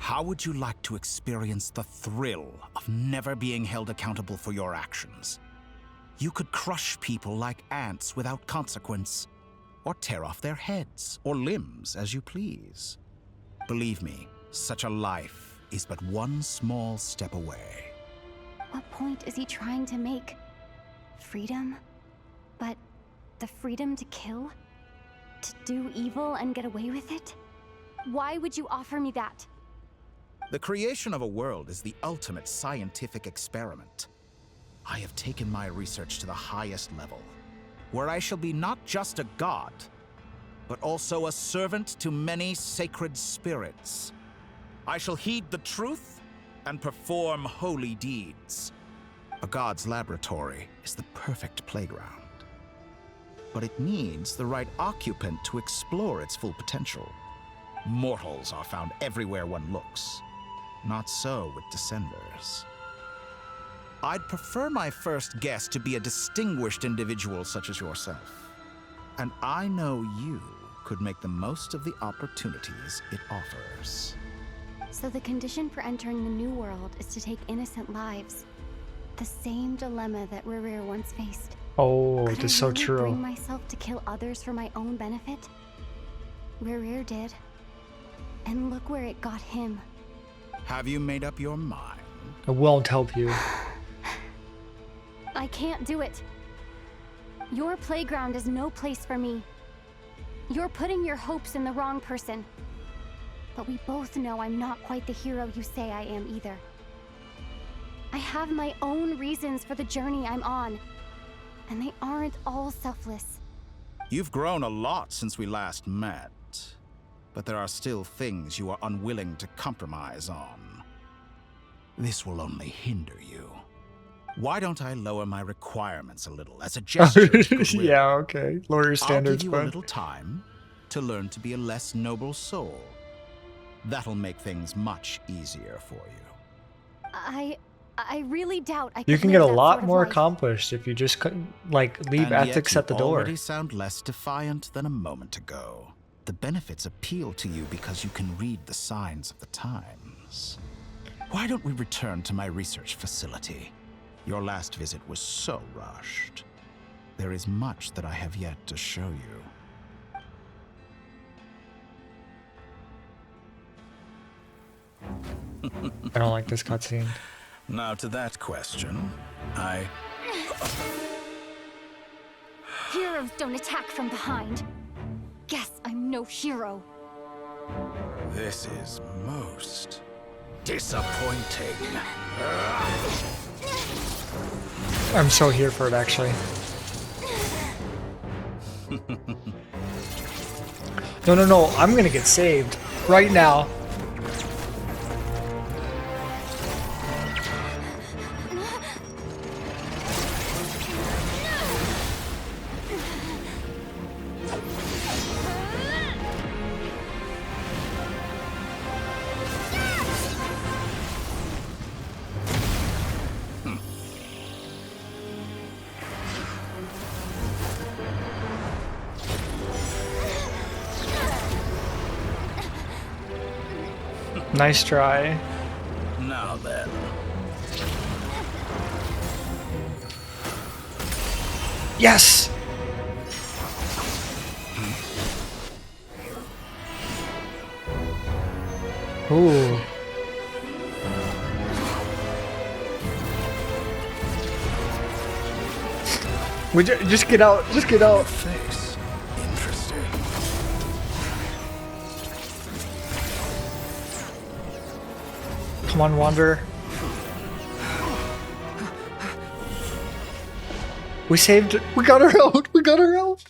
How would you like to experience the thrill of never being held accountable for your actions? You could crush people like ants without consequence, or tear off their heads or limbs as you please. Believe me, such a life is but one small step away. What point is he trying to make? Freedom? But the freedom to kill? To do evil and get away with it? Why would you offer me that? The creation of a world is the ultimate scientific experiment. I have taken my research to the highest level, where I shall be not just a god, but also a servant to many sacred spirits. I shall heed the truth and perform holy deeds. A god's laboratory is the perfect playground. But it needs the right occupant to explore its full potential. Mortals are found everywhere one looks. Not so with Descenders. I'd prefer my first guest to be a distinguished individual such as yourself. And I know you could make the most of the opportunities it offers. So the condition for entering the new world is to take innocent lives. The same dilemma that Rerir once faced. Oh, Could this is I so really true. bring myself to kill others for my own benefit? Rerir did. And look where it got him. Have you made up your mind? It won't help you. I can't do it. Your playground is no place for me. You're putting your hopes in the wrong person. But we both know I'm not quite the hero you say I am either. I have my own reasons for the journey I'm on. And they aren't all selfless. You've grown a lot since we last met, but there are still things you are unwilling to compromise on. This will only hinder you. Why don't I lower my requirements a little as a gesture of goodwill? Yeah, okay. Lower your I'll standards, give you a but little time to learn to be a less noble soul. That'll make things much easier for you. I really doubt I could you can live get a that lot sort of more life. accomplished if you just like leave And ethics yet at the you door. already sound less defiant than a moment ago. The benefits appeal to you because you can read the signs of the times. Why don't we return to my research facility? Your last visit was so rushed. There is much that I have yet to show you. I don't like this cutscene. Now to that question, Heroes don't attack from behind. Guess I'm no hero. This is most disappointing. I'm so here for it, actually. No. I'm gonna get saved right now. Nice try. Now then. Yes! Ooh. Just get out. Just get out. Face. Interesting. Come on, Wanderer. We saved it. We got her out. We got her out.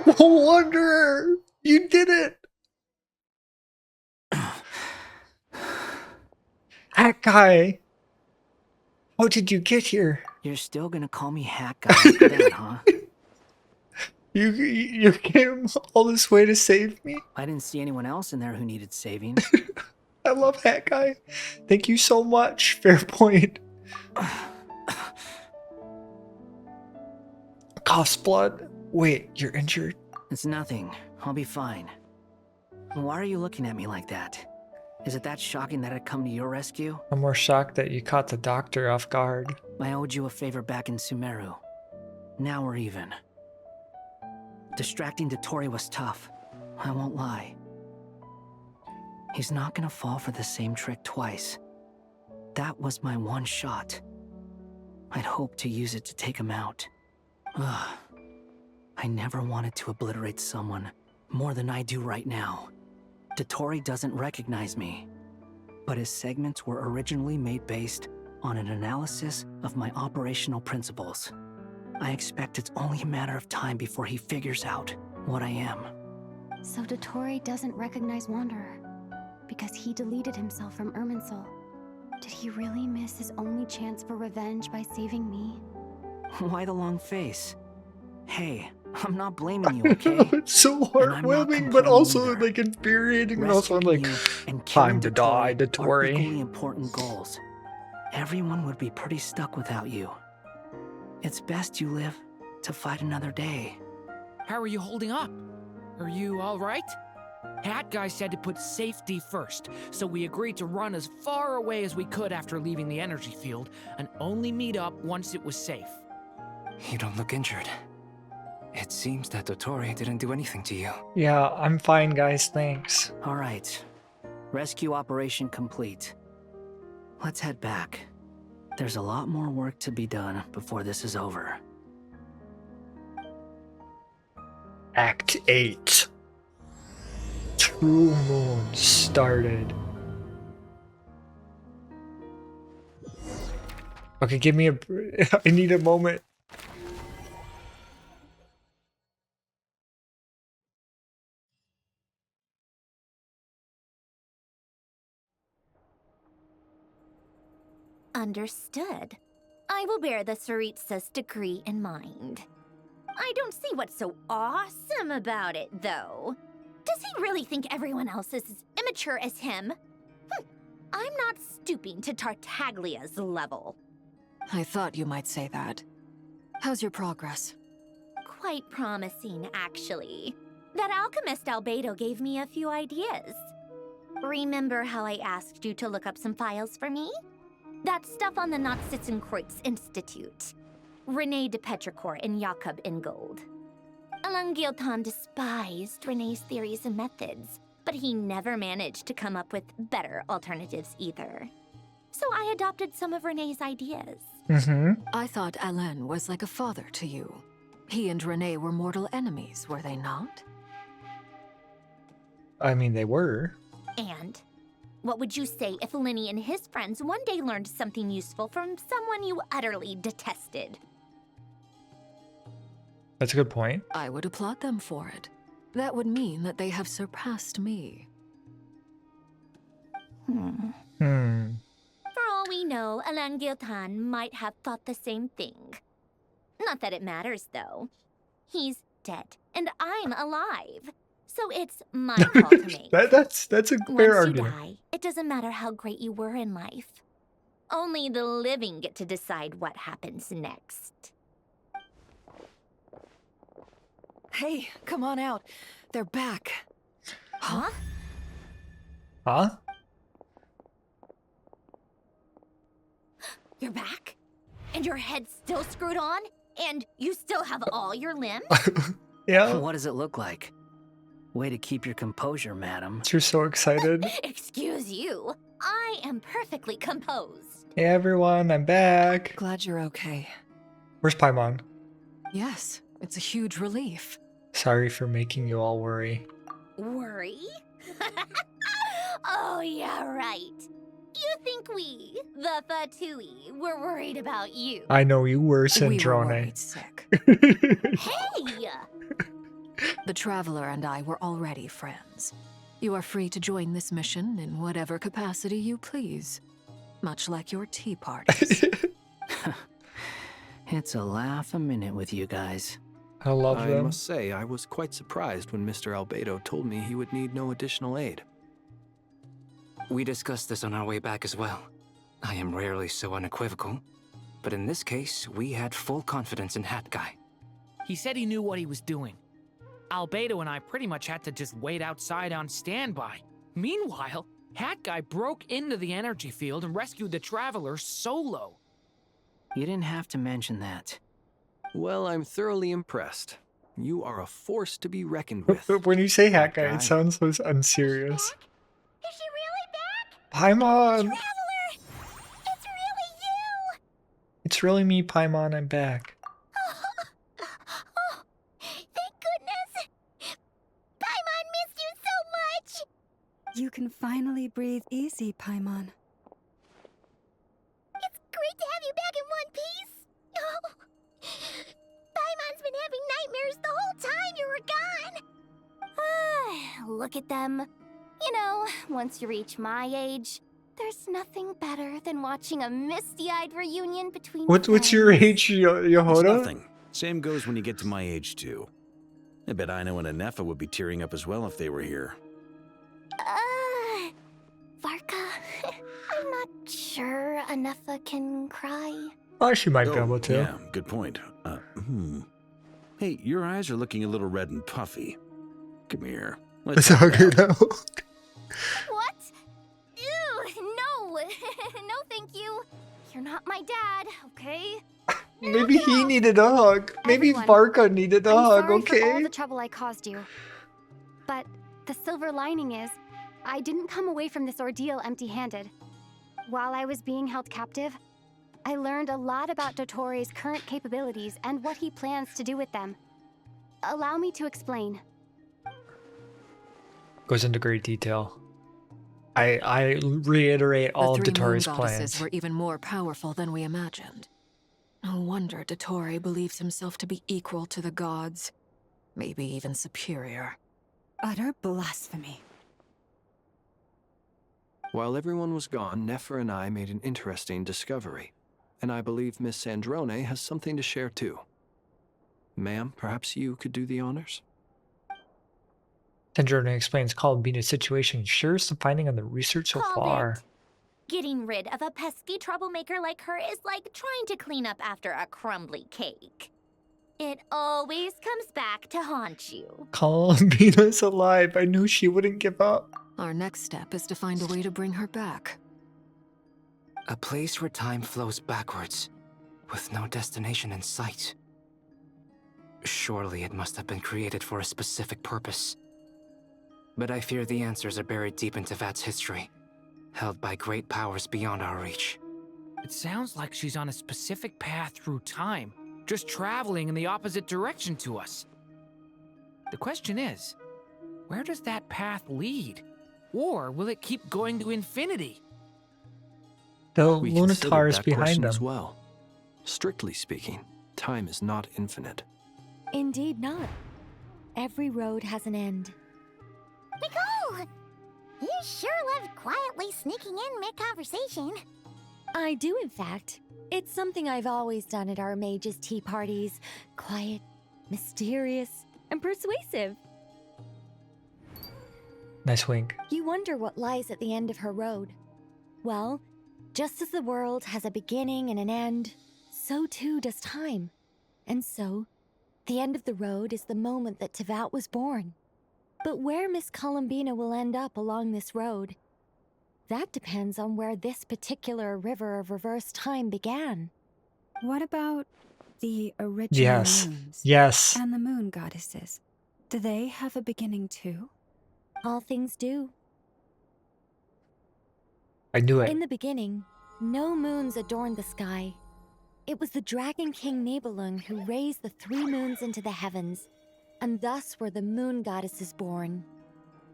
Wanderer, you did it. That guy. How did you get here? You're still gonna call me Hack Guy after that, huh? You came all this way to save me? I didn't see anyone else in there who needed saving. I love that guy. Thank you so much. Fair point. Coughs blood. Wait, you're injured? It's nothing. I'll be fine. Why are you looking at me like that? Is it that shocking that I'd come to your rescue? I'm more shocked that you caught the doctor off guard. I owed you a favor back in Sumeru. Now we're even. Distracting Dotori was tough. I won't lie. He's not gonna fall for the same trick twice. That was my one shot. I'd hoped to use it to take him out. Ugh. I never wanted to obliterate someone more than I do right now. Dotori doesn't recognize me, but his segments were originally made based on an analysis of my operational principles. I expect it's only a matter of time before he figures out what I am. So Dotori doesn't recognize Wanderer because he deleted himself from Irminsul. Did he really miss his only chance for revenge by saving me? Why the long face? Hey, I'm not blaming you, okay? It's so And I'm not heartwarming, but complaining also either. like infuriating, and also I'm like, Rescuing you and time killing to die, are Dotori. equally important goals. Everyone would be pretty stuck without you. It's best you live to fight another day. How are you holding up? Are you all right? Hat Guy said to put safety first, so we agreed to run as far away as we could after leaving the energy field and only meet up once it was safe. You don't look injured. It seems that Dotori didn't do anything to you. Yeah, I'm fine, guys. Thanks. All right. Rescue operation complete. Let's head back. There's a lot more work to be done before this is over. Act 8. True Moon started. Okay, give me a... I need a moment. Understood. I will bear the Tsaritsa's decree in mind. I don't see what's so awesome about it, though. Does he really think everyone else is as immature as him? I'm not stooping to Tartaglia's level. I thought you might say that. How's your progress? Quite promising, actually. That alchemist Albedo gave me a few ideas. Remember how I asked you to look up some files for me? That stuff on the Nachtschitzenkreuz Institute. Rene de Petrichor and Jakob Ingold. Alain Guilton despised Rene's theories and methods, but he never managed to come up with better alternatives either. So I adopted some of Rene's ideas. I thought Alain was like a father to you. He and Rene were mortal enemies, were they not? I mean, they were. And what would you say if Lenny and his friends one day learned something useful from someone you utterly detested? That's a good point. I would applaud them for it. That would mean that they have surpassed me. For all we know, Alain Guilton might have thought the same thing. Not that it matters, though. He's dead, and I'm alive. So it's my call to make. That's a fair Once you argument. die, it doesn't matter how great you were in life. Only the living get to decide what happens next. Hey, come on out. They're back. Huh? Huh? You're back? And your head's still screwed on? And you still have all your limbs? Yeah. What does it look like? Way to keep your composure, madam. You're so excited. Excuse you. I am perfectly composed. Hey everyone, I'm back. Glad you're okay. Where's Paimon? Yes, it's a huge relief. Sorry for making you all worry. Worry? Oh, yeah, right. You think we, the Fatui, were worried about you? I know you were, We were Syndrome. worried sick. Hey! The Traveler and I were already friends. You are free to join this mission in whatever capacity you please. Much like your tea parties. It's a laugh a minute with you guys. I love I them. must say, I was quite surprised when Mr. Albedo told me he would need no additional aid. We discussed this on our way back as well. I am rarely so unequivocal, but in this case, we had full confidence in Hat Guy. He said he knew what he was doing. Albedo and I pretty much had to just wait outside on standby. Meanwhile, Hat Guy broke into the energy field and rescued the Traveler solo. You didn't have to mention that. Well, I'm thoroughly impressed. You are a force to be reckoned with. But when you say hat guy, Guy. it sounds so unserious. Is she really back? Paimon! Traveler! It's really you! It's really me, Paimon. I'm back. Oh, thank goodness! Paimon missed you so much! You can finally breathe easy, Paimon. It's great to have you back in one piece! Oh, Paimon's been having nightmares the whole time you were gone! Look at them. You know, once you reach my age, there's nothing better than watching a misty-eyed reunion between What's your friends. age, Yohoda? It's nothing. Same goes when you get to my age, too. I bet Ino and Anefa would be tearing up as well if they were here. Varka, I'm not sure Anefa can cry. Oh, she might be able to. Yeah, good point. Hey, your eyes are looking a little red and puffy. Come here. It's Let's okay help out. though. What? Ew, no. No, thank you. You're not my dad, okay? Maybe he needed a hug. Maybe Everyone, Varka needed a I'm hug, sorry for all okay? the trouble I caused you. But the silver lining is, I didn't come away from this ordeal empty-handed. While I was being held captive, I learned a lot about Dottoro's current capabilities and what he plans to do with them. Allow me to explain. Goes into great detail. I reiterate all of the three moon Dottoro's goddesses plans. were even more powerful than we imagined. No wonder Dottore believes himself to be equal to the gods, maybe even superior. Utter blasphemy. While everyone was gone, Nefer and I made an interesting discovery. And I believe Miss Sandrone has something to share too. Ma'am, perhaps you could do the honors? Sandrone explains Columbina's situation shares the finding on the research so Called far. it. Getting rid of a pesky troublemaker like her is like trying to clean up after a crumbly cake. It always comes back to haunt you. Columbina's alive. I knew she wouldn't give up. Our next step is to find a way to bring her back. A place where time flows backwards, with no destination in sight. Surely it must have been created for a specific purpose. But I fear the answers are buried deep in Tevat's history, held by great powers beyond our reach. It sounds like she's on a specific path through time, just traveling in the opposite direction to us. The question is, where does that path lead? Or will it keep going to infinity? The We considered Lunatar is that behind question them. as well. Strictly speaking, time is not infinite. Indeed not. Every road has an end. Nicole! You sure love quietly sneaking in mid-conversation. I do, in fact. It's something I've always done at our mages' tea parties. Quiet, mysterious, and persuasive. Nice wink. You wonder what lies at the end of her road. Well, just as the world has a beginning and an end, so too does time. And so, the end of the road is the moment that Tevat was born. But where Miss Columbina will end up along this road, that depends on where this particular river of reverse time began. What about the original Yes. moons? Yes. And the moon goddesses? Do they have a beginning too? All things do. I knew In it. the beginning, no moons adorned the sky. It was the Dragon King Nibelung who raised the 3 moons into the heavens, and thus were the moon goddesses born.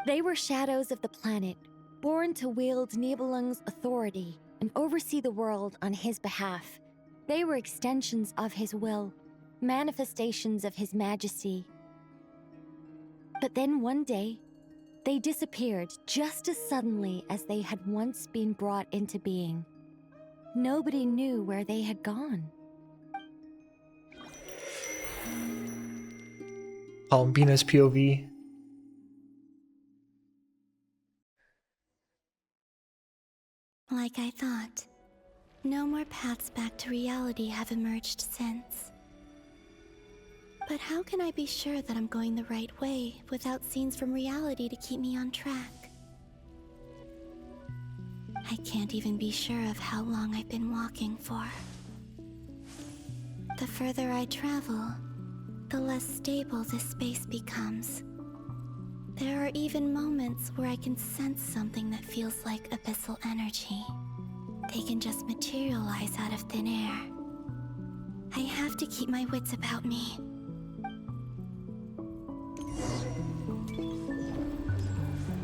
They were shadows of the planet, born to wield Nibelung's authority and oversee the world on his behalf. They were extensions of his will, manifestations of his majesty. But then one day, they disappeared just as suddenly as they had once been brought into being. Nobody knew where they had gone. Columbina's POV. Like I thought, no more paths back to reality have emerged since. But how can I be sure that I'm going the right way without scenes from reality to keep me on track? I can't even be sure of how long I've been walking for. The further I travel, the less stable this space becomes. There are even moments where I can sense something that feels like abyssal energy. They can just materialize out of thin air. I have to keep my wits about me.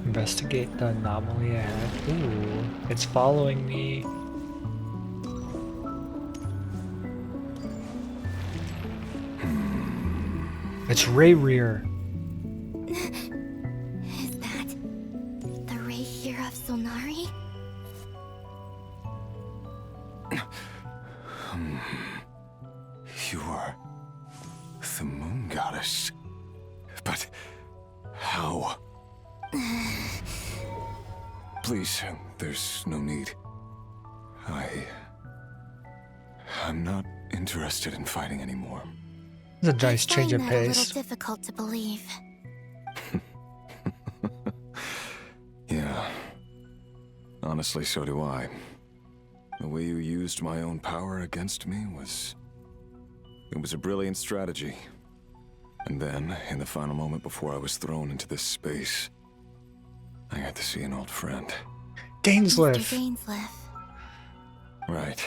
Investigate the anomaly ahead. Ooh, it's following me. It's Rear. Is that the ray here of Solnari? You are the moon goddess. But how? Please, there's no need. I'm not interested in fighting anymore. It's a nice change of I find that a pace. little difficult to believe. Yeah. Honestly, so do I. The way you used my own power against me was... It was a brilliant strategy. And then, in the final moment before I was thrown into this space, I got to see an old friend. Gainsliff. Mr. Gainsliff. Right.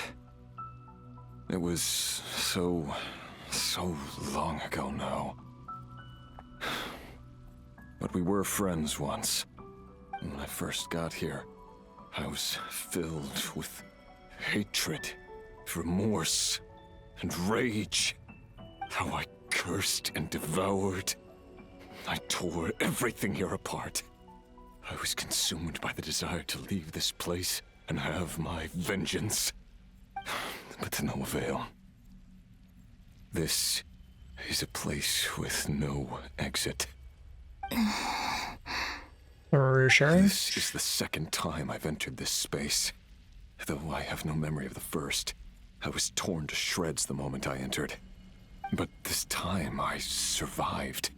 It was so long ago now. But we were friends once. And when I first got here, I was filled with hatred, remorse, and rage. How I cursed and devoured. I tore everything here apart. I was consumed by the desire to leave this place and have my vengeance. But to no avail. This is a place with no exit. Reassuring? This is the second time I've entered this space. Though I have no memory of the first. I was torn to shreds the moment I entered. But this time I survived.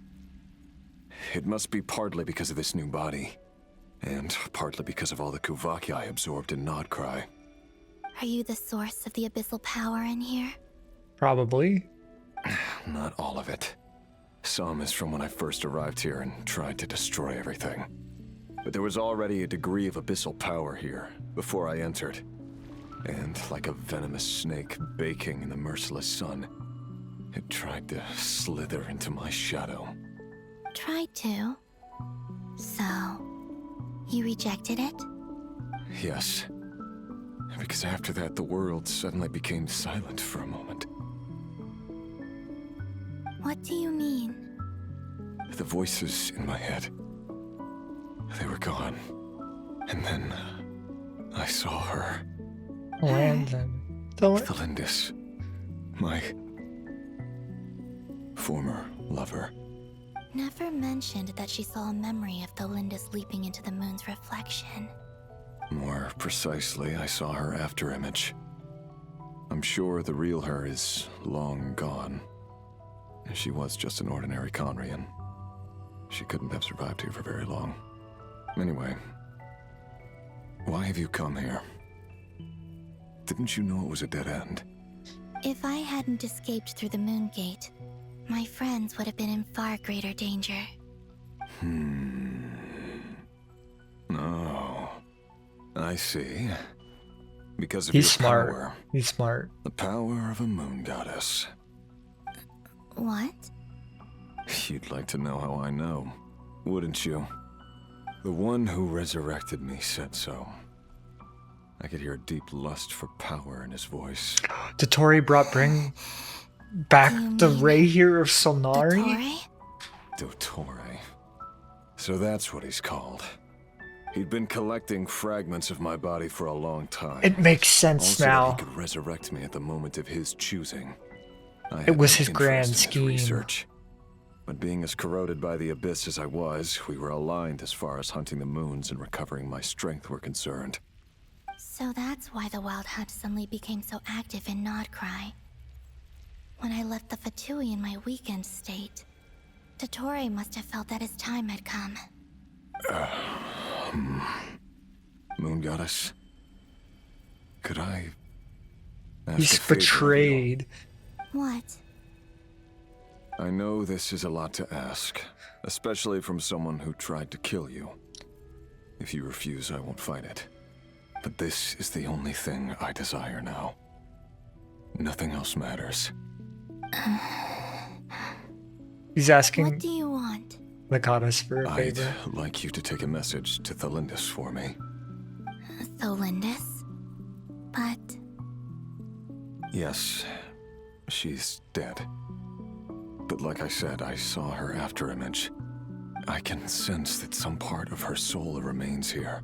It must be partly because of this new body. And partly because of all the Kuvaki I absorbed in Nodcry. Are you the source of the abyssal power in here? Probably. Not all of it. Some is from when I first arrived here and tried to destroy everything. But there was already a degree of abyssal power here before I entered. And like a venomous snake baking in the merciless sun, it tried to slither into my shadow. Tried to. So, you rejected it? Yes. Because after that, the world suddenly became silent for a moment. What do you mean? The voices in my head, they were gone. And then I saw her. Landon. Thelindis. My former lover. Never mentioned that she saw a memory of Thelindis leaping into the moon's reflection. More precisely, I saw her afterimage. I'm sure the real her is long gone. She was just an ordinary Conrian. She couldn't have survived here for very long. Anyway, why have you come here? Didn't you know it was a dead end? If I hadn't escaped through the moon gate, my friends would have been in far greater danger. Oh, I see. Because of He's your smart. power. He's smart. The power of a moon goddess. What? You'd like to know how I know, wouldn't you? The one who resurrected me said so. I could hear a deep lust for power in his voice. Dottore bring back the Ray here of Solnari? Dottore. So that's what he's called. He'd been collecting fragments of my body for a long time. It makes sense also, now. He could resurrect me at the moment of his choosing. It was his grand scheme. Research. But being as corroded by the abyss as I was, we were aligned as far as hunting the moons and recovering my strength were concerned. So that's why the Wild Hunt suddenly became so active in Nodcry. When I left the Fatui in my weakened state, Dottore must have felt that his time had come. Moon Goddess, could I ask He's a favor of you? betrayed. What? I know this is a lot to ask, especially from someone who tried to kill you. If you refuse, I won't fight it. But this is the only thing I desire now. Nothing else matters. He's asking What do you want? the goddess for a I'd favor. like you to take a message to Thelindis for me. Thelindis? But Yes, she's dead. But like I said, I saw her after image. I can sense that some part of her soul remains here.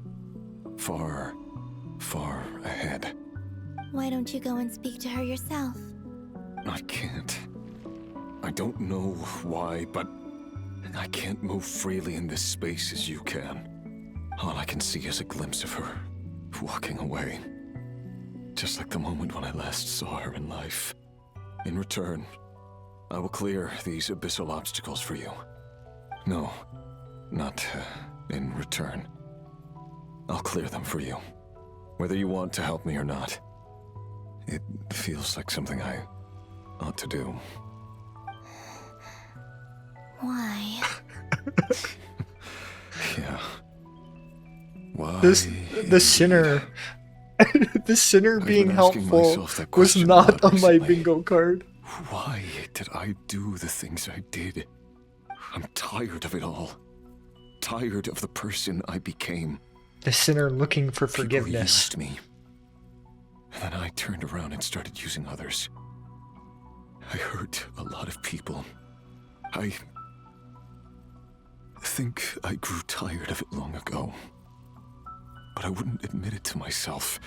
Far, far ahead. why don't you go and speak to her yourself? I can't. I don't know why, but I can't move freely in this space as you can. All I can see is a glimpse of her walking away. Just like the moment when I last saw her in life. In return, I will clear these abyssal obstacles for you. No, not in return. I'll clear them for you, whether you want to help me or not. It feels like something I ought to do. Why? Yeah. Why? The sinner. The sinner I've being been asking helpful myself that was question a not lot on my recently. bingo card. Why did I do the things I did? I'm tired of it all. Tired of the person I became. The sinner looking for People forgiveness. used me. And then I turned around and started using others. I hurt a lot of people. I think I grew tired of it long ago. But I wouldn't admit it to myself.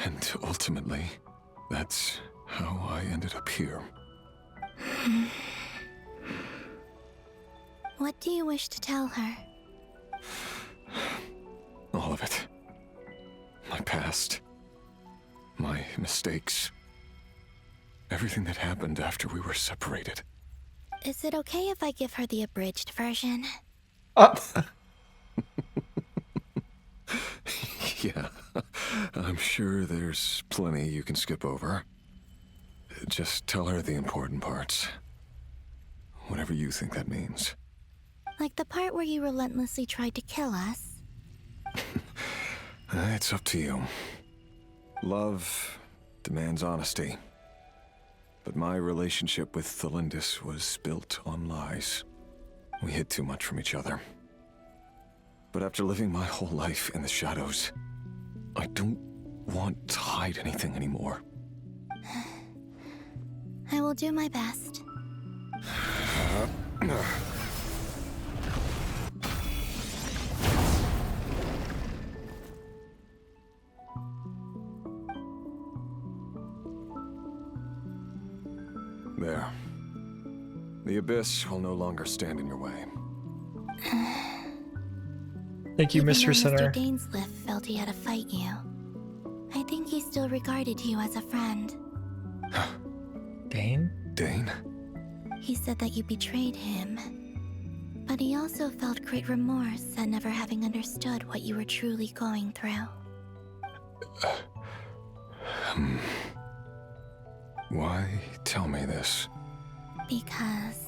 And ultimately, that's how I ended up here. What do you wish to tell her? All of it. My past. My mistakes. Everything that happened after we were separated. Is it okay if I give her the abridged version? Yeah, I'm sure there's plenty you can skip over. Just tell her the important parts. Whatever you think that means. Like the part where you relentlessly tried to kill us? It's up to you. Love demands honesty. But my relationship with Thelindis was built on lies. We hid too much from each other. But after living my whole life in the shadows, I don't want to hide anything anymore. I will do my best. There. The Abyss will no longer stand in your way. Thank you, Even Mr. though Sinner. Mr. Dainsliff felt he had to fight you, I think he still regarded you as a friend. Dane? Dane? He said that you betrayed him, but he also felt great remorse at never having understood what you were truly going through. Why tell me this? Because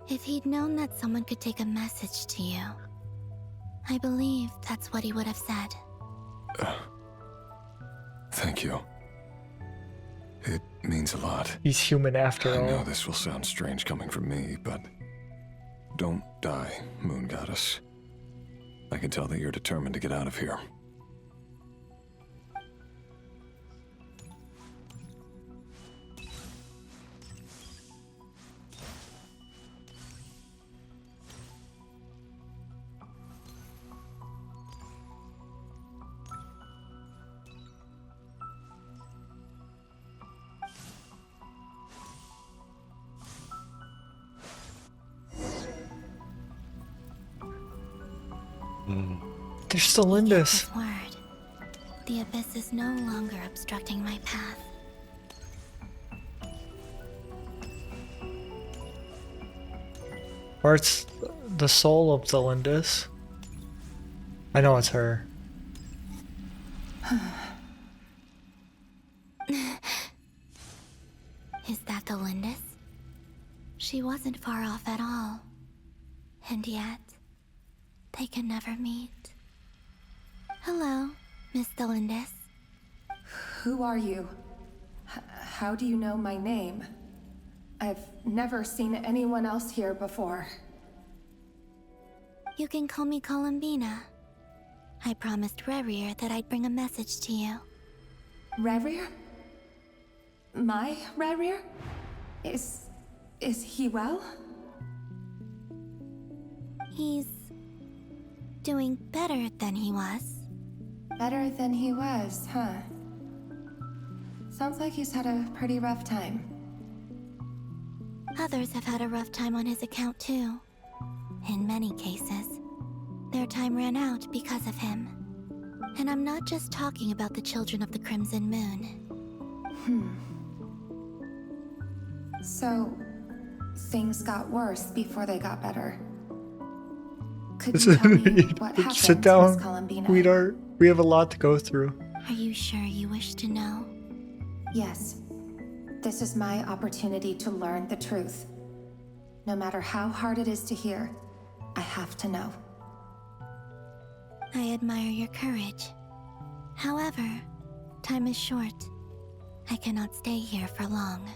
if he'd known that someone could take a message to you, I believe that's what he would have said. Thank you. It means a lot. He's human after I know all. this will sound strange coming from me, but don't die, Moon Goddess. I can tell that you're determined to get out of here. There's still Lindis. His word. The Abyss is no longer obstructing my path. Or it's the soul of the Lindis. I know it's her. Is that the Lindis? She wasn't far off at all. And yet, they can never meet. Hello, Miss Lindis. Who are you? How do you know my name? I've never seen anyone else here before. You can call me Columbina. I promised Rerir that I'd bring a message to you. Rerir? My Rerir? Is he well? He's doing better than he was. Better than he was, huh? Sounds like he's had a pretty rough time. Others have had a rough time on his account too. In many cases, their time ran out because of him. And I'm not just talking about the children of the Crimson Moon. So, things got worse before they got better. Could you tell me what happened, Sit down, Miss Columbina? sweetheart. We have a lot to go through. Are you sure you wish to know? Yes. This is my opportunity to learn the truth. No matter how hard it is to hear, I have to know. I admire your courage. However, time is short. I cannot stay here for long.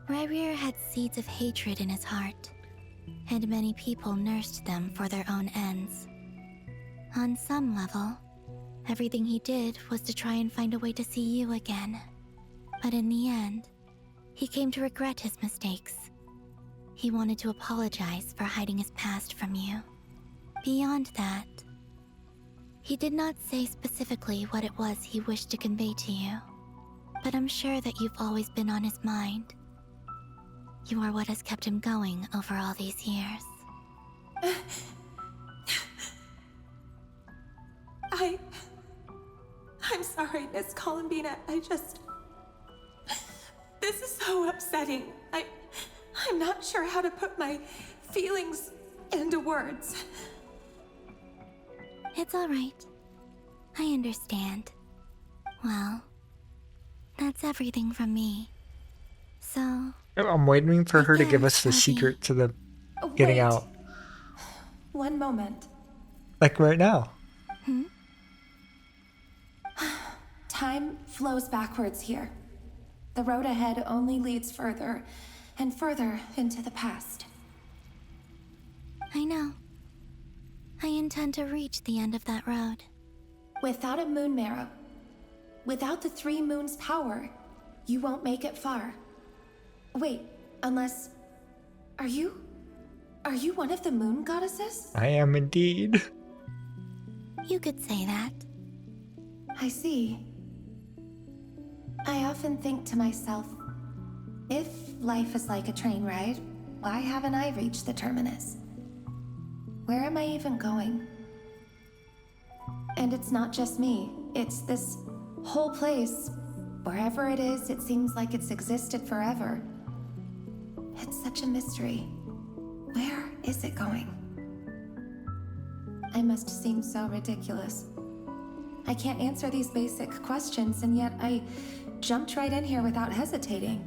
Rerir had seeds of hatred in his heart, and many people nursed them for their own ends. On some level, everything he did was to try and find a way to see you again. But in the end, he came to regret his mistakes. He wanted to apologize for hiding his past from you. Beyond that, he did not say specifically what it was he wished to convey to you, but I'm sure that you've always been on his mind. You are what has kept him going over all these years. I'm sorry, Miss Columbina. This is so upsetting. I'm not sure how to put my feelings into words. It's all right. I understand. Well, that's everything from me. So... I'm waiting for her to give us the secret to the getting out. One moment. Like right now. Time flows backwards here. The road ahead only leads further and further into the past. I know. I intend to reach the end of that road. Without a moon marrow, without the 3 moons' power, you won't make it far. Wait, unless... Are you one of the moon goddesses? I am indeed. You could say that. I see. I often think to myself, if life is like a train ride, why haven't I reached the terminus? Where am I even going? And it's not just me, it's this whole place. Wherever it is, it seems like it's existed forever. It's such a mystery. Where is it going? I must seem so ridiculous. I can't answer these basic questions, and yet I jumped right in here without hesitating,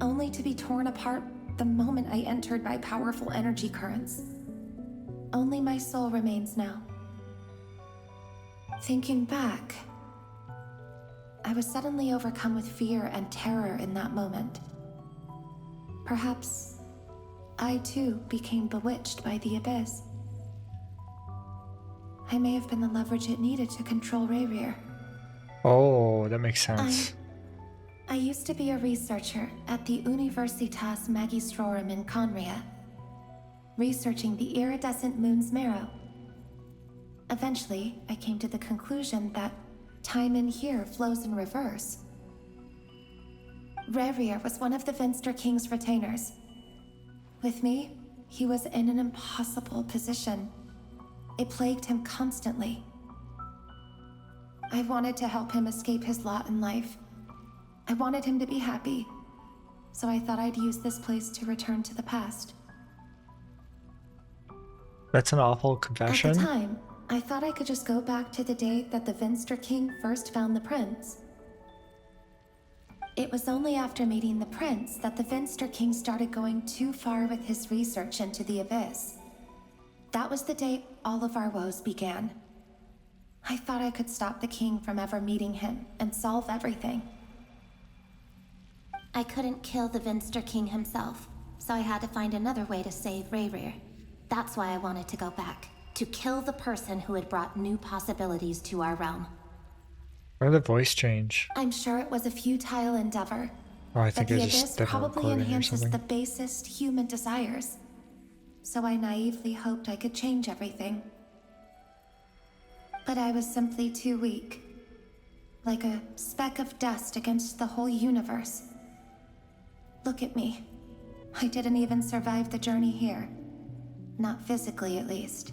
only to be torn apart the moment I entered by powerful energy currents. Only my soul remains now. Thinking back, I was suddenly overcome with fear and terror in that moment. Perhaps I too became bewitched by the abyss. I may have been the leverage it needed to control Rerir. Oh, that makes sense. I used to be a researcher at the Universitas Magistrorum in Conria, researching the iridescent moon's marrow. Eventually, I came to the conclusion that time in here flows in reverse. Rerir was one of the Venster King's retainers. With me, he was in an impossible position. It plagued him constantly. I wanted to help him escape his lot in life, I wanted him to be happy, so I thought I'd use this place to return to the past. That's an awful At confession. the time, I thought I could just go back to the day that the Vinster King first found the prince. It was only after meeting the prince that the Vinster King started going too far with his research into the abyss. That was the day all of our woes began. I thought I could stop the king from ever meeting him and solve everything. I couldn't kill the Vinster King himself, so I had to find another way to save Rayrir. That's why I wanted to go back, to kill the person who had brought new possibilities to our realm. Why did the voice change? I'm sure it was a futile endeavor. Oh, I think but it the was just abyss different probably recording or enhances something. the basest human desires. So I naively hoped I could change everything. But I was simply too weak. Like a speck of dust against the whole universe. Look at me. I didn't even survive the journey here. Not physically, at least.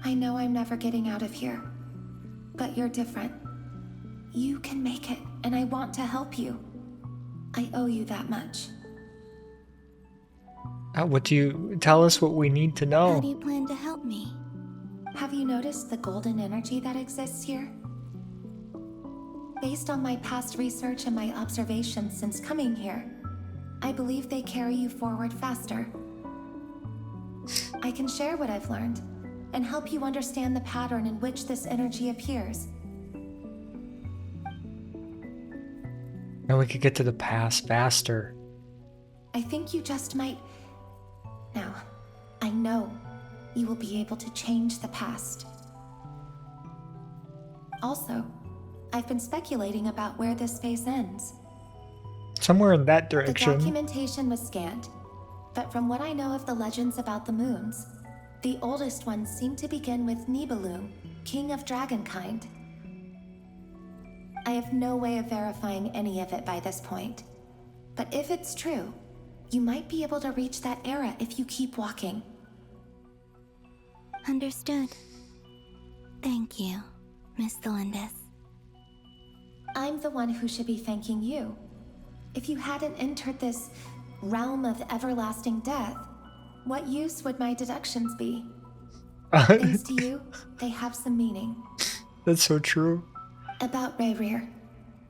I know I'm never getting out of here. But you're different. You can make it, and I want to help you. I owe you that much. What do you tell us? What we need to know? How do you plan to help me? Have you noticed the golden energy that exists here? Based on my past research and my observations since coming here, I believe they carry you forward faster. I can share what I've learned and help you understand the pattern in which this energy appears. And we could get to the past faster. I think you just might... Now, I know you will be able to change the past. Also, I've been speculating about where this space ends. Somewhere in that The direction. documentation was scanned, but from what I know of the legends about the moons, the oldest ones seem to begin with Nibelung, king of dragonkind. I have no way of verifying any of it by this point, but if it's true, you might be able to reach that era if you keep walking. Understood. Thank you, Miss Delindis. I'm the one who should be thanking you. If you hadn't entered this realm of everlasting death, what use would my deductions be? Thanks to you, they have some meaning. That's so true. About Rayrir,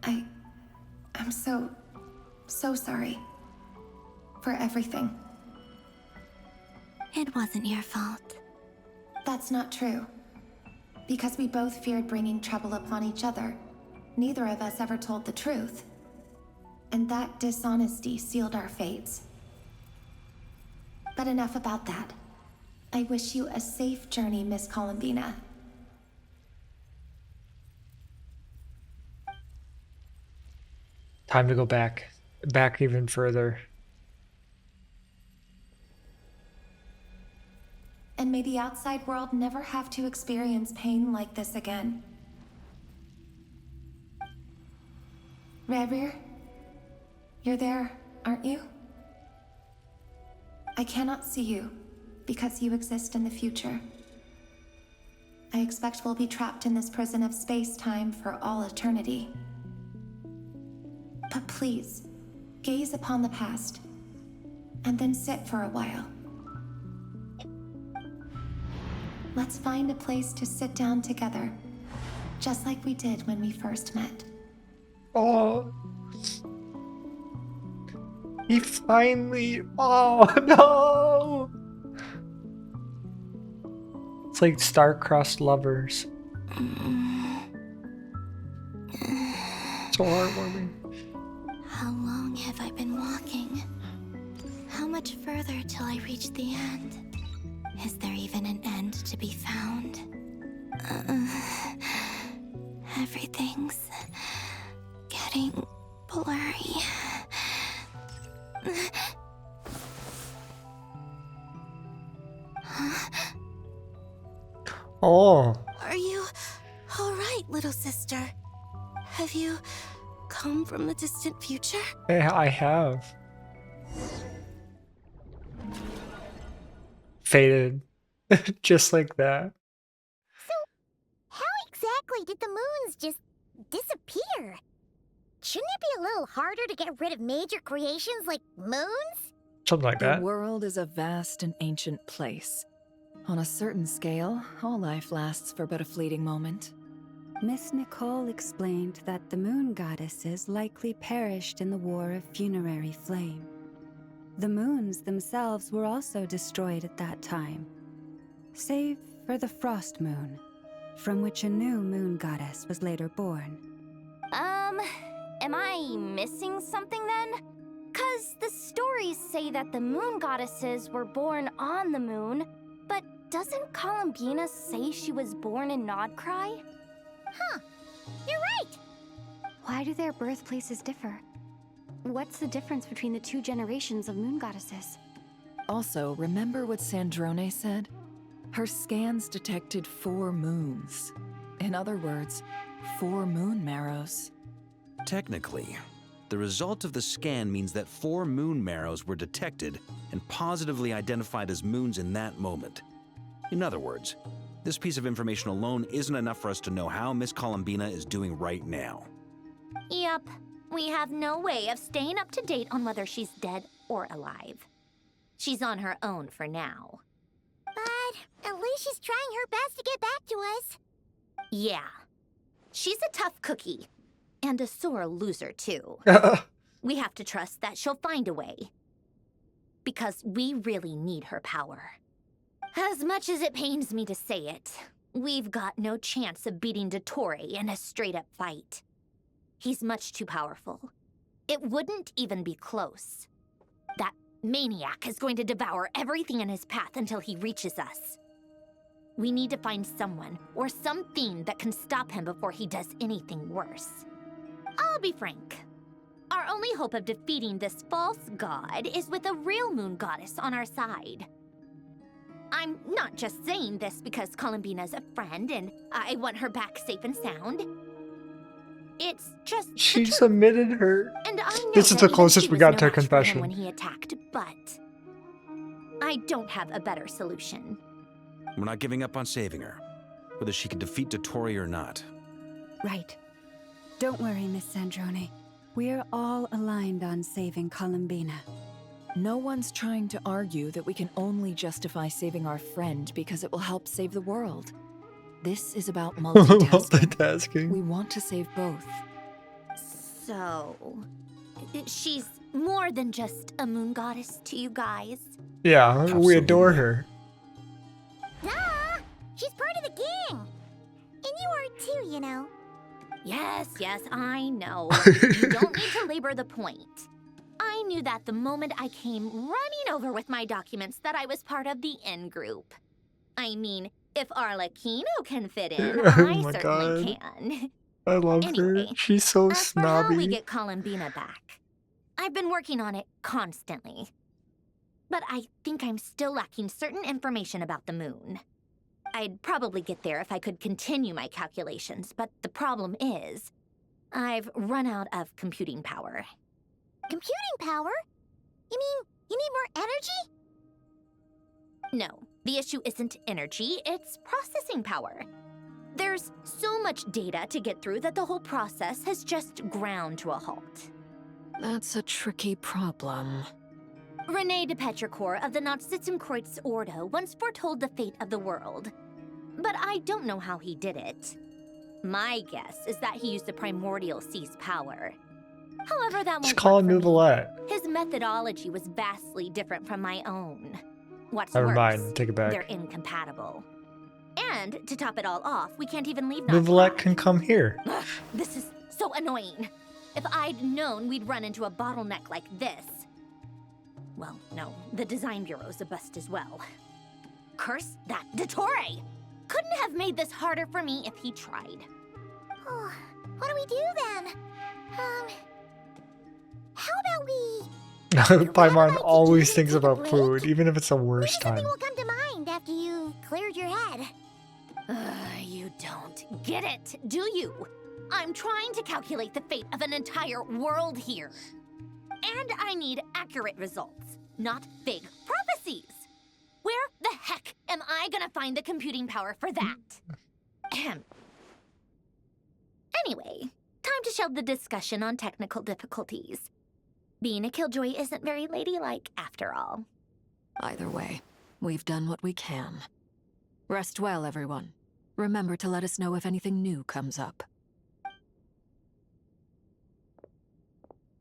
I'm so sorry. For everything. It wasn't your fault. That's not true. Because we both feared bringing trouble upon each other, neither of us ever told the truth. And that dishonesty sealed our fates. But enough about that. I wish you a safe journey, Miss Columbina. Time to go back even further. And may the outside world never have to experience pain like this again. Rayrir, you're there, aren't you? I cannot see you, because you exist in the future. I expect we'll be trapped in this prison of space-time for all eternity. But please, gaze upon the past, and then sit for a while. Let's find a place to sit down together, just like we did when we first met. Oh. He finally... Oh, no! It's like star-crossed lovers. So heartwarming. How long have I been walking? How much further till I reach the end? Is there even an end to be found? Everything's getting blurry. Oh. Are you all right, little sister? Have you come from the distant future? I have. Faded. Just like that. So, how exactly did the moons just disappear? shouldn't it be a little harder to get rid of major creations like moons? Something like that. The world is a vast and ancient place. On a certain scale, all life lasts for but a fleeting moment. Miss Nicole explained that the moon goddesses likely perished in the War of Funerary Flame. The moons themselves were also destroyed at that time, save for the Frost Moon, from which a new moon goddess was later born. Am I missing something then? 'Cause the stories say that the moon goddesses were born on the moon, but doesn't Columbina say she was born in Nodcry? Huh. You're right. Why do their birthplaces differ? What's the difference between the two generations of moon goddesses? Also, remember what Sandrone said? Her scans detected 4 moons. In other words, 4 moon marrows. Technically, the result of the scan means that 4 moon marrows were detected and positively identified as moons in that moment. In other words, this piece of information alone isn't enough for us to know how Miss Columbina is doing right now. Yep. We have no way of staying up to date on whether she's dead or alive. She's on her own for now. But at least she's trying her best to get back to us. Yeah. She's a tough cookie. And a sore loser, too. We have to trust that she'll find a way. Because we really need her power. As much as it pains me to say it, we've got no chance of beating Dottore in a straight-up fight. He's much too powerful. It wouldn't even be close. That maniac is going to devour everything in his path until he reaches us. We need to find someone or something that can stop him before he does anything worse. I'll be frank. Our only hope of defeating this false god is with a real moon goddess on our side. I'm not just saying this because Columbina's a friend and I want her back safe and sound. It's just She submitted her. and I know This is that the even closest she we was got no to a match for him confession. when he attacked, but I don't have a better solution. We're not giving up on saving her, whether she can defeat Dottore or not. Right. Don't worry, Miss Sandrone. We're all aligned on saving Columbina. No one's trying to argue that we can only justify saving our friend because it will help save the world. This is about multitasking. We want to save both. So, she's more than just a moon goddess to you guys. Yeah, we adore her. Duh! She's part of the gang! And you are too, you know. Yes, I know. You don't need to labor the point. I knew that the moment I came running over with my documents that I was part of the in-group. I mean, if Arlecchino can fit in, Oh I my certainly God. can. I love her. She's so As for how we snobby. get Columbina back, I've been working on it constantly. But I think I'm still lacking certain information about the moon. I'd probably get there if I could continue my calculations, but the problem is, I've run out of computing power. Computing power? You mean you need more energy? No, the issue isn't energy, it's processing power. There's so much data to get through that the whole process has just ground to a halt. That's a tricky problem. René de Petrichor of the Nazissenkreuz Ordo once foretold the fate of the world. But I don't know how he did it. My guess is that he used the primordial sea's power. However, that Just won't call work him for me. Nouvellette. His methodology was vastly different from my own. What's Never worse, mind, take it back. they're incompatible. And to top it all off, we can't even leave Nouvellette can come here. Ugh, this is so annoying. If I'd known we'd run into a bottleneck like this. Well, no, the design bureau's a bust as well. Curse that Dottore! Couldn't have made this harder for me if he tried. Oh, what do we do then? How about we... Paimon always thinks about food, even if it's the worst time. Something will come to mind after you've cleared your head. You don't get it, do you? I'm trying to calculate the fate of an entire world here. And I need accurate results, not vague prophecies. Where the heck am I gonna find the computing power for that? Ahem. Anyway, time to shelve the discussion on technical difficulties. Being a killjoy isn't very ladylike, after all. Either way, we've done what we can. Rest well, everyone. Remember to let us know if anything new comes up.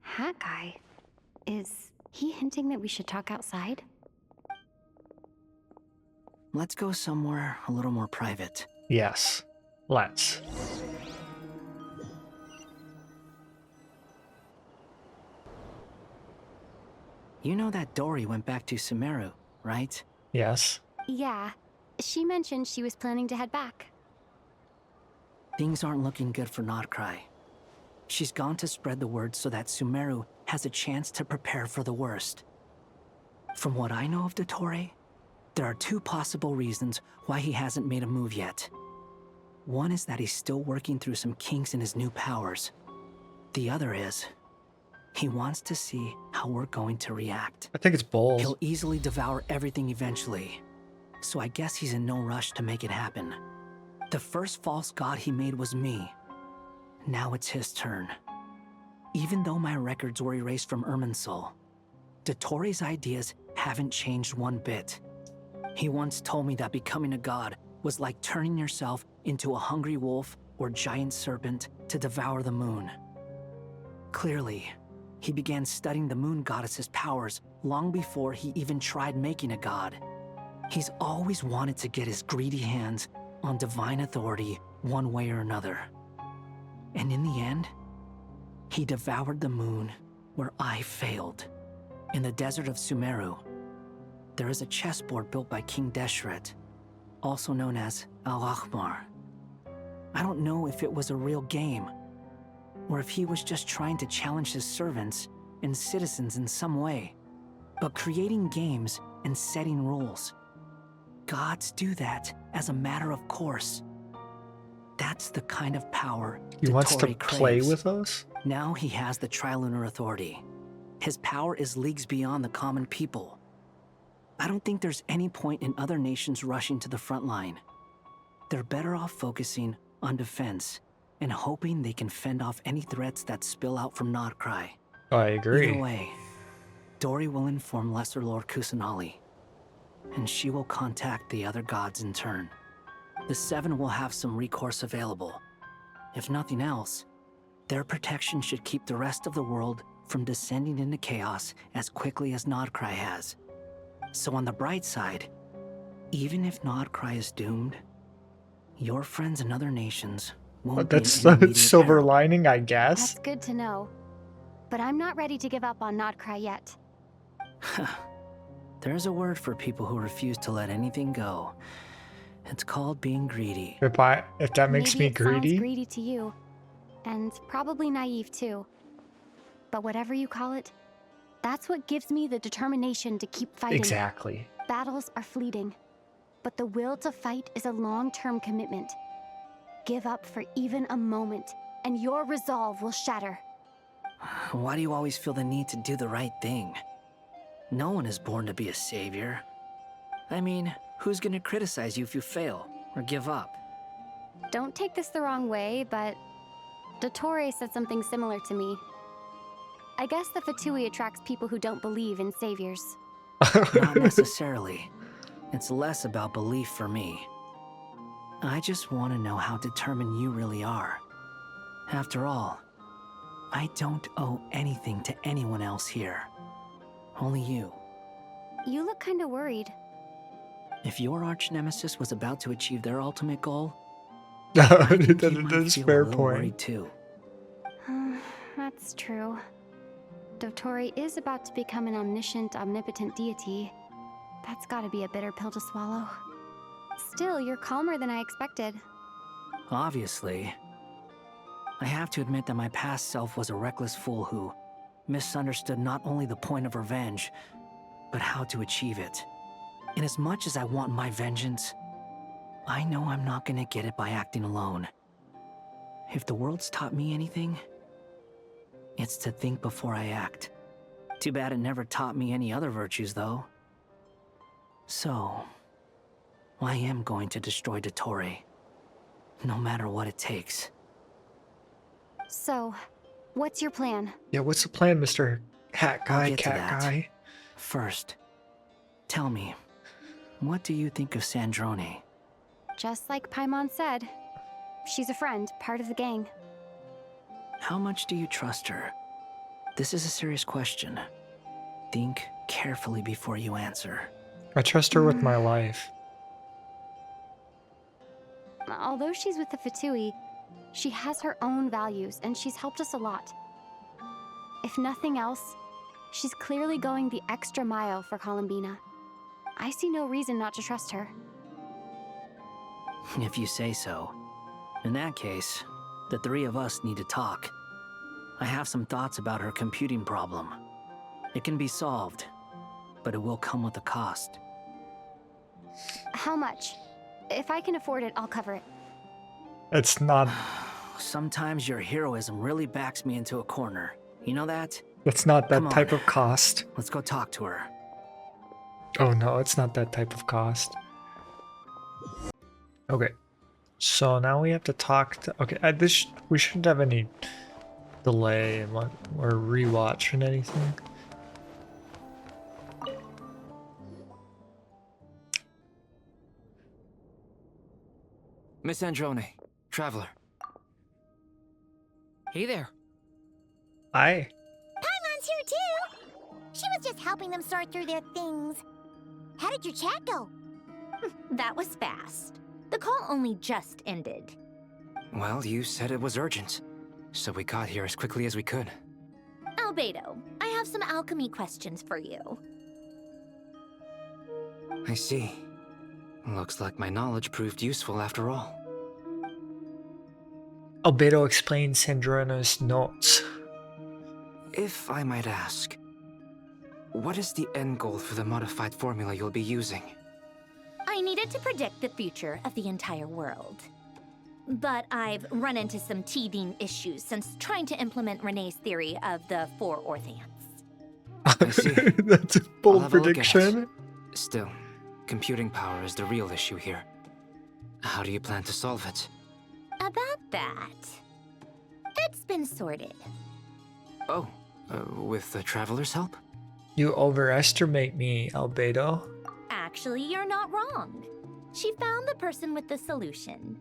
Hat guy? Is he hinting that we should talk outside? Let's go somewhere a little more private. Yes. Let's. You know that Dory went back to Sumeru, right? Yes. Yeah. She mentioned she was planning to head back. Things aren't looking good for Notcry. She's gone to spread the word so that Sumeru has a chance to prepare for the worst. From what I know of Dottore, there are two possible reasons why he hasn't made a move yet. One is that he's still working through some kinks in his new powers. The other is, he wants to see how we're going to react. I think it's both. He'll easily devour everything eventually, so I guess he's in no rush to make it happen. The first false god he made was me. Now it's his turn. Even though my records were erased from Irminsul, Dottore's ideas haven't changed one bit. He once told me that becoming a god was like turning yourself into a hungry wolf or giant serpent to devour the moon. Clearly, he began studying the moon goddess's powers long before he even tried making a god. He's always wanted to get his greedy hands on divine authority one way or another. And in the end, he devoured the moon where I failed. In the desert of Sumeru, there is a chessboard built by King Deshret, also known as Al-Ahmar. I don't know if it was a real game, or if he was just trying to challenge his servants and citizens in some way. But creating games and setting rules, gods do that as a matter of course. That's the kind of power He wants to Dottore play craves. with us? Now he has the Trilunar Authority. His power is leagues beyond the common people. I don't think there's any point in other nations rushing to the front line. They're better off focusing on defense and hoping they can fend off any threats that spill out from Notcry. I agree. Either way, Dory will inform Lesser Lord Kusanali, and she will contact the other gods in turn. The Seven will have some recourse available. If nothing else, their protection should keep the rest of the world from descending into chaos as quickly as Notcry has. So on the bright side, even if Notcry is doomed, your friends in other nations won't be That's in the immediate silver peril. lining, I guess. That's good to know. But I'm not ready to give up on Notcry yet. There's a word for people who refuse to let anything go. It's called being greedy. If that makes Maybe me it sounds greedy, greedy to you, and probably naive too. But whatever you call it, that's what gives me the determination to keep fighting. exactly. Battles are fleeting, but the will to fight is a long-term commitment. Give up for even a moment, and your resolve will shatter. Why do you always feel the need to do the right thing? No one is born to be a savior. I mean, who's gonna criticize you if you fail or give up? Don't take this the wrong way, but Dottore said something similar to me. I guess the Fatui attracts people who don't believe in saviors. Not necessarily. It's less about belief for me. I just want to know how determined you really are. After all, I don't owe anything to anyone else here. Only you. You look kinda worried. If your arch-nemesis was about to achieve their ultimate goal, I think you might That's feel fair a little point. worried too. That's true. Dottore is about to become an omniscient, omnipotent deity. That's gotta be a bitter pill to swallow. Still, you're calmer than I expected. Obviously. I have to admit that my past self was a reckless fool who misunderstood not only the point of revenge, but how to achieve it. And as much as I want my vengeance, I know I'm not gonna get it by acting alone. If the world's taught me anything, it's to think before I act. Too bad it never taught me any other virtues, though. So, I am going to destroy Dottore, no matter what it takes. So, what's your plan? Yeah, what's the plan, Mr. Hat I'll Guy, get to Cat that. Guy? First, tell me, what do you think of Sandrone? Just like Paimon said, she's a friend, part of the gang. How much do you trust her? This is a serious question. Think carefully before you answer. I trust her with my life. Although she's with the Fatui, she has her own values, and she's helped us a lot. If nothing else, she's clearly going the extra mile for Columbina. I see no reason not to trust her. If you say so. In that case, the three of us need to talk. I have some thoughts about her computing problem. It can be solved, but it will come with a cost. How much? If I can afford it, I'll cover it. It's not... Sometimes your heroism really backs me into a corner. You know that? It's not that Come on. type of cost. Let's go talk to her. Oh no, it's not that type of cost. Okay. So now we have to talk to... Okay, we shouldn't have any delay and or rewatch and anything. Miss Androne, Traveler. Hey there. Hi. Paimon's here too. She was just helping them sort through their things. How did your chat go? That was fast. The call only just ended. Well, you said it was urgent, so we got here as quickly as we could. Albedo, I have some alchemy questions for you. I see. Looks like my knowledge proved useful after all. Albedo explains Sandrona's notes. If I might ask, what is the end goal for the modified formula you'll be using? I needed to predict the future of the entire world. But I've run into some teething issues since trying to implement Renee's theory of the 4 Orthants. I see. That's a I'll bold have a look at it. prediction. Still, computing power is the real issue here. How do you plan to solve it? About that, it's been sorted. Oh, with the Traveler's help? You overestimate me, Albedo. Actually, you're not wrong. She found the person with the solution.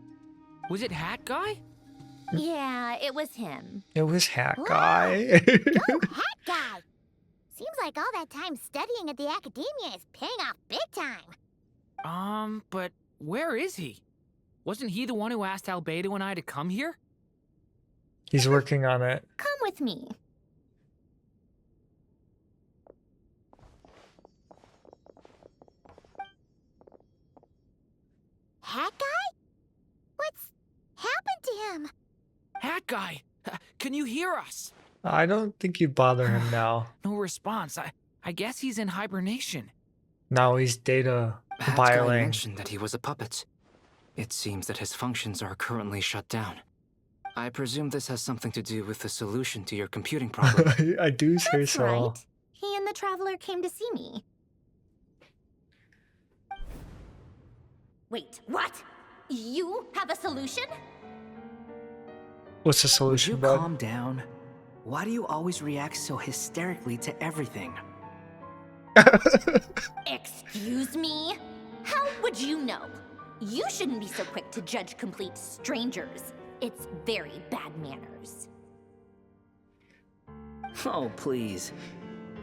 Was it Hat Guy? Yeah, it was him. It was Hat Wow. Guy. Go Hat Guy! Seems like all that time studying at the academia is paying off big time. But where is he? Wasn't he the one who asked Albedo and I to come here? He's working on it. Come with me. Hat Guy? What's happened to him? Hat Guy, can you hear us? I don't think you bother him now. No response. I guess he's in hibernation. Now he's data Hat Guy compiling. mentioned that he was a puppet. It seems that his functions are currently shut down. I presume this has something to do with the solution to your computing problem. I do say That's so. right. He and the Traveler came to see me. Wait, what? You have a solution? What's the Would solution, you bud? calm down? Why do you always react so hysterically to everything? Excuse me? How would you know? You shouldn't be so quick to judge complete strangers. It's very bad manners. Oh, please.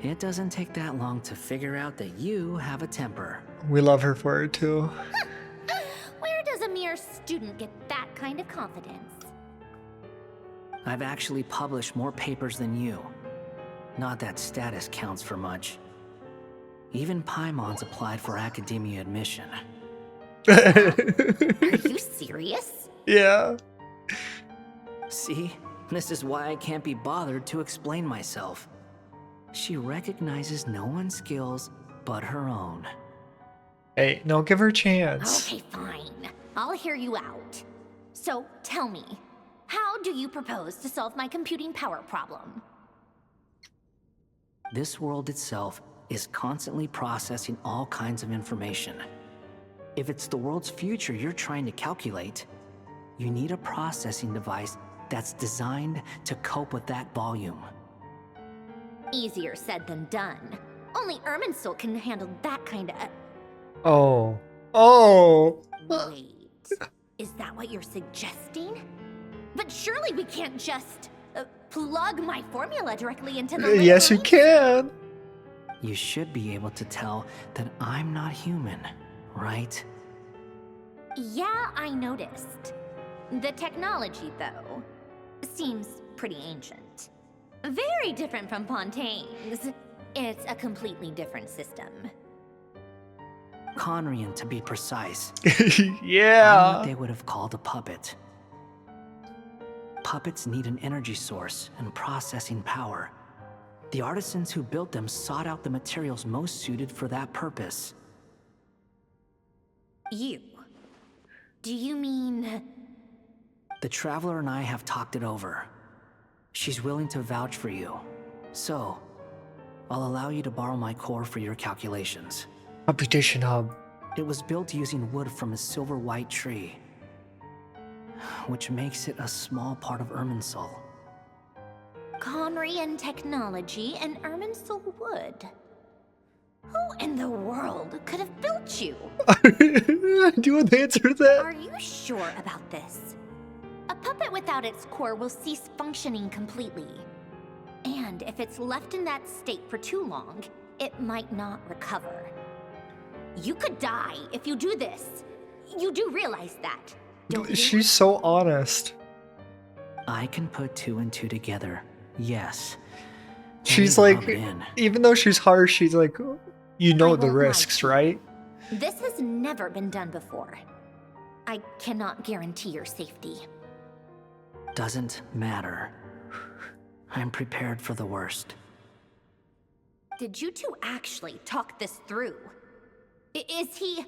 It doesn't take that long to figure out that you have a temper. We love her for it too. Where does a mere student get that kind of confidence? I've actually published more papers than you. Not that status counts for much. Even Paimon's applied for academia admission. Are you serious? Yeah. See? This is why I can't be bothered to explain myself. She recognizes no one's skills but her own. Hey, no, give her a chance. Okay, fine. I'll hear you out. So, tell me, how do you propose to solve my computing power problem? This world itself is constantly processing all kinds of information. If it's the world's future you're trying to calculate, you need a processing device that's designed to cope with that volume. Easier said than done. Only Irminsul can handle that kind of... Oh. Oh! Wait, is that what you're suggesting? But surely we can't just plug my formula directly into the Yes, you lines? can! You should be able to tell that I'm not human, right? Yeah, I noticed. The technology, though, seems pretty ancient. Very different from Fontaine's. It's a completely different system. Conrian, to be precise. Yeah! I'm what they would have called a puppet. Puppets need an energy source and processing power. The artisans who built them sought out the materials most suited for that purpose. You? Do you mean... The Traveler and I have talked it over. She's willing to vouch for you. So, I'll allow you to borrow my core for your calculations. Computation hub. It was built using wood from a silver white tree, which makes it a small part of Irminsul. Conrian technology and Irminsul wood. Who in the world could have built you? Do you want to answer that? Are you sure about this? A puppet without its core will cease functioning completely. And if it's left in that state for too long, it might not recover. You could die if you do this. You do realize that, don't you? She's so honest. I can put 2 and 2 together, yes. She's Only like, rub it in. even though she's harsh, she's like, you know the won't lie risks, to you. right? This has never been done before. I cannot guarantee your safety. Doesn't matter. I'm prepared for the worst. Did you two actually talk this through? Is he...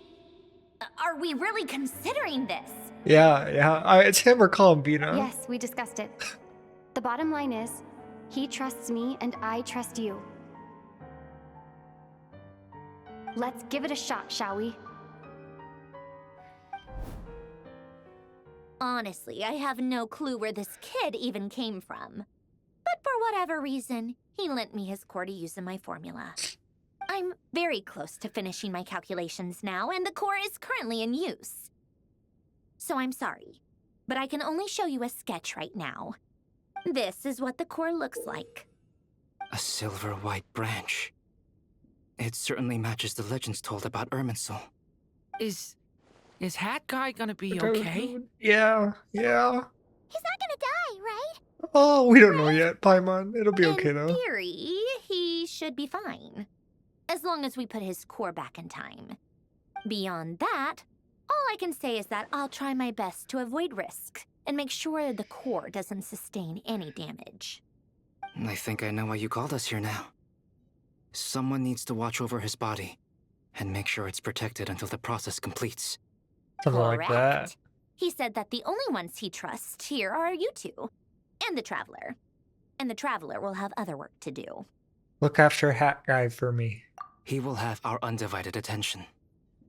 Are we really considering this? Yeah. It's him or Columbina. Yes, we discussed it. The bottom line is, he trusts me and I trust you. Let's give it a shot, shall we? Honestly, I have no clue where this kid even came from. But for whatever reason, he lent me his core to use in my formula. I'm very close to finishing my calculations now, and the core is currently in use. So I'm sorry, but I can only show you a sketch right now. This is what the core looks like. A silver white branch. It certainly matches the legends told about Irminsul. Is Hat Guy gonna be okay? Yeah. He's not gonna die, right? Oh, we don't know yet, Paimon. It'll be okay In though. theory, he should be fine. As long as we put his core back in time. Beyond that, all I can say is that I'll try my best to avoid risk and make sure the core doesn't sustain any damage. I think I know why you called us here now. Someone needs to watch over his body and make sure it's protected until the process completes. Something like that. He said that the only ones he trusts here are you two, and the Traveler. And the Traveler will have other work to do. Look after Hat Guy for me. He will have our undivided attention.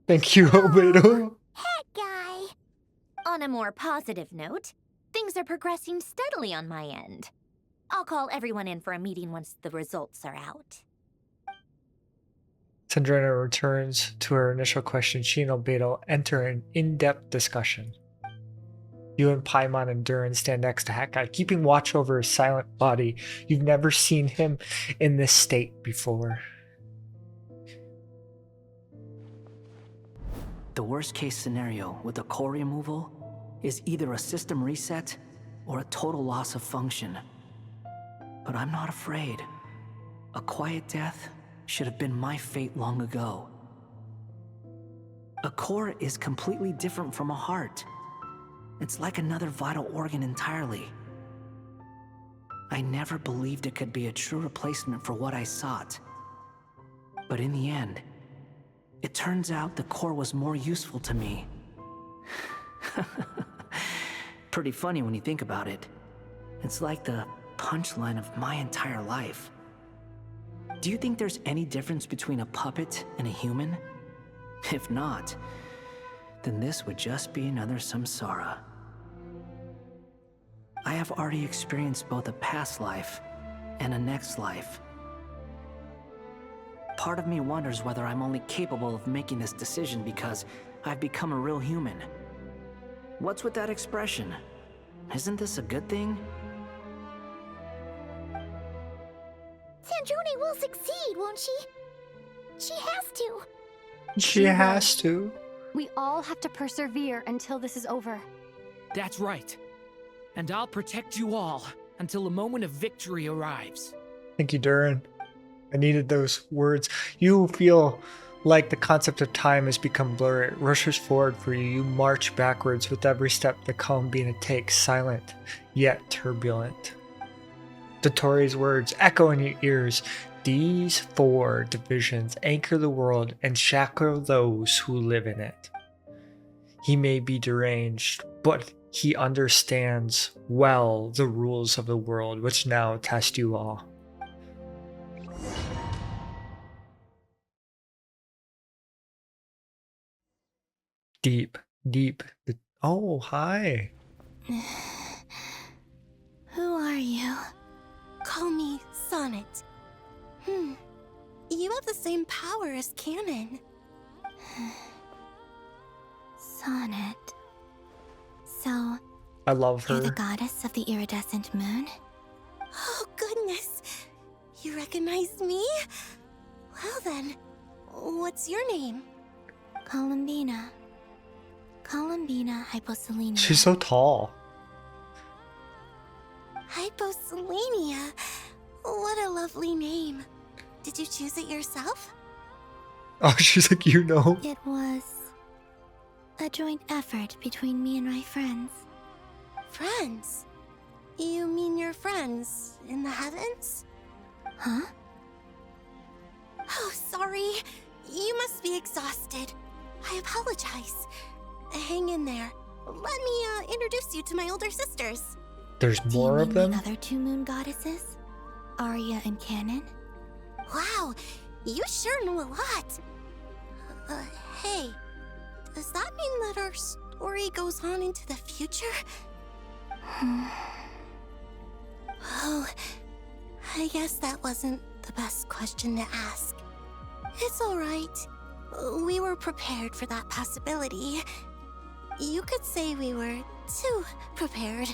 Thank you, Albedo. Hat Guy. On a more positive note, things are progressing steadily on my end. I'll call everyone in for a meeting once the results are out. Sandrina returns to her initial question. She and Albedo enter an in-depth discussion. You and Paimon and Durin stand next to Hat Guy, keeping watch over his silent body. You've never seen him in this state before. The worst case scenario with the core removal is either a system reset or a total loss of function. But I'm not afraid. A quiet death should have been my fate long ago. A core is completely different from a heart. It's like another vital organ entirely. I never believed it could be a true replacement for what I sought. But in the end, it turns out the core was more useful to me. Pretty funny when you think about it. It's like the punchline of my entire life. Do you think there's any difference between a puppet and a human? If not, then this would just be another samsara. I have already experienced both a past life and a next life. Part of me wonders whether I'm only capable of making this decision because I've become a real human. What's with that expression? Isn't this a good thing? Sandrone will succeed, won't she? She has to. She has to. We all have to persevere until this is over. That's right. And I'll protect you all until a moment of victory arrives. Thank you, Durin. I needed those words. You feel like the concept of time has become blurry. It rushes forward for you. You march backwards with every step the Columbina takes, silent yet turbulent. Dotori's words echo in your ears. These 4 divisions anchor the world and shackle those who live in it. He may be deranged, but he understands well the rules of the world, which now test you all. Deep. Oh, hi. Who are you? Call me Sonnet. You have the same power as Canon. Sonnet. So, I love her. you're the goddess of the iridescent moon? Oh, goodness. You recognize me? Well then, what's your name? Columbina. Columbina Hyposelenia. She's so tall. Hyposelenia. What a lovely name. Did you choose it yourself? Oh, she's like, you know. It was a joint effort between me and my friends. Friends? You mean your friends in the heavens? Huh? Oh, sorry. You must be exhausted. I apologize. Hang in there. Let me introduce you to my older sisters. There's more of them? The other 2 moon goddesses? Arya and Canon? Wow, you sure know a lot. Hey, does that mean that our story goes on into the future? Oh, I guess that wasn't the best question to ask. It's alright. We were prepared for that possibility. You could say we were too prepared.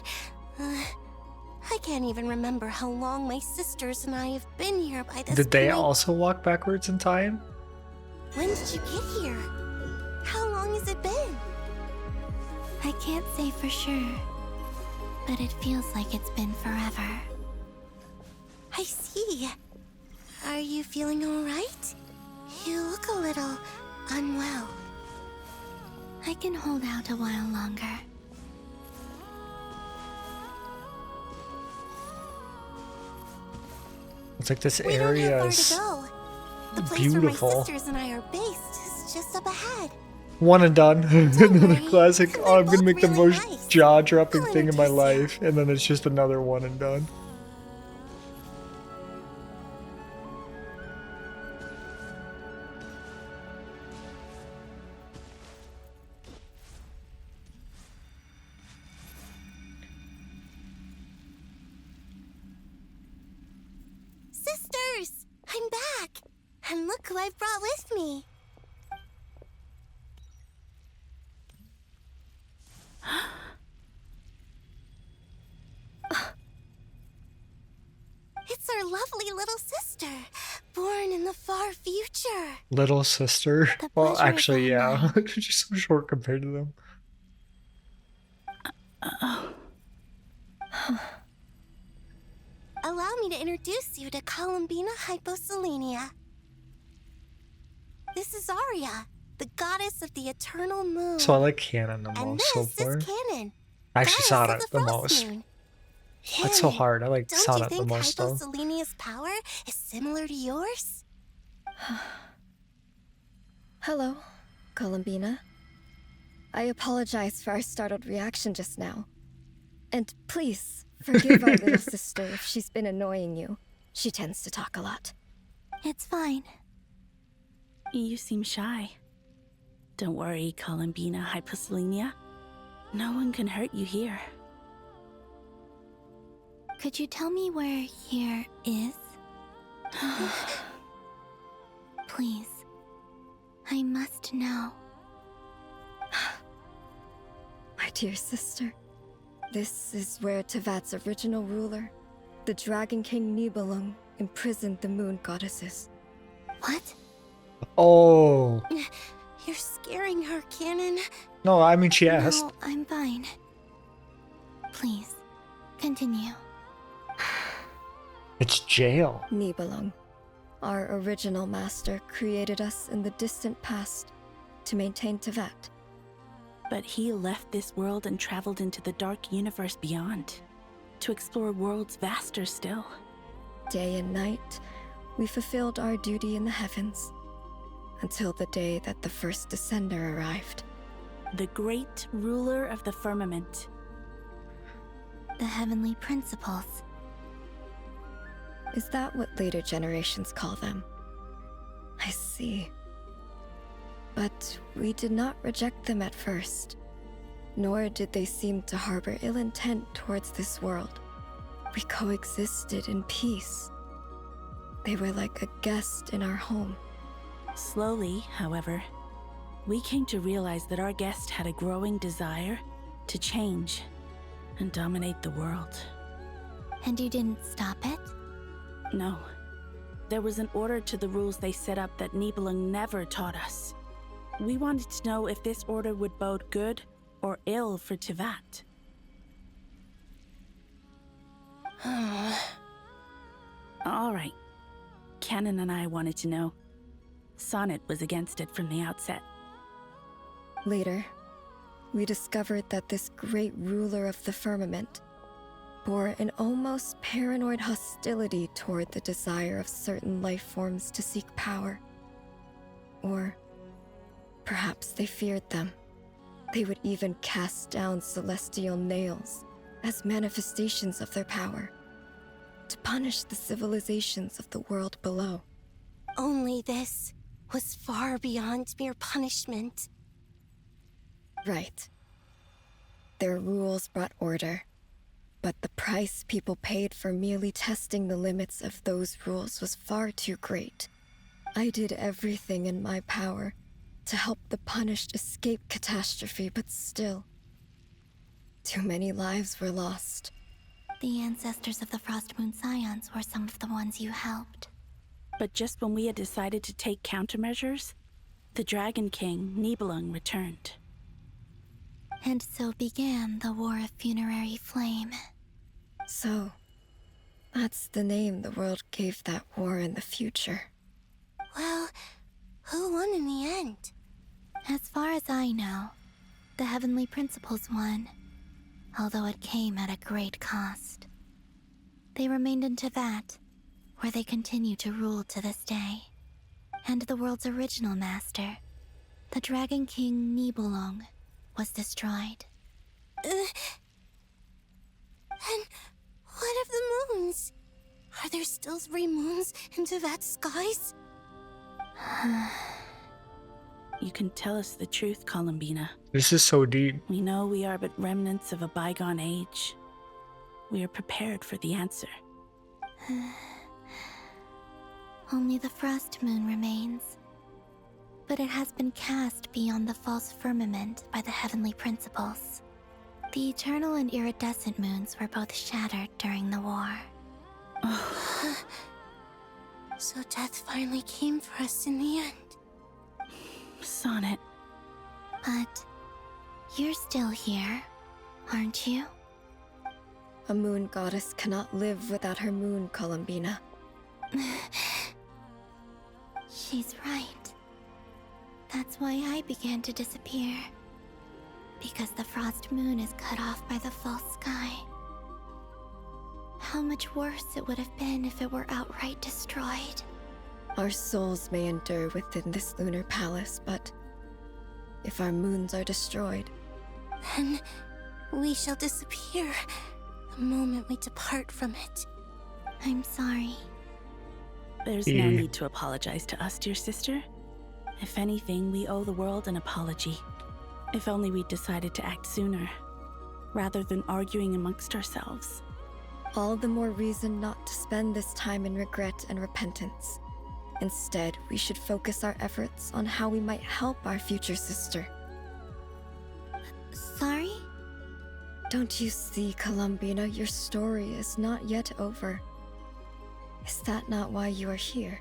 I can't even remember how long my sisters and I have been here by this Did they point. also walk backwards in time? When did you get here? How long has it been? I can't say for sure, but it feels like it's been forever. I see. Are you feeling alright? You look a little unwell. I can hold out a while longer. It's like this We area don't have is far to go. The place beautiful. where my sisters and I are based is just up ahead. One and done. Another classic. Oh, I'm gonna make the really most nice. jaw-dropping I'll thing in my introduce you. life, and then it's just another one and done. Sisters! I'm back! And look who I've brought with me. It's our lovely little sister, born in the far future. Little sister. The Well, pleasure is actually, all yeah. mine. She's so short compared to them. Allow me to introduce you to Columbina Hyposelenia. This is Arya, the goddess of the eternal moon. So I like Canon the And most so this far. is Canon, I actually goddess saw of it the the frost most. moon. That's so Hey, hard. I like don't you Sonnet the think most though. Hyposelenia's power is similar to yours? Hello, Columbina. I apologize for our startled reaction just now. And please, forgive our little sister if she's been annoying you. She tends to talk a lot. It's fine. You seem shy. Don't worry, Columbina Hyposelenia. No one can hurt you here. Could you tell me where here is? Please. I must know. My dear sister, this is where Tevat's original ruler, the Dragon King Nibelung, imprisoned the moon goddesses. What? Oh. You're scaring her, Canon. No, I mean, she asked. No, I'm fine. Please, continue. It's jail. Nibelung, our original master, created us in the distant past to maintain Tevat. But he left this world and traveled into the dark universe beyond, to explore worlds vaster still. Day and night, we fulfilled our duty in the heavens, until the day that the first Descender arrived. The great ruler of the firmament. The heavenly principles. Is that what later generations call them? I see. But we did not reject them at first, nor did they seem to harbor ill intent towards this world. We coexisted in peace. They were like a guest in our home. Slowly, however, we came to realize that our guest had a growing desire to change and dominate the world. And you didn't stop it? No. There was an order to the rules they set up that Nibelung never taught us. We wanted to know if this order would bode good or ill for Tevat. All right. Canon and I wanted to know. Sonnet was against it from the outset. Later, we discovered that this great ruler of the firmament bore an almost paranoid hostility toward the desire of certain life forms to seek power. Or perhaps they feared them. They would even cast down celestial nails as manifestations of their power, to punish the civilizations of the world below. Only this was far beyond mere punishment. Right. Their rules brought order, but the price people paid for merely testing the limits of those rules was far too great. I did everything in my power to help the punished escape catastrophe, but still, too many lives were lost. The ancestors of the Frost Moon Scions were some of the ones you helped. But just when we had decided to take countermeasures, the Dragon King, Nibelung, returned. And so began the War of Funerary Flame. So, that's the name the world gave that war in the future. Well, who won in the end? As far as I know, the Heavenly Principles won, although it came at a great cost. They remained in Tevat, where they continue to rule to this day. And the world's original master, the Dragon King Nibelung, was destroyed. And what of the moons? Are there still 3 moons in Tevat's skies? You can tell us the truth, Columbina. This is so deep. We know we are but remnants of a bygone age. We are prepared for the answer. Only the Frost Moon remains. But it has been cast beyond the false firmament by the Heavenly Principles. The eternal and iridescent moons were both shattered during the war. So death finally came for us in the end. Sonnet. But you're still here, aren't you? A moon goddess cannot live without her moon, Columbina. She's right. That's why I began to disappear. Because the Frost Moon is cut off by the false sky. How much worse it would have been if it were outright destroyed. Our souls may endure within this lunar palace, but if our moons are destroyed, then we shall disappear the moment we depart from it. I'm sorry. There's no need to apologize to us, dear sister. If anything, we owe the world an apology. If only we'd decided to act sooner, rather than arguing amongst ourselves. all the more reason not to spend this time in regret and repentance. Instead, we should focus our efforts on how we might help our future sister. Sorry? Don't you see, Columbina, your story is not yet over. Is that not why you are here?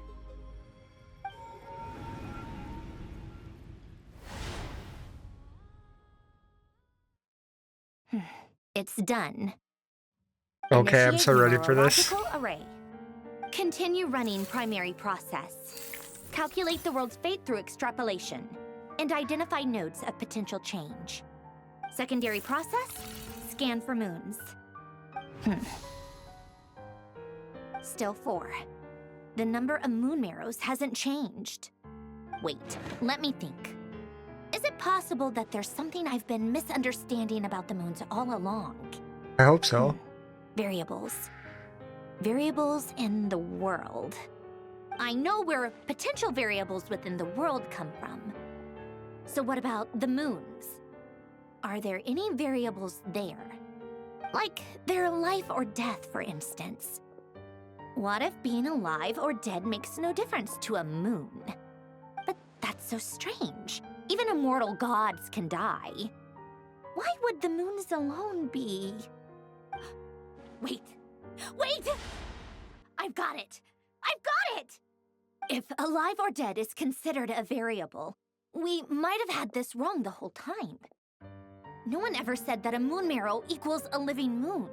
It's done. Okay, I'm so ready for this. Numerological array. Continue running primary process. Calculate the world's fate through extrapolation. And identify nodes of potential change. Secondary process. Scan for moons. Still 4. The number of moon marrows hasn't changed. Wait, let me think. Is it possible that there's something I've been misunderstanding about the moons all along? I hope so. Variables. Variables in the world. I know where potential variables within the world come from. So what about the moons? Are there any variables there? Like their life or death, for instance. What if being alive or dead makes no difference to a moon? But that's so strange. Even immortal gods can die. Why would the moons alone be? Wait! I've got it! If alive or dead is considered a variable, we might have had this wrong the whole time. No one ever said that a moon marrow equals a living moon.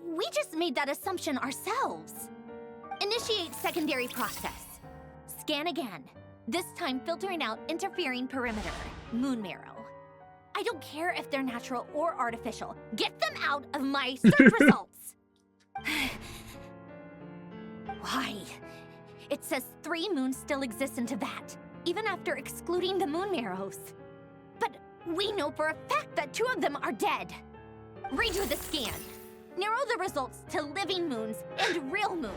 We just made that assumption ourselves. Initiate secondary process. Scan again. This time filtering out interfering perimeter, moon marrow. I don't care if they're natural or artificial. Get them out of my search results! Why? It says 3 moons still exist in Teyvat, even after excluding the moon marrows. But we know for a fact that 2 of them are dead. Redo the scan. Narrow the results to living moons and real moons.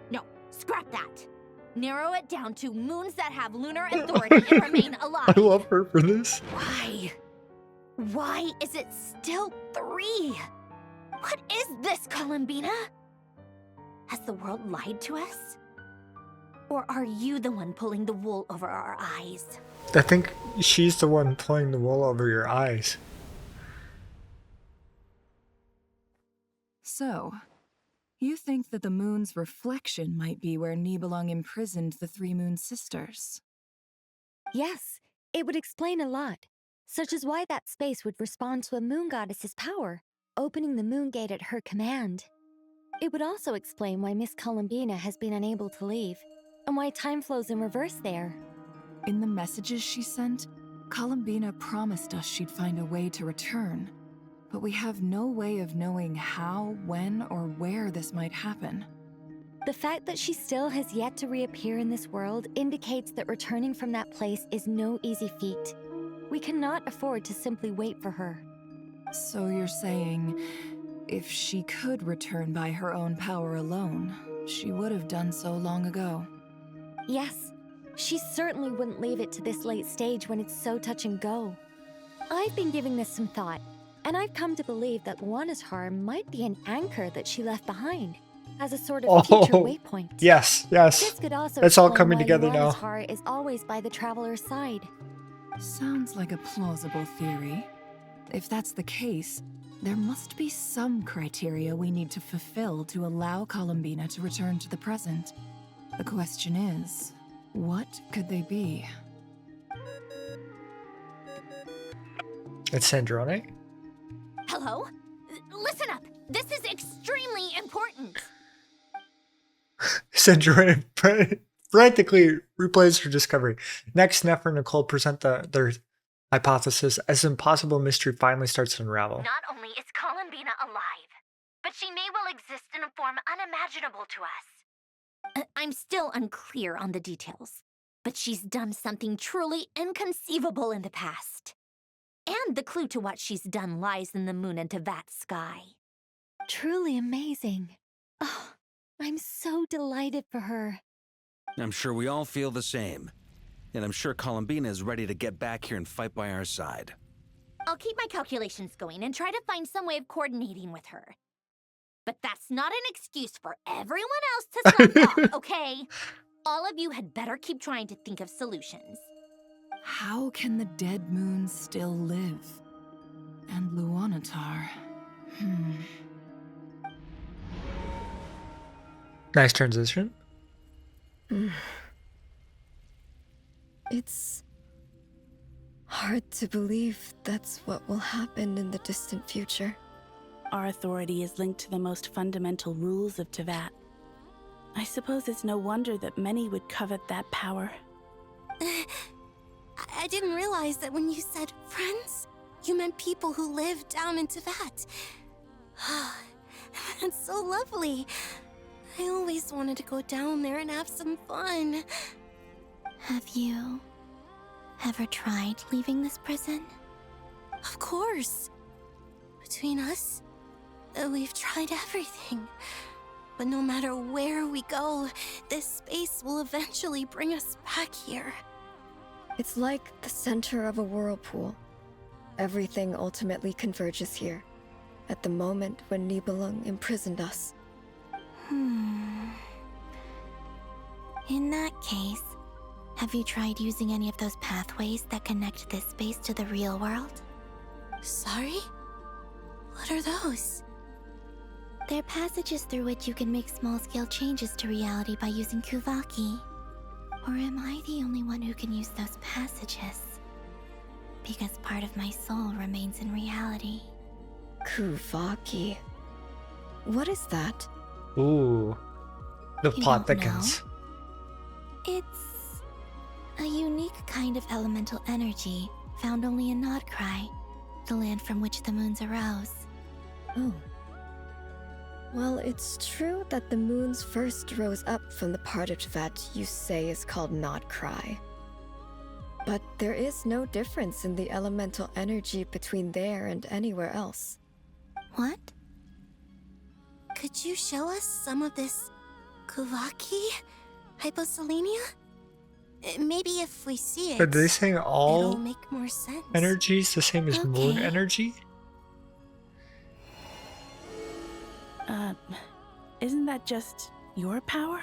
No, scrap that. Narrow it down to moons that have lunar authority and remain alive. I love her for this. Why? Why is it still 3? What is this, Columbina? Has the world lied to us? Or are you the one pulling the wool over our eyes? I think she's the one pulling the wool over your eyes. So, you think that the moon's reflection might be where Nibelung imprisoned the 3 moon sisters? Yes, it would explain a lot, such as why that space would respond to a moon goddess's power, opening the moon gate at her command. It would also explain why Miss Columbina has been unable to leave, and why time flows in reverse there. In the messages she sent, Columbina promised us she'd find a way to return. But we have no way of knowing how, when, or where this might happen. The fact that she still has yet to reappear in this world indicates that returning from that place is no easy feat. We cannot afford to simply wait for her. So you're saying, if she could return by her own power alone, she would have done so long ago? Yes, she certainly wouldn't leave it to this late stage when it's so touch and go. I've been giving this some thought, and I've come to believe that Luana's harm might be an anchor that she left behind, as a sort of future waypoint. Yes. This could also It's all explain coming why together Luana's now. heart is always by the traveler's side. Sounds like a plausible theory. If that's the case, there must be some criteria we need to fulfill to allow Columbina to return to the present. The question is, what could they be? It's Sandrone. Hello? Listen up! This is extremely important! Sandrone frantically replays her discovery. Next, Neff and Nicole present their hypothesis as an impossible mystery finally starts to unravel. Not only is Columbina alive, but she may well exist in a form unimaginable to us. I'm still unclear on the details, but she's done something truly inconceivable in the past. And the clue to what she's done lies in the moon and Teyvat sky. Truly amazing. Oh, I'm so delighted for her. I'm sure we all feel the same. And I'm sure Columbina is ready to get back here and fight by our side. I'll keep my calculations going and try to find some way of coordinating with her. But that's not an excuse for everyone else to slack off, okay? All of you had better keep trying to think of solutions. How can the dead moons still live? And Luanatar... Nice transition. It's hard to believe that's what will happen in the distant future. Our authority is linked to the most fundamental rules of Teyvat. I suppose it's no wonder that many would covet that power. I didn't realize that when you said friends, you meant people who live down in Teyvat. That's so lovely. I always wanted to go down there and have some fun. Have you ever tried leaving this prison? Of course. Between us, we've tried everything. But no matter where we go, this space will eventually bring us back here. It's like the center of a whirlpool. Everything ultimately converges here, at the moment when Nibelung imprisoned us. In that case, have you tried using any of those pathways that connect this space to the real world? Sorry? What are those? They're passages through which you can make small-scale changes to reality by using Kuvaki. Or am I the only one who can use those passages? Because part of my soul remains in reality. Kuvaki. What is that? Ooh. The You plot don't thickens. It's a unique kind of elemental energy found only in Nodcry, the land from which the moons arose. Oh. Well, it's true that the moons first rose up from the part of Teyvat you say is called Nodcry. But there is no difference in the elemental energy between there and anywhere else. What? Could you show us some of this Kuvaki? Hyposelenia? Maybe if we see it, Are they saying it'll all make more sense. energy is the same as moon Okay. energy? Isn't that just your power?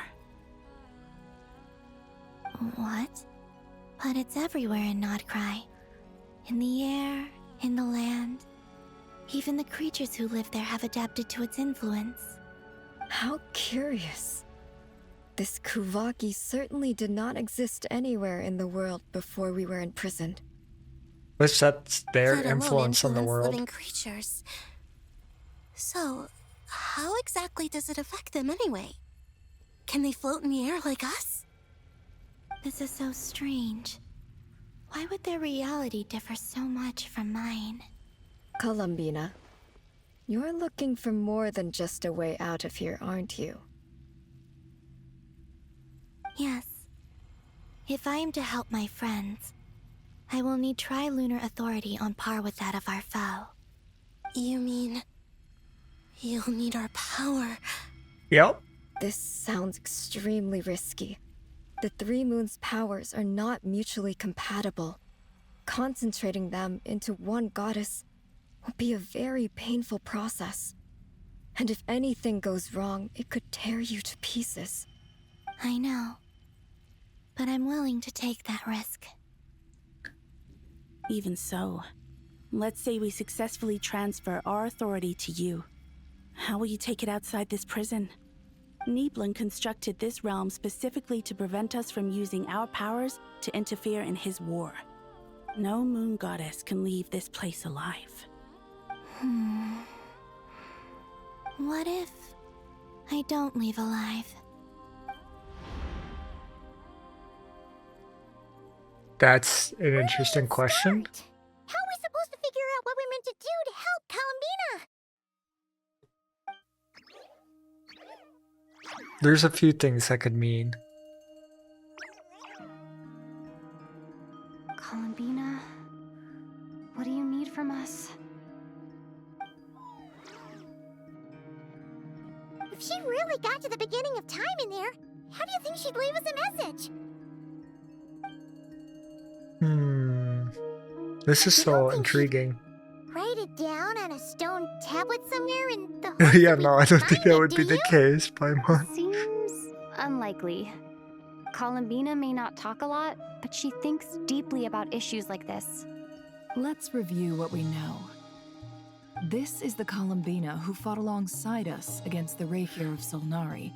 What? But it's everywhere in Nodcry. In the air, in the land. Even the creatures who live there have adapted to its influence. How curious. This Kuvaki certainly did not exist anywhere in the world before we were imprisoned. Which that's their Let alone influence on the influence world. living creatures. So, how exactly does it affect them anyway? Can they float in the air like us? This is so strange. Why would their reality differ so much from mine? Columbina, you're looking for more than just a way out of here, aren't you? Yes. If I am to help my friends, I will need trilunar authority on par with that of our foe. You mean... you'll need our power? Yep. This sounds extremely risky. The Three Moons' powers are not mutually compatible. Concentrating them into one goddess will be a very painful process. And if anything goes wrong, it could tear you to pieces. I know. But I'm willing to take that risk. Even so, let's say we successfully transfer our authority to you. How will you take it outside this prison? Nibelung constructed this realm specifically to prevent us from using our powers to interfere in his war. No moon goddess can leave this place alive. What if I don't leave alive? That's an interesting question. How are we supposed to figure out what we're meant to do to help Columbina? There's a few things that could mean. Columbina, what do you need from us? If she really got to the beginning of time in there, how do you think she'd leave us a message? This is so intriguing. Write it down? down on a stone tablet somewhere in the Yeah, no, I don't think that would be the case, Paimon. Seems unlikely. Columbina may not talk a lot, but she thinks deeply about issues like this. Let's review what we know. This is the Columbina who fought alongside us against the Rapier of Solnari,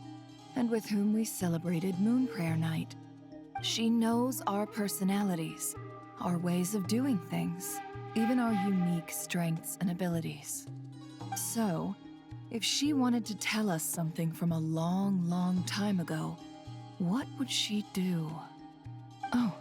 and with whom we celebrated Moon Prayer Night. She knows our personalities, our ways of doing things, even our unique strengths and abilities. So, if she wanted to tell us something from a long, long time ago, what would she do? Oh.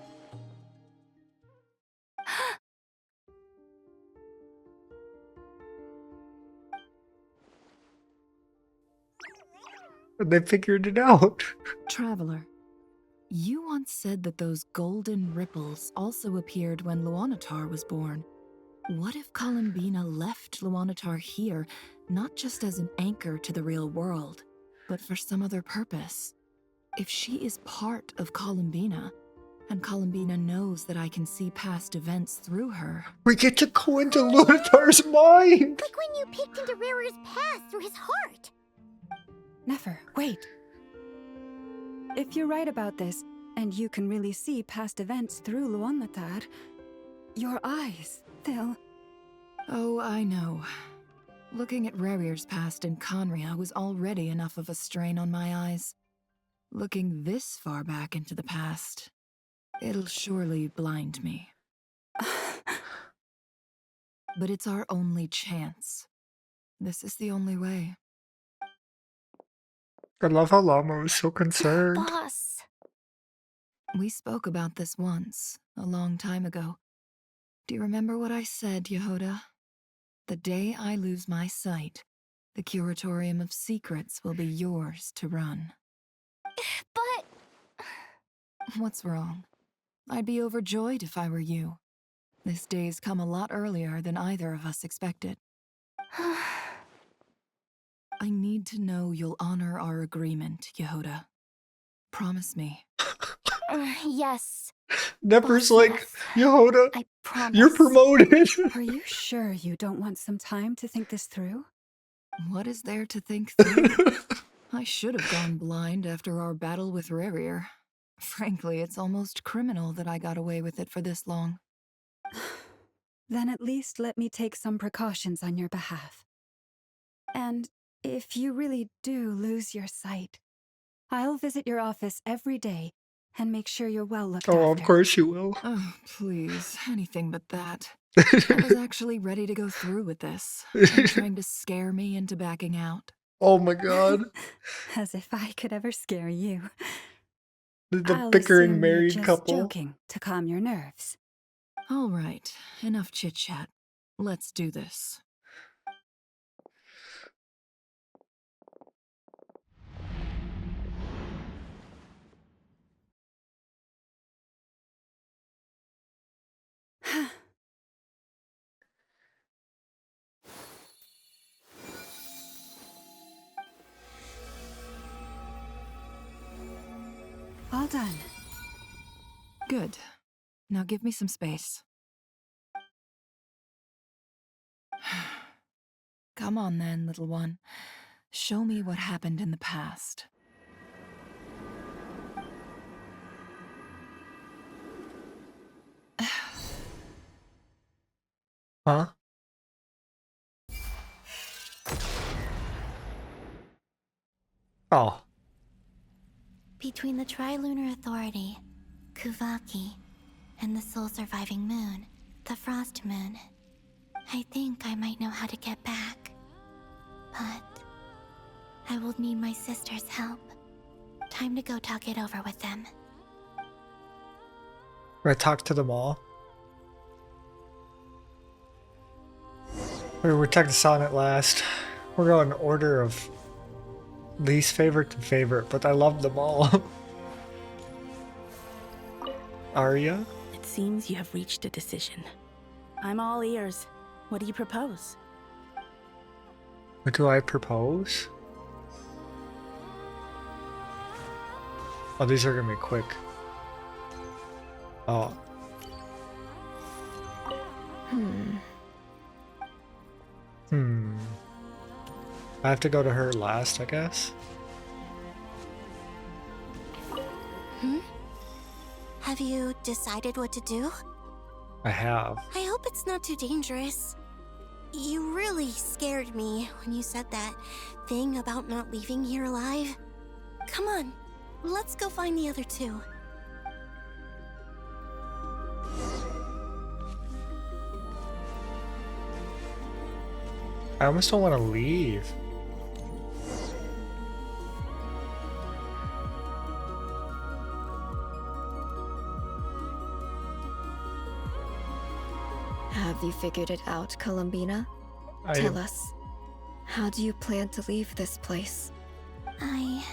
They figured it out. Traveler, you once said that those golden ripples also appeared when Luanatar was born. What if Columbina left Luanatar here, not just as an anchor to the real world, but for some other purpose? If she is part of Columbina, and Columbina knows that I can see past events through her... We get to go into Lunatar's mind! Like when you peeked into Rarer's past through his heart! Never, wait. If you're right about this, and you can really see past events through Luanatar, your eyes, they'll... Oh, I know. Looking at Rarier's past in Conria was already enough of a strain on my eyes. Looking this far back into the past, it'll surely blind me. But it's our only chance. This is the only way. I love how Llama was so concerned. Boss! We spoke about this once, a long time ago. Do you remember what I said, Yehoda? The day I lose my sight, the Curatorium of Secrets will be yours to run. But... What's wrong? I'd be overjoyed if I were you. This day's come a lot earlier than either of us expected. I need to know you'll honor our agreement, Yehoda. Promise me. Yes. Never's Boss, like, yes. Yehoda, I promise. you're promoted. Are you sure you don't want some time to think this through? What is there to think through? I should have gone blind after our battle with Rarier. Frankly, it's almost criminal that I got away with it for this long. Then at least let me take some precautions on your behalf. And if you really do lose your sight, I'll visit your office every day and make sure you're well looked after. Oh, of course you will. Oh, please. Anything but that. I was actually ready to go through with this. Are you trying to scare me into backing out? Oh my god. As if I could ever scare you. The I'll bickering assume you're married just couple. joking to calm your nerves. All right. Enough chit-chat. Let's do this. All done. Good. Now give me some space. Come on then, little one. Show me what happened in the past. Huh? Oh. Between the Trilunar Authority, Kuvaki, and the sole-surviving moon, the Frost Moon, I think I might know how to get back. But I will need my sister's help. Time to go talk it over with them. I talked to them all. We're checking Sonnet last. We're going in order of least favorite to favorite, but I love them all. Arya? It seems you have reached a decision. I'm all ears. What do you propose? What do I propose? Oh, these are gonna be quick. Oh. I have to go to her last, I guess. Have you decided what to do? I have. I hope it's not too dangerous. You really scared me when you said that thing about not leaving here alive. Come on, let's go find the other two. I almost don't want to leave. Have you figured it out, Columbina? Tell us, how do you plan to leave this place? I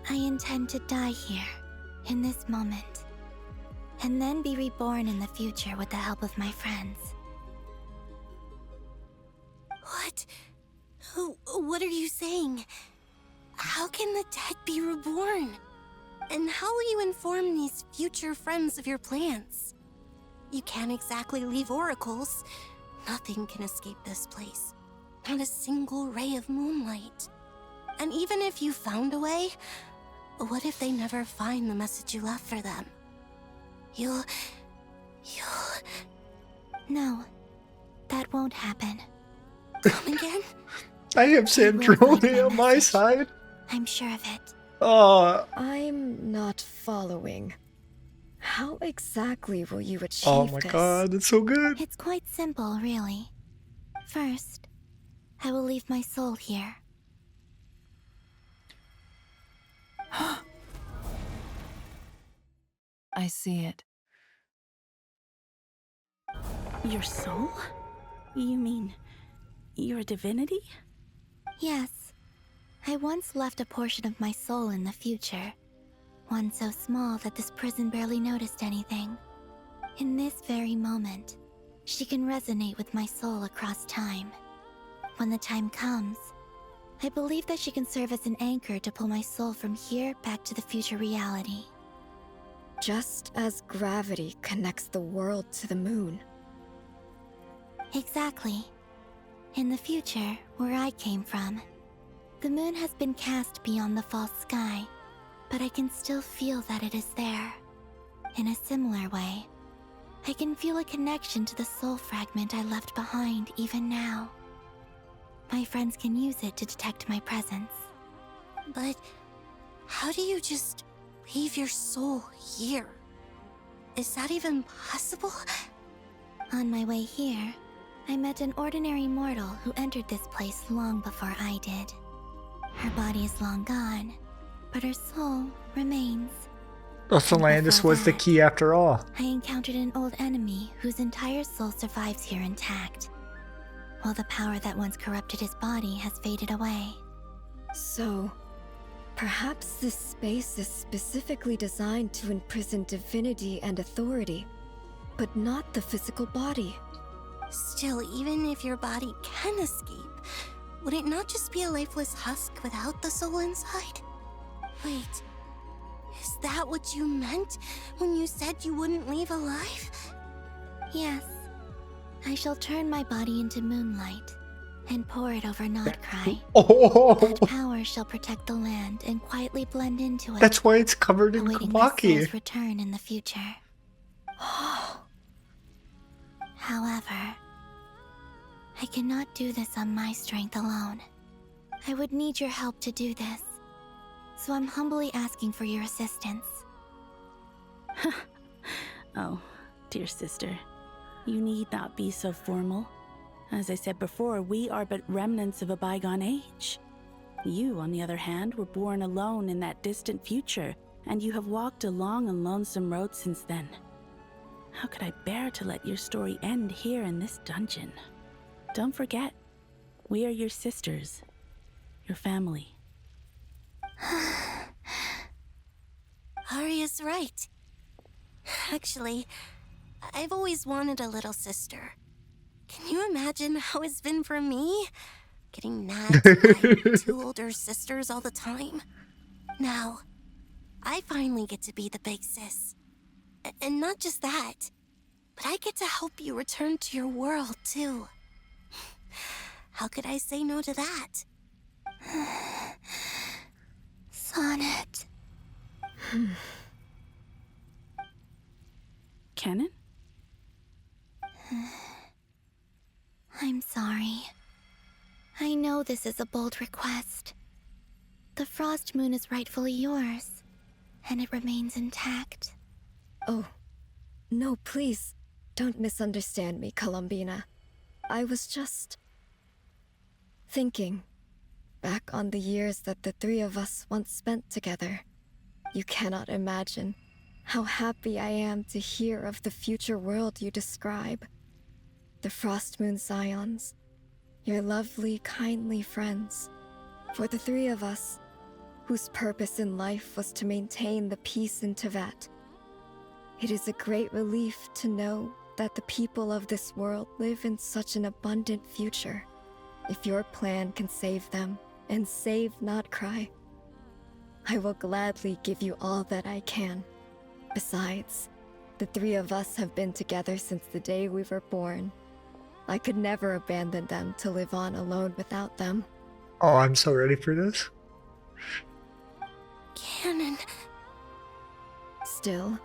intend to die here, in this moment, and then be reborn in the future with the help of my friends. What? What are you saying? How can the dead be reborn? And how will you inform these future friends of your plans? You can't exactly leave oracles. Nothing can escape this place. Not a single ray of moonlight. And even if you found a way, what if they never find the message you left for them? You'll... No, that won't happen. Come again? I have Sandrone on my side. I'm sure of it. I'm not following. How exactly will you achieve this? Oh my god, it's so good. It's quite simple, really. First, I will leave my soul here. I see it. Your soul? You mean you're a divinity? Yes. I once left a portion of my soul in the future. One so small that this prison barely noticed anything. In this very moment, she can resonate with my soul across time. When the time comes, I believe that she can serve as an anchor to pull my soul from here back to the future reality. Just as gravity connects the world to the moon. Exactly. In the future, where I came from, the moon has been cast beyond the false sky, but I can still feel that it is there. In a similar way, I can feel a connection to the soul fragment I left behind even now. My friends can use it to detect my presence. But how do you just leave your soul here? Is that even possible? On my way here, I met an ordinary mortal who entered this place long before I did. Her body is long gone, but her soul remains. Atlantis was the key after all. I encountered an old enemy whose entire soul survives here intact, while the power that once corrupted his body has faded away. So, perhaps this space is specifically designed to imprison divinity and authority, but not the physical body. Still, even if your body can escape, would it not just be a lifeless husk without the soul inside? Wait, is that what you meant when you said you wouldn't leave alive? Yes. I shall turn my body into moonlight and pour it over Nodcry. That power shall protect the land and quietly blend into it. That's why it's covered in awaiting my Kumaki. soul's return in the future. However, I cannot do this on my strength alone. I would need your help to do this. So I'm humbly asking for your assistance. Oh, dear sister. You need not be so formal. As I said before, we are but remnants of a bygone age. You, on the other hand, were born alone in that distant future, and you have walked a long and lonesome road since then. How could I bear to let your story end here in this dungeon? Don't forget, we are your sisters, your family. Arya's right. Actually, I've always wanted a little sister. Can you imagine how it's been for me? Getting nagged by two older sisters all the time. Now, I finally get to be the big sis. And not just that. but I get to help you return to your world, too. How could I say no to that? Sonnet. Canon? I'm sorry. I know this is a bold request. The Frost Moon is rightfully yours, and it remains intact. Oh, no, please, don't misunderstand me, Columbina. I was just thinking back on the years that the three of us once spent together. You cannot imagine how happy I am to hear of the future world you describe. The Frost Moon Scions, your lovely, kindly friends. For the three of us, whose purpose in life was to maintain the peace in Teyvat, it is a great relief to know that the people of this world live in such an abundant future. If your plan can save them, and save not cry, I will gladly give you all that I can. Besides, the three of us have been together since the day we were born. I could never abandon them to live on alone without them. Oh, I'm so ready for this. Canon. Still,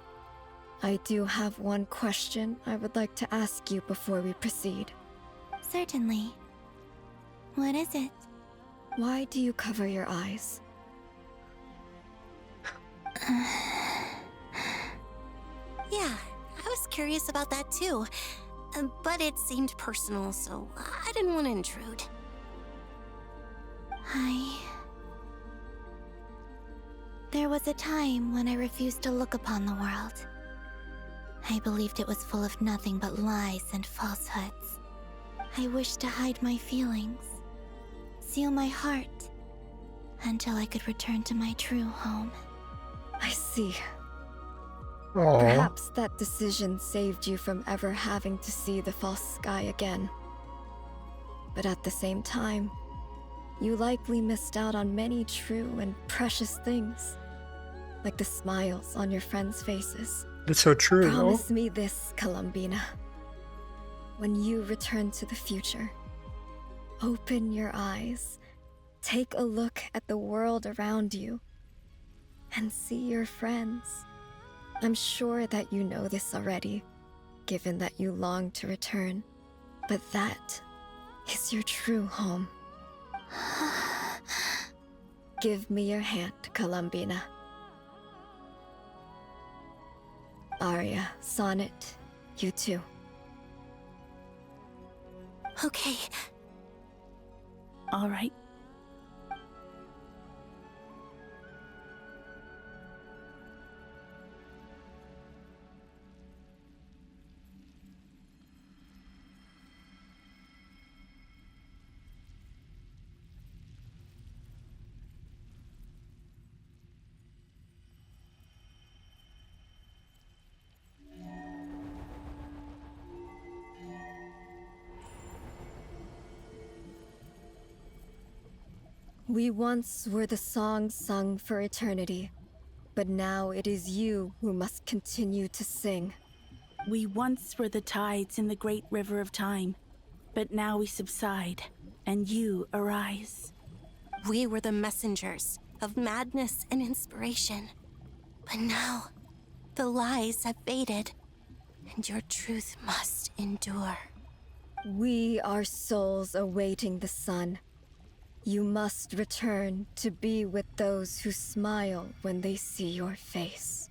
I do have one question I would like to ask you before we proceed. Certainly. What is it? Why do you cover your eyes? Yeah, I was curious about that too. But it seemed personal, so I didn't want to intrude. There was a time when I refused to look upon the world. I believed it was full of nothing but lies and falsehoods. I wished to hide my feelings, seal my heart, until I could return to my true home. I see. Aww. Perhaps that decision saved you from ever having to see the false sky again. But at the same time, you likely missed out on many true and precious things, like the smiles on your friends' faces. That's so true, Promise me this, Columbina. When you return to the future, open your eyes, take a look at the world around you, and see your friends. I'm sure that you know this already, given that you long to return, but that is your true home. Give me your hand, Columbina. Arya, Sonnet, you too. Okay. All right. We once were the songs sung for eternity, but now it is you who must continue to sing. We once were the tides in the great river of time, but now we subside, and you arise. We were the messengers of madness and inspiration. But now, the lies have faded, and your truth must endure. We are souls awaiting the sun. You must return to be with those who smile when they see your face.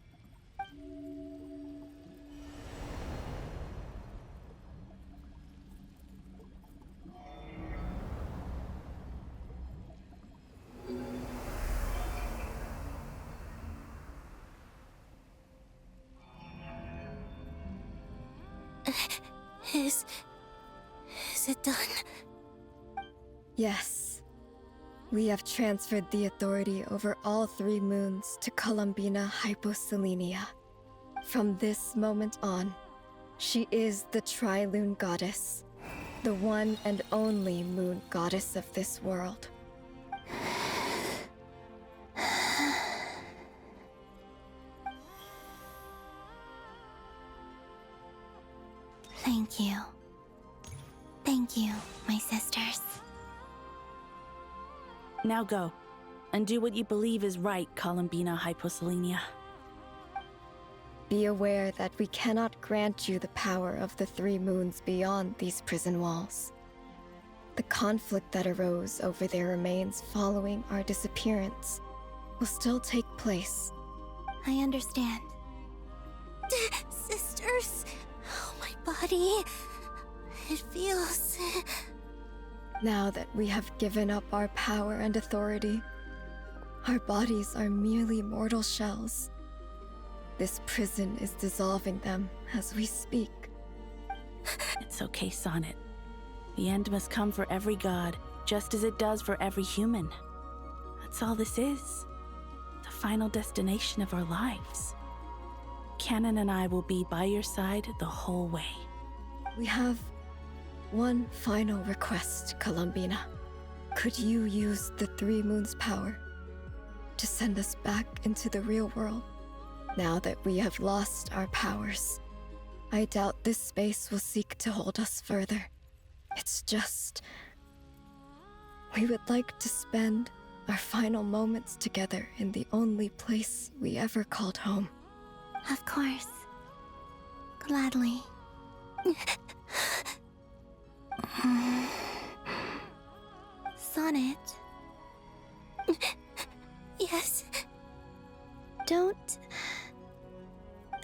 Is it done? Yes. We have transferred the authority over all 3 moons to Columbina Hyposelenia. From this moment on, she is the Tri-Lune Goddess, the one and only moon goddess of this world. Thank you, my sisters. Now go, and do what you believe is right, Columbina Hyposelenia. Be aware that we cannot grant you the power of the three moons beyond these prison walls. The conflict that arose over their remains following our disappearance will still take place. I understand. Sisters, oh, my body. It feels... Now that we have given up our power and authority, our bodies are merely mortal shells. This prison is dissolving them as we speak. It's okay, Sonnet. The end must come for every god, just as it does for every human. That's all this is. The final destination of our lives. Canon and I will be by your side the whole way. We have one final request, Columbina. Could you use the Three Moons' power to send us back into the real world? Now that we have lost our powers, I doubt this space will seek to hold us further. It's just... we would like to spend our final moments together in the only place we ever called home. Of course. Gladly. Sonnet. Yes? Don't...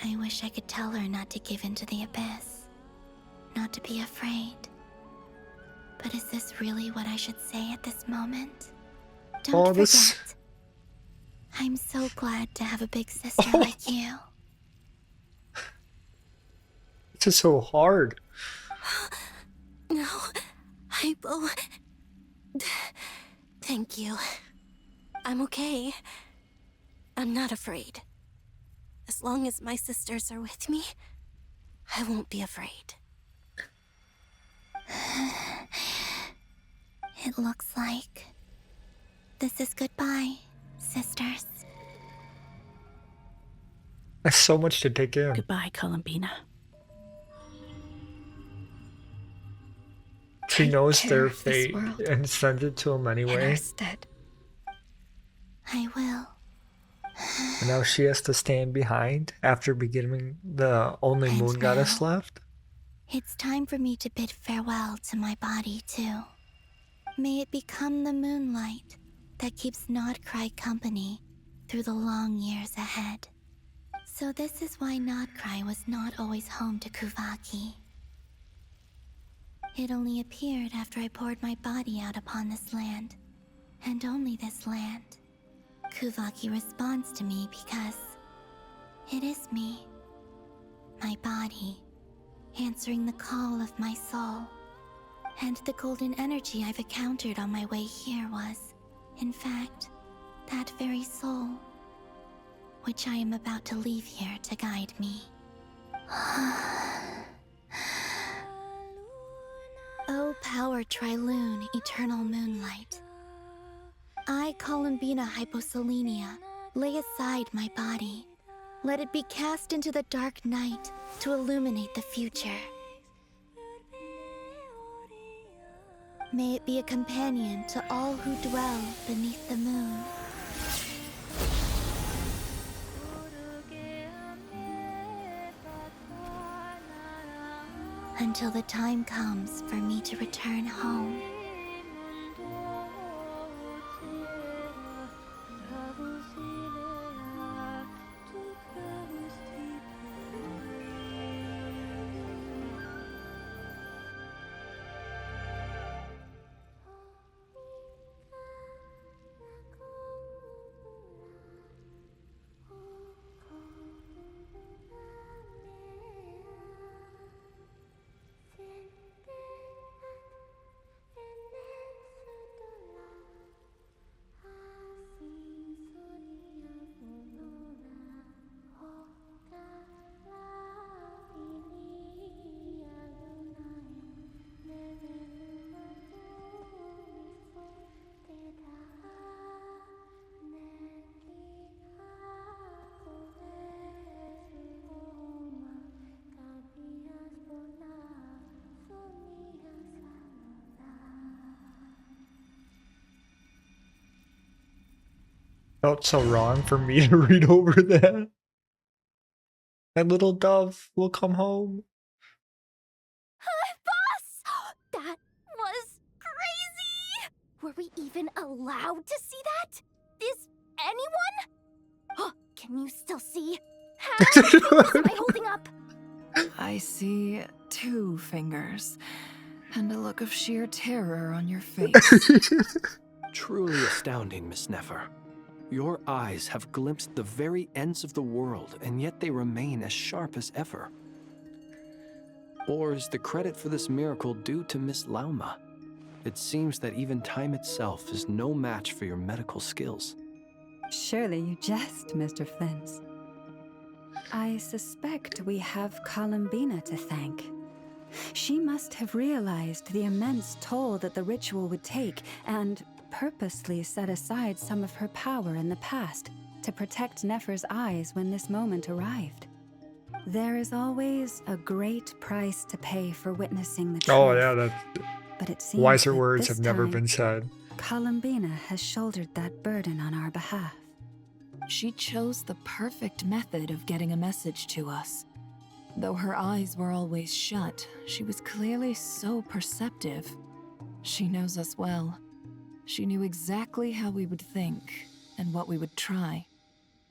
I wish I could tell her not to give in to the abyss. Not to be afraid. But is this really what I should say at this moment? Don't forget. I'm so glad to have a big sister like you. It's just so hard. No, Hypo. Thank you. I'm okay. I'm not afraid. As long as my sisters are with me, I won't be afraid. It looks like this is goodbye, sisters. There's so much to take in. Goodbye, Columbina. She knows their fate and sends it to him anyway. I will. And now she has to stand behind after becoming the only moon goddess left. It's time for me to bid farewell to my body, too. May it become the moonlight that keeps Nodcry company through the long years ahead. So this is why Nodcry was not always home to Kuvaki. It only appeared after I poured my body out upon this land, and only this land. Kuvaki responds to me because it is me, my body, answering the call of my soul. And the golden energy I've encountered on my way here was, in fact, that very soul, which I am about to leave here to guide me. O power Trilune, eternal moonlight. I, Columbina Hyposelenia, lay aside my body. Let it be cast into the dark night to illuminate the future. May it be a companion to all who dwell beneath the moon. Until the time comes for me to return home. Felt so wrong for me to read over that. My little dove will come home. Boss! That was crazy! Were we even allowed to see that? Is anyone? Can you still see? How many fingers am I holding up? I see 2 fingers and a look of sheer terror on your face. Truly astounding, Miss Nefer. Your eyes have glimpsed the very ends of the world, and yet they remain as sharp as ever. Or is the credit for this miracle due to Miss Lauma? It seems that even time itself is no match for your medical skills. Surely you jest, Mr. Flint. I suspect we have Columbina to thank. She must have realized the immense toll that the ritual would take and purposely set aside some of her power in the past to protect Nefer's eyes when this moment arrived. There is always a great price to pay for witnessing the truth. Oh yeah, that. But it seems Wiser that words this have never time, been said. Columbina has shouldered that burden on our behalf. She chose the perfect method of getting a message to us. Though her eyes were always shut, she was clearly so perceptive. She knows us well. She knew exactly how we would think and what we would try.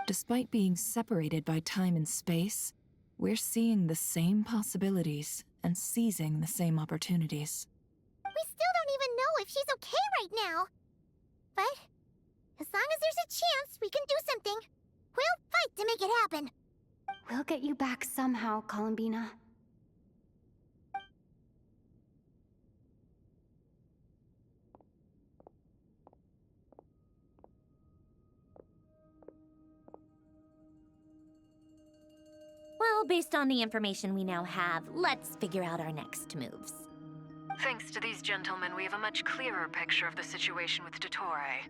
Despite being separated by time and space, we're seeing the same possibilities and seizing the same opportunities. We still don't even know if she's okay right now. But as long as there's a chance we can do something, we'll fight to make it happen. We'll get you back somehow, Columbina. Well, based on the information we now have, let's figure out our next moves. Thanks to these gentlemen, we have a much clearer picture of the situation with Dottore.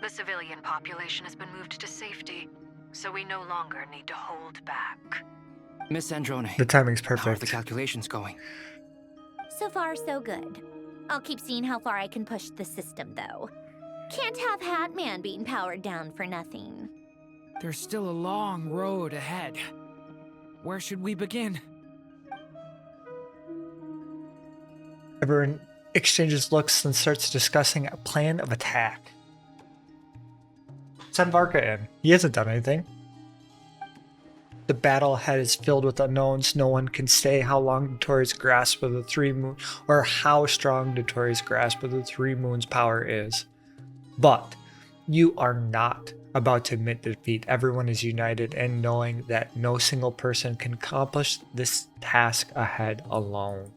The civilian population has been moved to safety, so we no longer need to hold back. Miss Androne, The timing's how are the perfect. calculations going? So far, so good. I'll keep seeing how far I can push the system, though. Can't have Hatman being powered down for nothing. There's still a long road ahead. Where should we begin? Everyone exchanges looks and starts discussing a plan of attack. Send Varka in. He hasn't done anything. The battle ahead is filled with unknowns. No one can say how long Dottore's grasp of the 3 moon or how strong Dottore's grasp of the 3 moons power is. But you are not about to admit defeat. Everyone is united in knowing that no single person can accomplish this task ahead alone.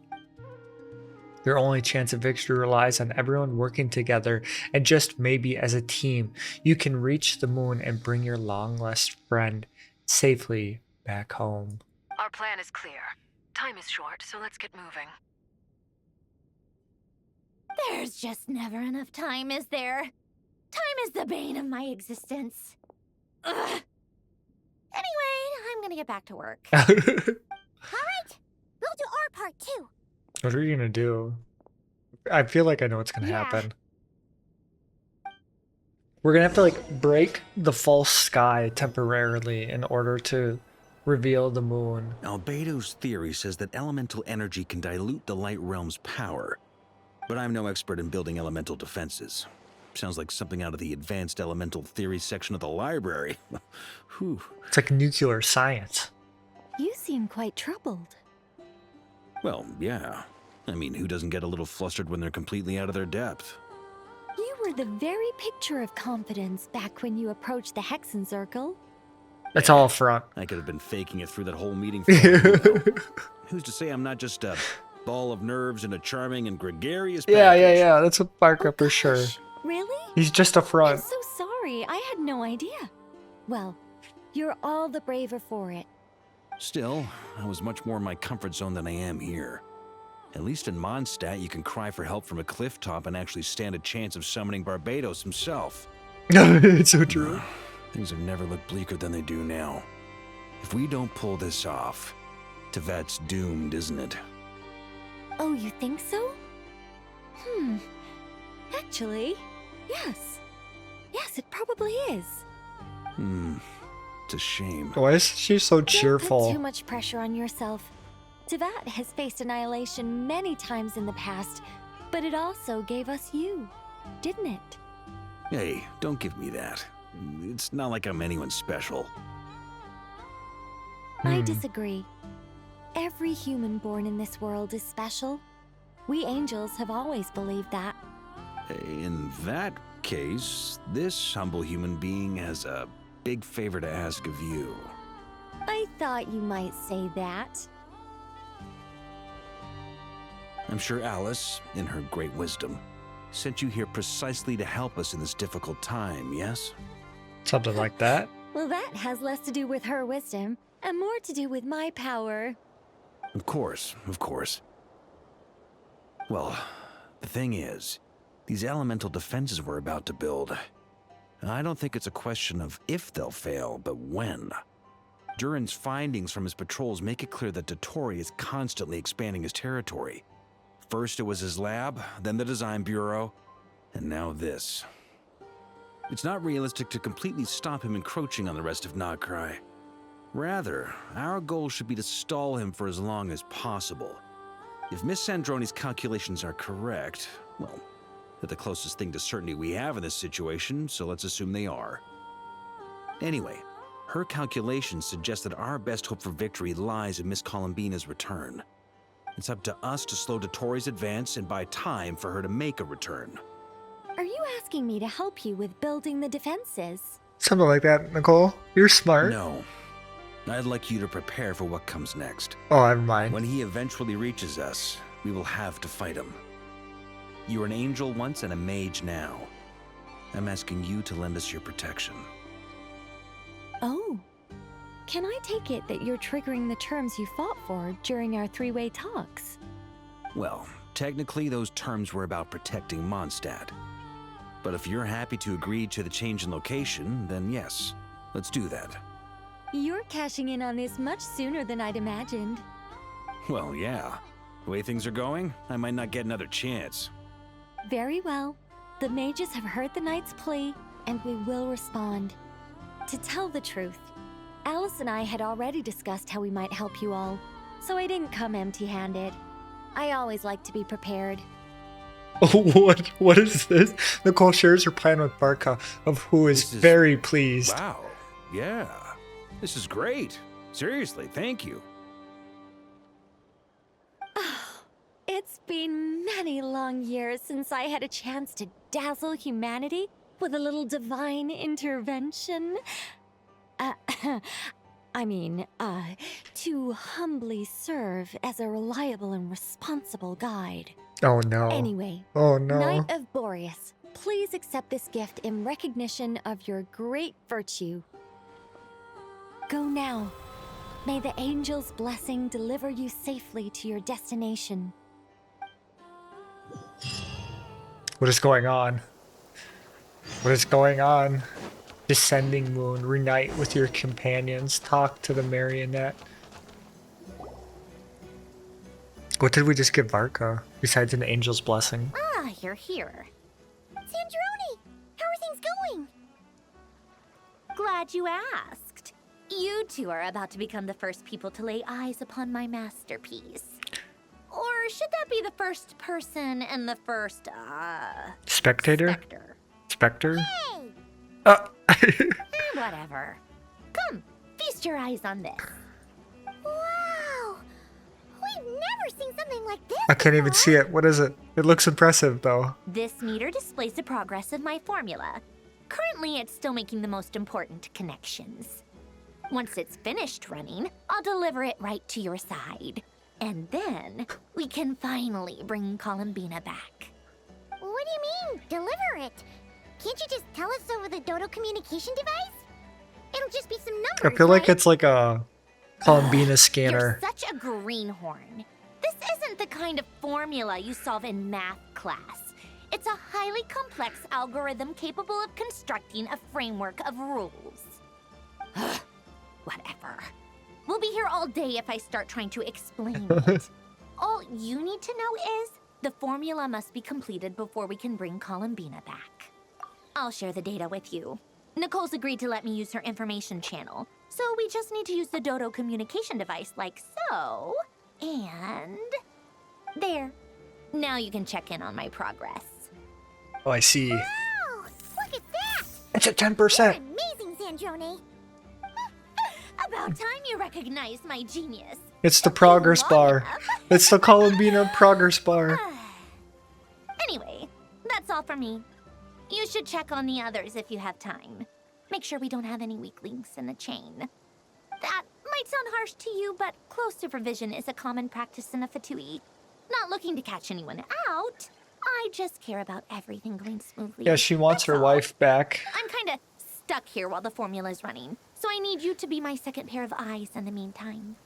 Your only chance of victory relies on everyone working together, and just maybe as a team, you can reach the moon and bring your long-lost friend safely back home. Our plan is clear. Time is short, so let's get moving. There's just never enough time, is there? Time is the bane of my existence. Ugh. Anyway, I'm gonna get back to work. All right, we'll do our part too. What are you gonna do? I feel like I know what's gonna happen. We're gonna have to like break the false sky temporarily in order to reveal the moon. Albedo's theory says that elemental energy can dilute the light realm's power, but I'm no expert in building elemental defenses. Sounds like something out of the advanced elemental theory section of the library. Whew. It's like nuclear science. You seem quite troubled. Well, yeah. I mean, who doesn't get a little flustered when they're completely out of their depth? You were the very picture of confidence back when you approached the Hexen Circle. It's all a front. I could have been faking it through that whole meeting. For all I know. Who's to say I'm not just a ball of nerves and a charming and gregarious package? Yeah. That's what Barker for sure. Really? He's just a front. I'm so sorry. I had no idea. Well, you're all the braver for it. Still, I was much more in my comfort zone than I am here. At least in Mondstadt, you can cry for help from a cliff top and actually stand a chance of summoning Barbados himself. It's so true. Things have never looked bleaker than they do now. If we don't pull this off, Tevet's doomed, isn't it? Oh, you think so? Actually, yes. Yes, it probably is. It's a shame. Why is she so Don't put cheerful? too much pressure on yourself. Tevat has faced annihilation many times in the past, but it also gave us you, didn't it? Hey, don't give me that. It's not like I'm anyone special. I disagree. Every human born in this world is special. We angels have always believed that. In that case, this humble human being has a big favor to ask of you. I thought you might say that. I'm sure Alice, in her great wisdom, sent you here precisely to help us in this difficult time, yes? Something like that. Well, that has less to do with her wisdom and more to do with my power. Of course, of course. Well, the thing is, these elemental defenses we're about to build, I don't think it's a question of if they'll fail, but when. Durin's findings from his patrols make it clear that Dottore is constantly expanding his territory. First it was his lab, then the design bureau, and now this. It's not realistic to completely stop him encroaching on the rest of Nagrai. Rather, our goal should be to stall him for as long as possible. If Miss Sandroni's calculations are correct, well, they're the closest thing to certainty we have in this situation, so let's assume they are. Anyway, her calculations suggest that our best hope for victory lies in Miss Columbina's return. It's up to us to slow Dottore's advance and buy time for her to make a return. Are you asking me to help you with building the defenses? Something like that, Nicole. You're smart. No. I'd like you to prepare for what comes next. Oh, never mind. When he eventually reaches us, we will have to fight him. You were an angel once and a mage now. I'm asking you to lend us your protection. Oh. Can I take it that you're triggering the terms you fought for during our three-way talks? Well, technically those terms were about protecting Mondstadt. But if you're happy to agree to the change in location, then yes, let's do that. You're cashing in on this much sooner than I'd imagined. Well, yeah. The way things are going, I might not get another chance. Very well. The mages have heard the knight's plea, and we will respond. To tell the truth, Alice and I had already discussed how we might help you all, so I didn't come empty-handed. I always like to be prepared. What is this? Nicole shares her plan with Barca, of who is very pleased. Wow. Yeah. This is great. Seriously, thank you. It's been many long years since I had a chance to dazzle humanity with a little divine intervention. To humbly serve as a reliable and responsible guide. Oh no. Anyway, oh no. Knight of Boreas, please accept this gift in recognition of your great virtue. Go now. May the angel's blessing deliver you safely to your destination. What is going on? What is going on? Descending moon, reunite with your companions, talk to the marionette. What did we just give Barca, besides an angel's blessing? Ah, you're here. Sandroni, how are things going? Glad you asked. You two are about to become the first people to lay eyes upon my masterpiece. Or should that be the first person and the first, Spectator? Spectre? Hey! Whatever. Come, feast your eyes on this. Wow! We've never seen something like this. I can't even see it. What is it? It looks impressive, though. This meter displays the progress of my formula. Currently, it's still making the most important connections. Once it's finished running, I'll deliver it right to your side. And then, we can finally bring Columbina back. What do you mean, deliver it? Can't you just tell us over the Dodo communication device? It'll just be some numbers, I feel like right? it's like a Columbina scanner. You're such a greenhorn. This isn't the kind of formula you solve in math class. It's a highly complex algorithm capable of constructing a framework of rules. Whatever. We'll be here all day if I start trying to explain it. All you need to know is the formula must be completed before we can bring Columbina back. I'll share the data with you. Nicole's agreed to let me use her information channel, so we just need to use the Dodo communication device like so. And... there. Now you can check in on my progress. Oh, I see. Wow! Look at that! It's at 10%. You're amazing, Sandrone. About time you recognized my genius. It's the progress bar. It's the Columbina progress bar. Anyway, that's all for me. You should check on the others if you have time. Make sure we don't have any weak links in the chain. That might sound harsh to you, but close supervision is a common practice in a Fatui. Not looking to catch anyone out. I just care about everything going smoothly. Yeah, she wants her wife back. I'm kinda stuck here while the formula's running, so I need you to be my second pair of eyes in the meantime.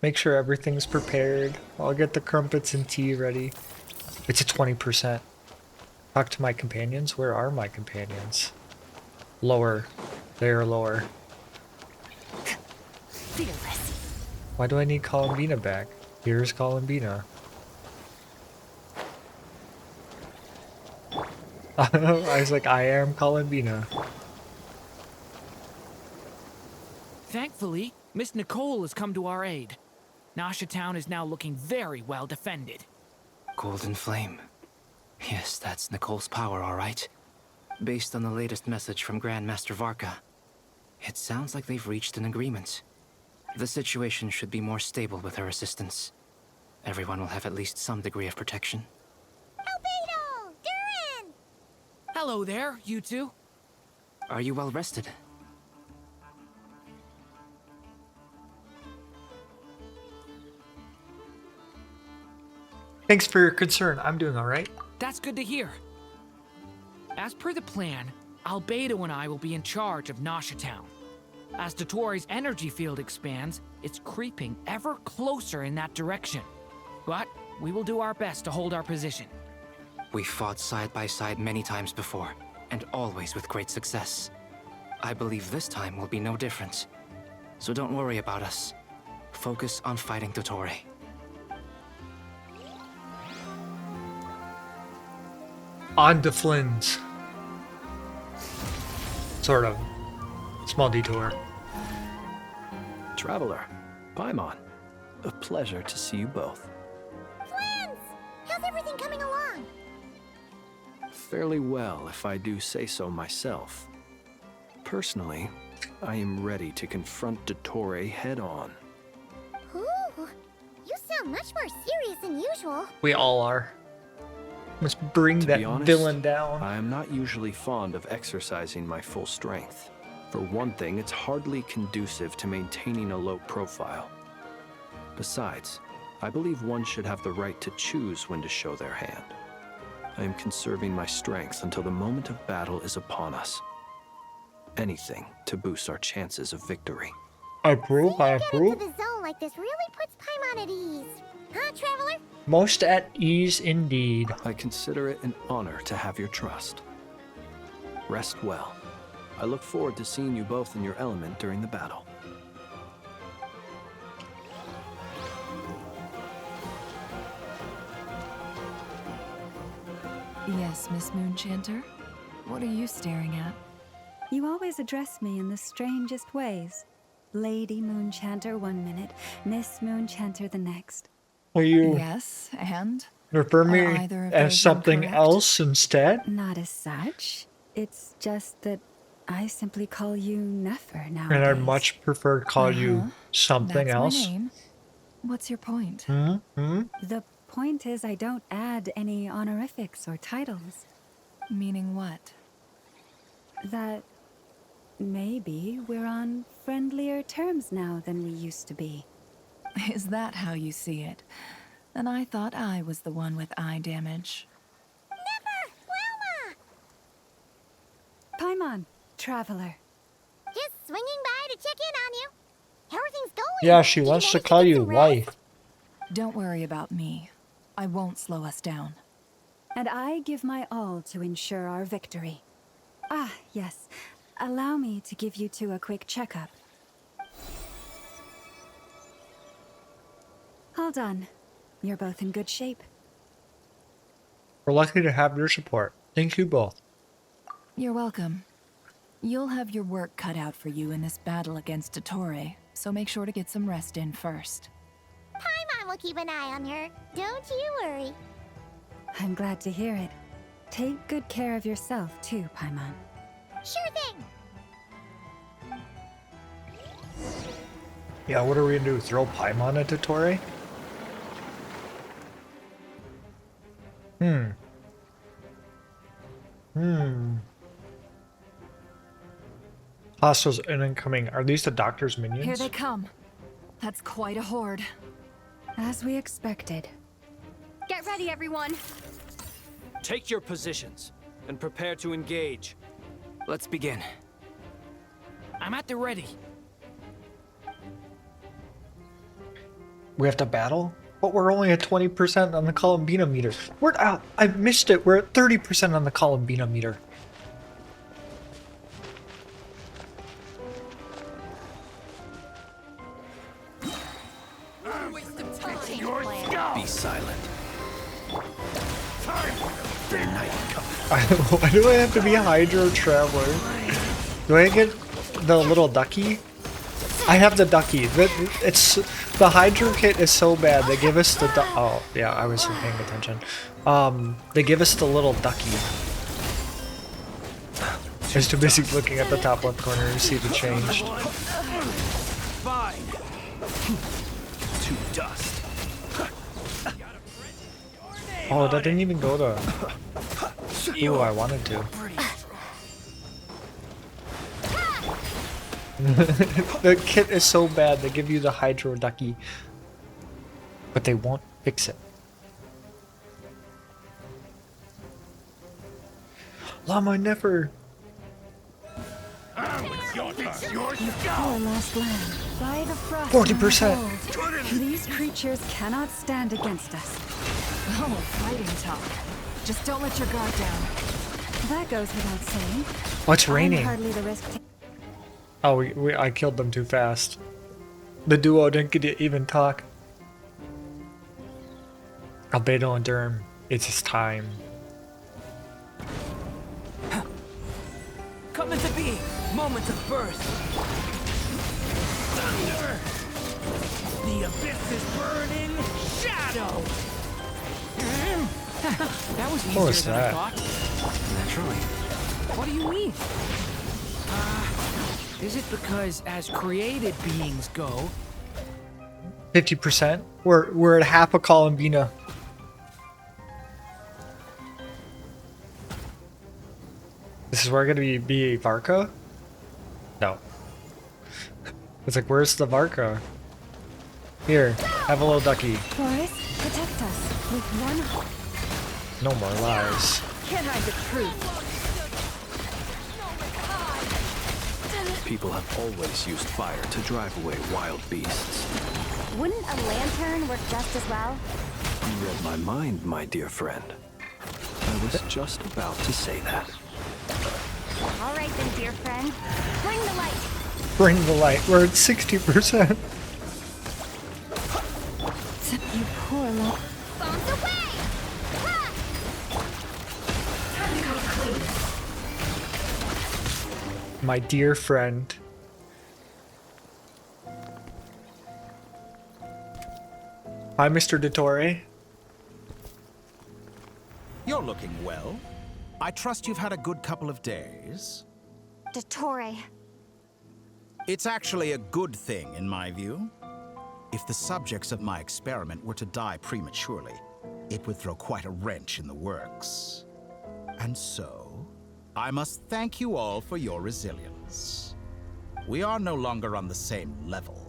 Make sure everything's prepared. I'll get the crumpets and tea ready. It's at 20%. Talk to my companions. Where are my companions? Lower. They are lower. Fearless. Why do I need Columbina back? Here's Columbina. I was like, I am Columbina. Thankfully, Miss Nicole has come to our aid. Nasha Town is now looking very well defended. Golden Flame. Yes, that's Nicole's power, all right. Based on the latest message from Grandmaster Varka, it sounds like they've reached an agreement. The situation should be more stable with her assistance. Everyone will have at least some degree of protection. Albedo! Durin! Hello there, you two. Are you well rested? Thanks for your concern. I'm doing all right. That's good to hear. As per the plan, Albedo and I will be in charge of Nasha Town. As Dotori's energy field expands, it's creeping ever closer in that direction. But we will do our best to hold our position. We fought side by side many times before, and always with great success. I believe this time will be no different. So don't worry about us. Focus on fighting Dotori. On to Flynn's. Sort of. Small detour. Traveler, Paimon, a pleasure to see you both. Flans! How's everything coming along? Fairly well, if I do say so myself. Personally, I am ready to confront Dottore head-on. Ooh, you sound much more serious than usual. We all are. Let's bring that villain down. I am not usually fond of exercising my full strength. For one thing, it's hardly conducive to maintaining a low profile. Besides, I believe one should have the right to choose when to show their hand. I am conserving my strength until the moment of battle is upon us. Anything to boost our chances of victory. I approve, I approve. Getting into the zone like this really puts Paimon at ease. Huh, Traveler? Most at ease indeed. I consider it an honor to have your trust. Rest well. I look forward to seeing you both in your element during the battle. Yes, Miss Moonchanter? What are you staring at? You always address me in the strangest ways. Lady Moonchanter one minute, Miss Moonchanter the next. Will you Yes, and? refer me Are either of as those something incorrect? else instead? Not as such. It's just that I simply call you Nefer now. And I'd much prefer to call you something That's else. my name. What's your point? The point is I don't add any honorifics or titles. Meaning what? That maybe we're on friendlier terms now than we used to be. Is that how you see it? And I thought I was the one with eye damage. Paimon, Traveler. Just swinging by to check in on you. Everything's going. Yeah, she wants to call you wife. Don't worry about me. I won't slow us down. And I give my all to ensure our victory. Ah, yes. Allow me to give you two a quick checkup. All done. You're both in good shape. We're lucky to have your support. Thank you both. You're welcome. You'll have your work cut out for you in this battle against Dottore, so make sure to get some rest in first. Paimon will keep an eye on her. Don't you worry. I'm glad to hear it. Take good care of yourself too, Paimon. Sure thing. Yeah, what are we gonna do? Throw Paimon at Dottore? Hostiles incoming. Are these the doctor's minions? Here they come. That's quite a horde. As we expected. Get ready, everyone. Take your positions and prepare to engage. Let's begin. I'm at the ready. We have to battle? But we're only at 20% on the Columbina meter. We're out. I missed it. We're at 30% on the Columbina meter. Be silent. Why do I have to be a Hydro Traveler? Do I get the little ducky? I have the ducky. The Hydro kit is so bad. They give us the oh yeah, I wasn't paying attention. They give us the little ducky. I was too busy looking at the top left corner to see the change. Fine. To dust. Oh, that didn't even go to. Ooh, I wanted to. The kit is so bad, they give you the Hydro Ducky, but they won't fix it. Llama never. Our last land, by the frost. 40%. These creatures cannot stand against us. Oh, fighting talk. Just don't let your guard down. That goes without saying. What's raining? I'm hardly the risk. Oh, I killed them too fast. The duo didn't get to even talk. Albedo and Durham, it's his time. Come into being. Moment of birth. Thunder. The abyss is burning. Shadow. That was easier was than that? I thought. Naturally. What do you mean? Is it because as created beings go... 50%? We're at half a Columbina. This is where I'm gonna be Varka? No. It's like, where's the Varka? Here, have a little ducky. Boris, protect us with one. No more lies. Can't hide the truth. People have always used fire to drive away wild beasts. Wouldn't a lantern work just as well? You read my mind, my dear friend. I was just about to say that. All right then, dear friend. Bring the light. Bring the light. We're at 60%. You poor little. Bombs away! Ha! My dear friend. Hi, Mr. Dottore. You're looking well. I trust you've had a good couple of days. Dottore. It's actually a good thing, in my view. If the subjects of my experiment were to die prematurely, it would throw quite a wrench in the works. And so, I must thank you all for your resilience. We are no longer on the same level,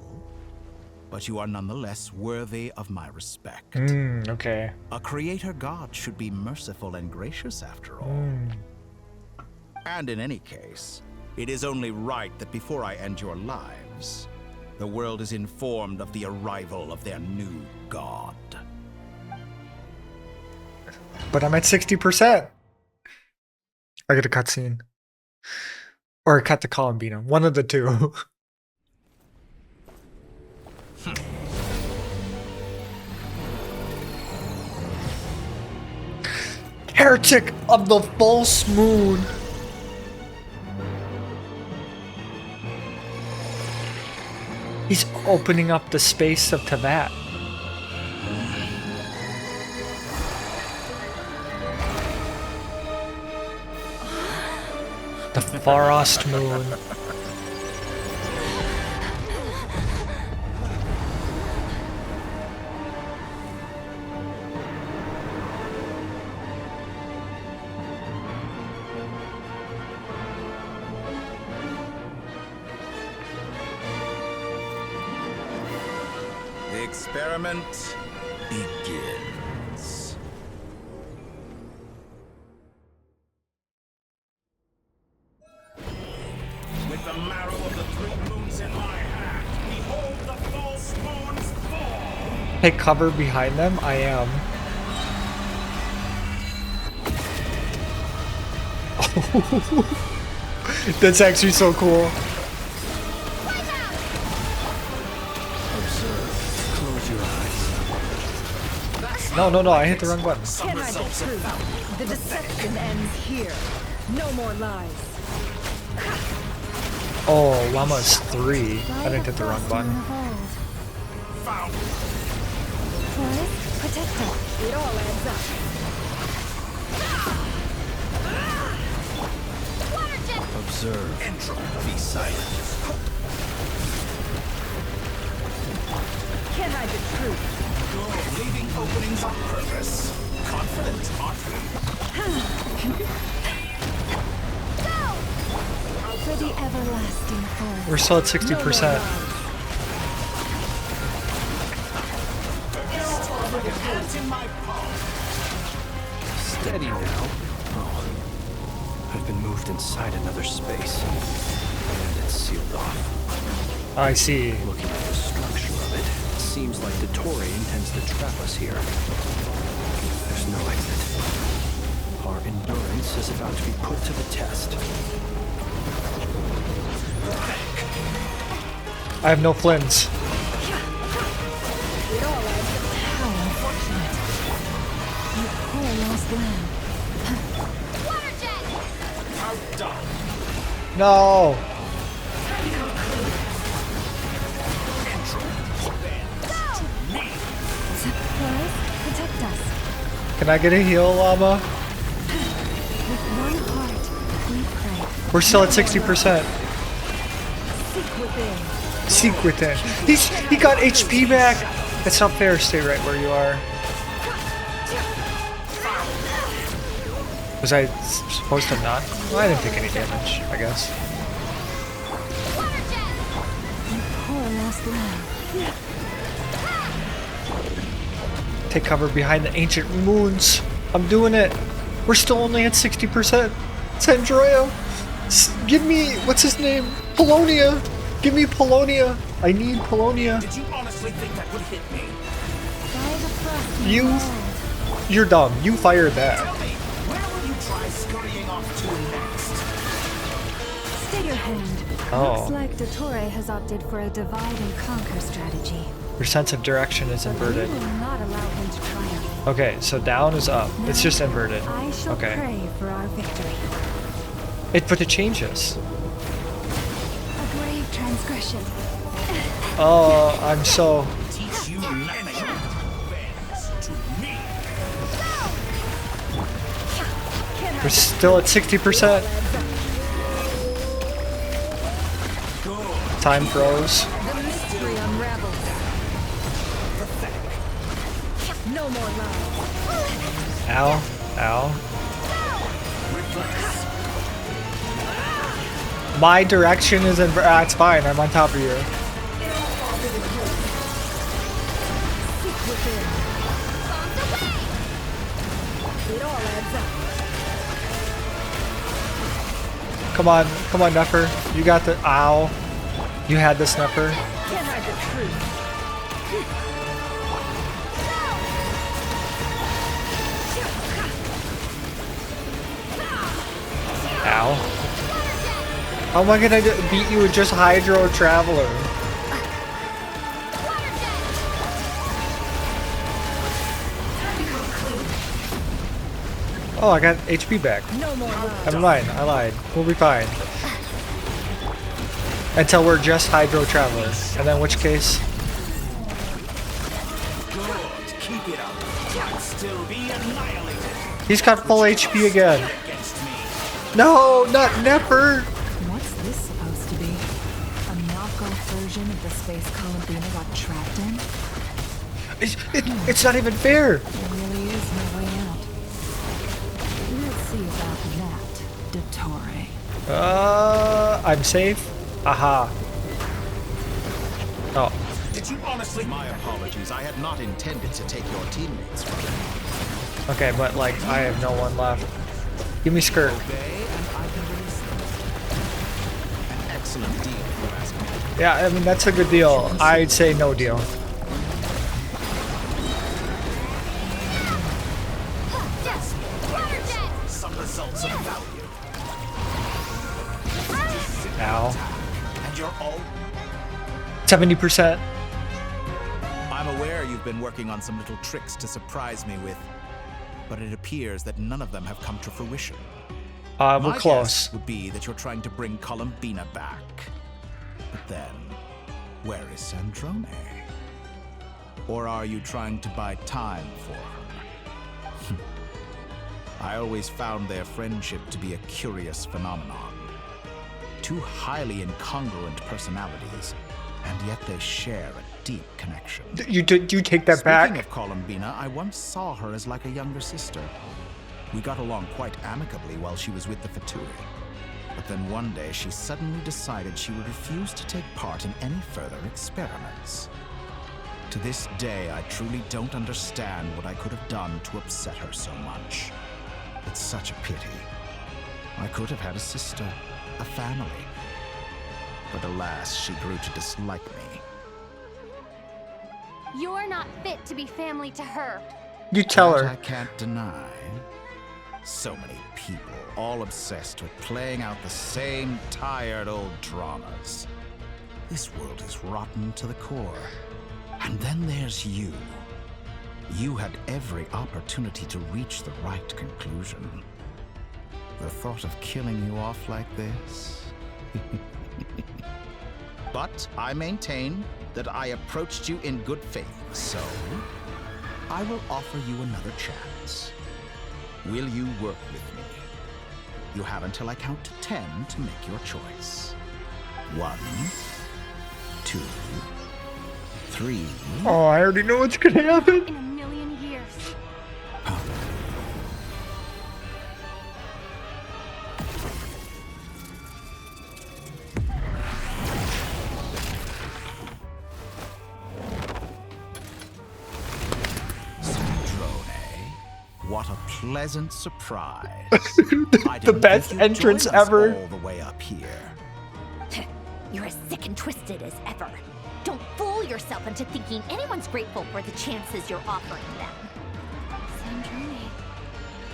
but you are nonetheless worthy of my respect. Okay. A creator god should be merciful and gracious after all. And in any case, it is only right that before I end your lives, the world is informed of the arrival of their new god. But I'm at 60%. I get a cutscene. Or cut to Columbina. One of the two. Heretic of the false moon. He's opening up the space of Tavat. The Farost Moon. The experiment begins. With the marrow of the 3 moons in my hand, behold the false moons fall! Take cover behind them? I am. That's actually so cool. No, I hit the wrong button. Can't hide the truth. The deception ends here. No more lies. Oh, Llama's 3. I didn't hit the wrong button. Forest, protect us. It all adds up. Observe. Be silent. Can't hide the truth. Leaving openings on purpose. Confident, aren't we? For the everlasting forest. We're still at 60%. Steady now. Oh. I've been moved inside another space. And it's sealed off. I see. Looking at the structure of it, it seems like the Torre intends to trap us here. There's no exit. Our endurance is about to be put to the test. I have no flins. It all adds up. How unfortunate. You poor lost lamb. No. Forest, protect us. Can I get a heal, Llama? With one heart, we pray. We're still at 60%. Seek within. Seek within. He got HP back. That's not fair. Stay right where you are. Was I supposed to not? Well, I didn't take any damage, I guess. You poor lost lamb. Take cover behind the ancient moons. I'm doing it. We're still only at 60%. Sandroya, give me, what's his name? Polonia. Give me Polonia. I need Polonia. Did you honestly think that would hit me? You're dumb. You fired that. Tell me, where will you try scurrying off to next? Stay your hand. Oh. Looks like the Torre has opted for a divide and conquer strategy. Your sense of direction is inverted. We will not allow him to triumph. Okay, so down is up. It's just inverted. I shall pray for our victory. But it changes. A grave transgression. Oh, I'm so... Teach you nothing. To me. We're still at 60%. Time froze. The mystery unravels. No more lies. Ow. Ow. My direction is in... it's fine. I'm on top of you. Seek within. It all adds up. Come on, Neffer. You got the... Ow. You had this, Neffer. Can't hide the truth. Ow. How am I gonna beat you with just Hydro Traveler? Oh, I got HP back. No more lies. Never mind, I lied. We'll be fine. Until we're just Hydro Traveler. And then in which case... Good. Keep it up. I'll still be annihilated. He's got full HP again. No, not Nefer! What's this supposed to be? A knockoff version of the space Columbina got trapped in? It's not even fair! There really is no way out. Let's see about that, Dottore. I'm safe? Aha. Oh. Did you honestly? My apologies. I had not intended to take your teammates from you. Okay, but like, I have no one left. Give me skirt. An excellent deal, if you ask me. Yeah, I mean, that's a good deal. I'd say no deal. Some results of value. Ow. And you're all 70%. I'm aware you've been working on some little tricks to surprise me with, but it appears that none of them have come to fruition. We're My close. guess would be that you're trying to bring Columbina back. But then, where is Sandrone? Or are you trying to buy time for her? I always found their friendship to be a curious phenomenon. Two highly incongruent personalities, and yet they share a deep connection. You take that back? Speaking of Columbina, I once saw her as like a younger sister. We got along quite amicably while she was with the Fatui. But then one day she suddenly decided she would refuse to take part in any further experiments. To this day, I truly don't understand what I could have done to upset her so much. It's such a pity. I could have had a sister, a family. But alas, she grew to dislike me. You're not fit to be family to her. You tell That her. I can't deny. So many people, all obsessed with playing out the same tired old dramas. This world is rotten to the core. And then there's you. You had every opportunity to reach the right conclusion. The thought of killing you off like this? But I maintain that I approached you in good faith, so I will offer you another chance. Will you work with me? You have until I count to 10 to make your choice. 1, 2, 3. Oh, I already know what's gonna happen. In a million years. What a pleasant surprise. The best entrance ever. All the way up here. You're as sick and twisted as ever. Don't fool yourself into thinking anyone's grateful for the chances you're offering them. Sandrone,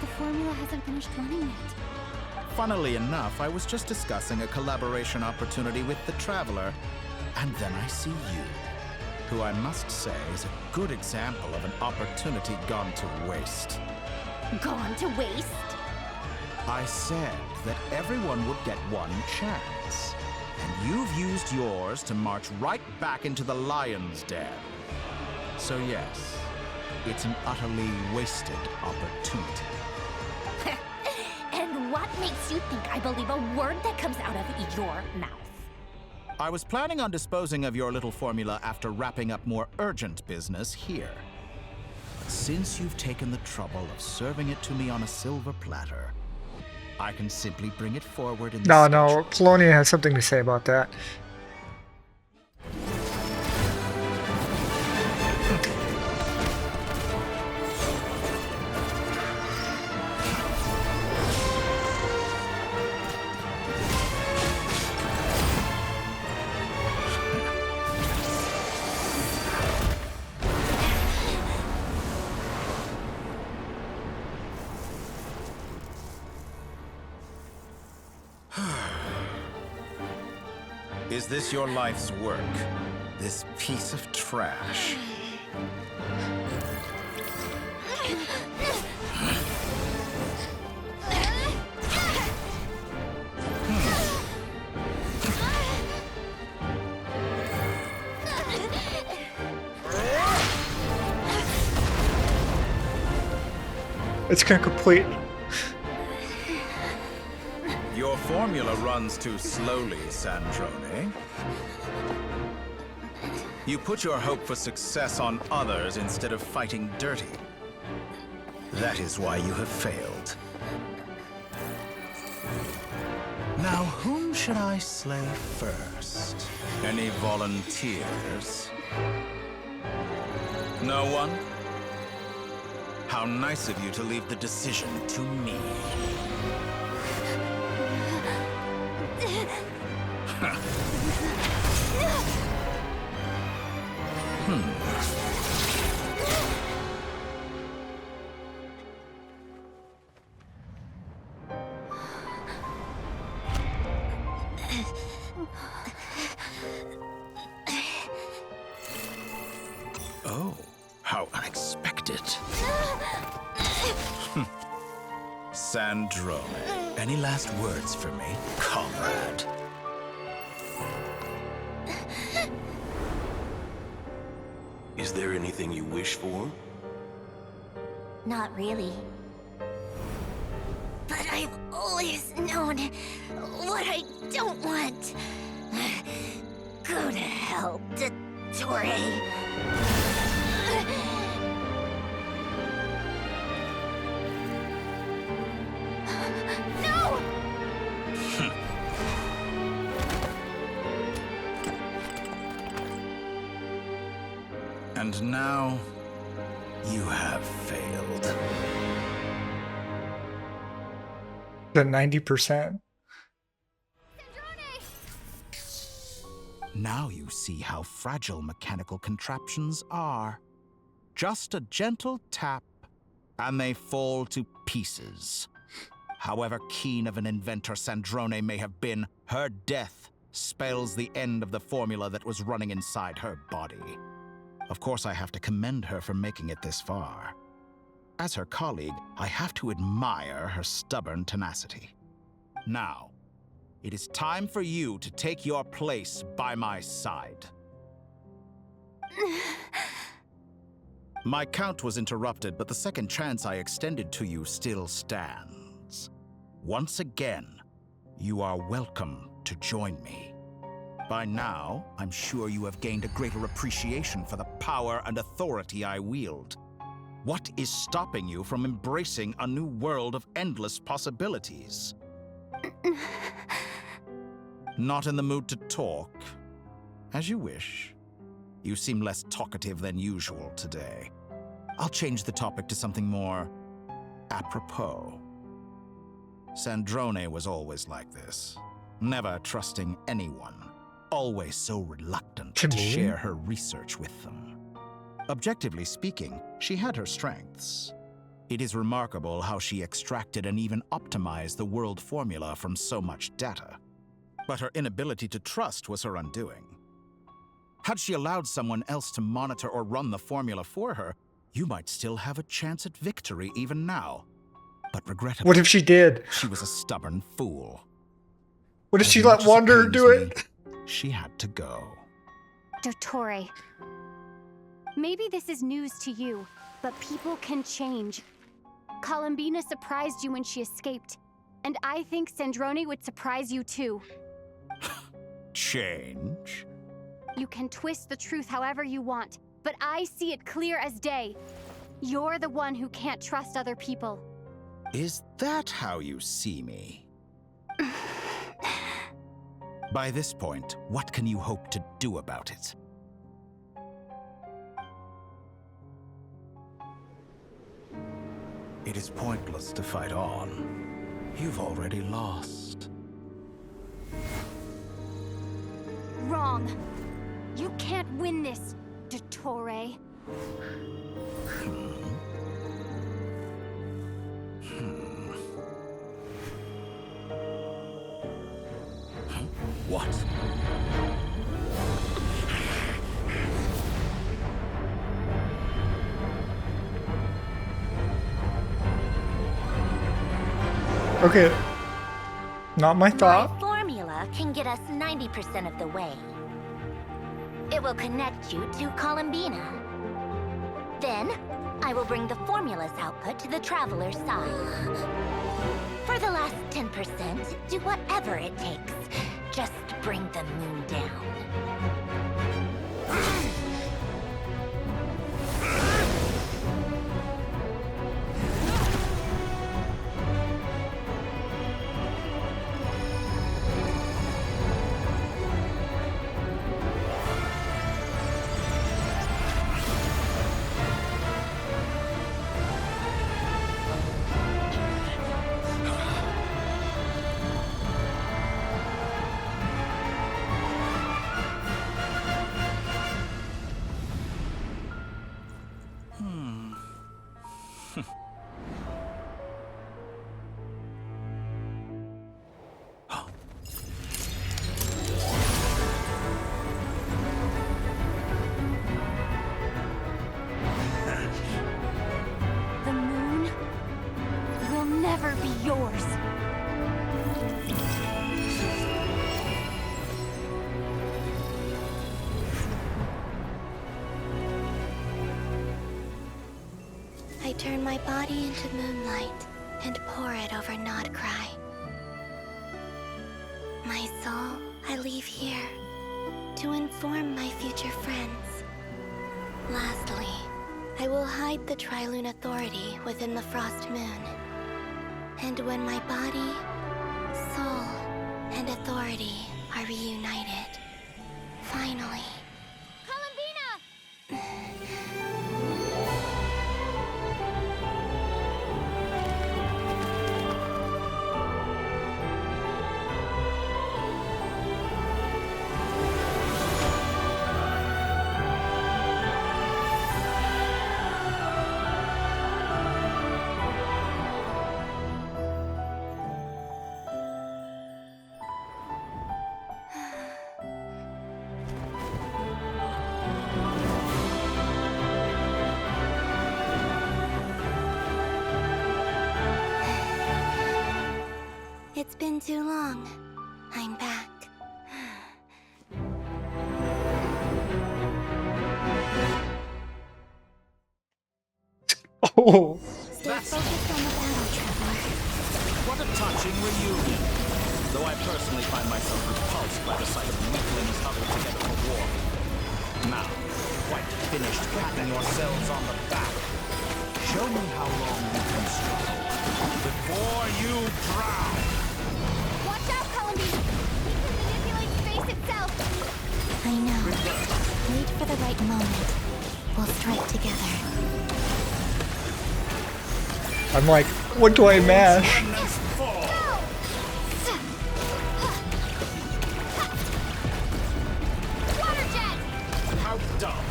the formula hasn't finished running yet. Funnily enough, I was just discussing a collaboration opportunity with the Traveler, and then I see you, who I must say is a good example of an opportunity gone to waste. Gone to waste? I said that everyone would get one chance, and you've used yours to march right back into the lion's den. So yes, it's an utterly wasted opportunity. And what makes you think I believe a word that comes out of your mouth? I was planning on disposing of your little formula after wrapping up more urgent business here. But since you've taken the trouble of serving it to me on a silver platter, I can simply bring it forward in the No, Colonia has something to say about that. Is this your life's work? This piece of trash? It's gonna complete. Your formula runs too slowly, Sandrone. You put your hope for success on others instead of fighting dirty. That is why you have failed. Now, whom should I slay first? Any volunteers? No one? How nice of you to leave the decision to me. Oh, how unexpected. Sandrone, any last words for me, comrade? Is there anything you wish for? Not really. But I've always known what I don't want. Go to hell, Dottore. No! And now, you have failed. The 90%. Now you see how fragile mechanical contraptions are. Just a gentle tap, and they fall to pieces. However keen of an inventor Sandrone may have been, her death spells the end of the formula that was running inside her body. Of course, I have to commend her for making it this far. As her colleague, I have to admire her stubborn tenacity. Now, it is time for you to take your place by my side. My count was interrupted, but the second chance I extended to you still stands. Once again, you are welcome to join me. By now, I'm sure you have gained a greater appreciation for the power and authority I wield. What is stopping you from embracing a new world of endless possibilities? Not in the mood to talk? As you wish. You seem less talkative than usual today. I'll change the topic to something more apropos. Sandrone was always like this, never trusting anyone. Always so reluctant to share her research with them. Objectively speaking, she had her strengths. It is remarkable how she extracted and even optimized the world formula from so much data. But her inability to trust was her undoing. Had she allowed someone else to monitor or run the formula for her, you might still have a chance at victory even now. But regrettably, What if she did? She was a stubborn fool. What if she let Wanderer do it? She had to go. Dottore. Maybe this is news to you, but people can change. Columbina surprised you when she escaped, and I think Sandrone would surprise you too. Change? You can twist the truth however you want, but I see it clear as day. You're the one who can't trust other people. Is that how you see me? By this point, what can you hope to do about it? It is pointless to fight on. You've already lost. Wrong. You can't win this, Dottore. What? Okay. Not my thought. My formula can get us 90% of the way. It will connect you to Columbina. Then, I will bring the formula's output to the traveler's side. For the last 10%, do whatever it takes. Just bring the moon down. The moon will never be yours. I turn my body into moonlight and pour it over Nodcry. My soul I leave here to inform my future friends. Lastly, I will hide the Trilune Authority within the Frost Moon. And when my body, soul, and authority are reunited, finally... It's been too long. I'm back. Oh. Stay focused on the battle, Traveler. What a touching reunion. Though I personally find myself repulsed by the sight of weaklings huddled together for war. Now, quite finished patting yourselves on the back. Show me how long you can struggle before you drown. Watch out, Columbine! You can manipulate space itself! I know. Wait for the right moment. We'll strike together. I'm like, what do I mash? Water jet! How dumb.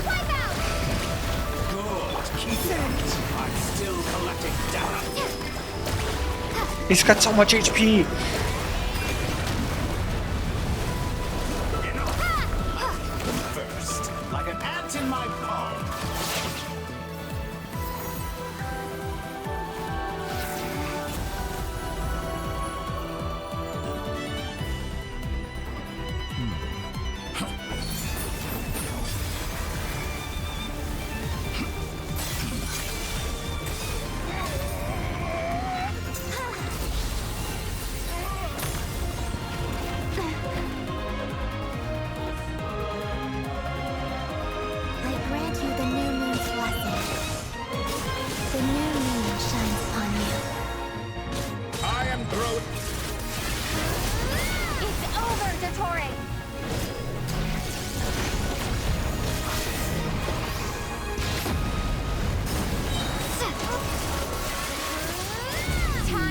Wipe out! Good. Keep it up. I'm still collecting data. He's got so much HP. First, like an ant in my palm. I grant you the new moon's blessing. The new moon shines upon you. I am Groot. It's over, Dottore!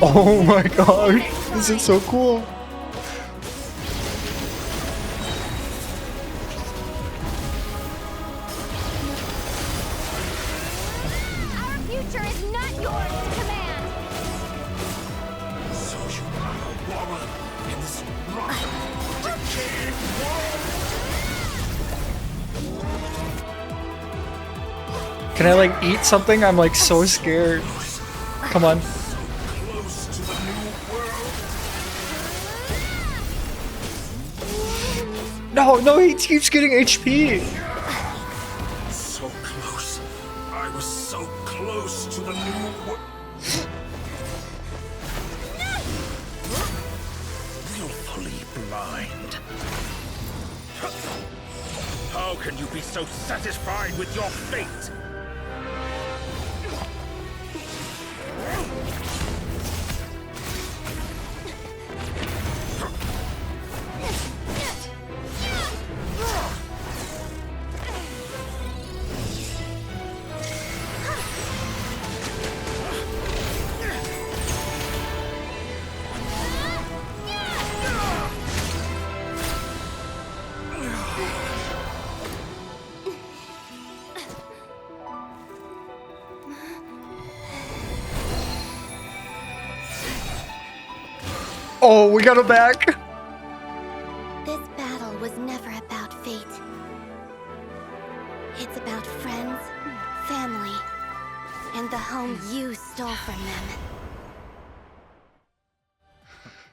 Oh my gosh, this is so cool. Our future is not yours to command! So you are a warrior in this rotten, decaying world. Can I like eat something? I'm like so scared. Come on. Close to the new world. No, he keeps getting HP. So close. I was so close to the new world. Willfully blind. How can you be so satisfied with your fate? Oh, we got him back. This battle was never about fate. It's about friends, family, and the home you stole from them.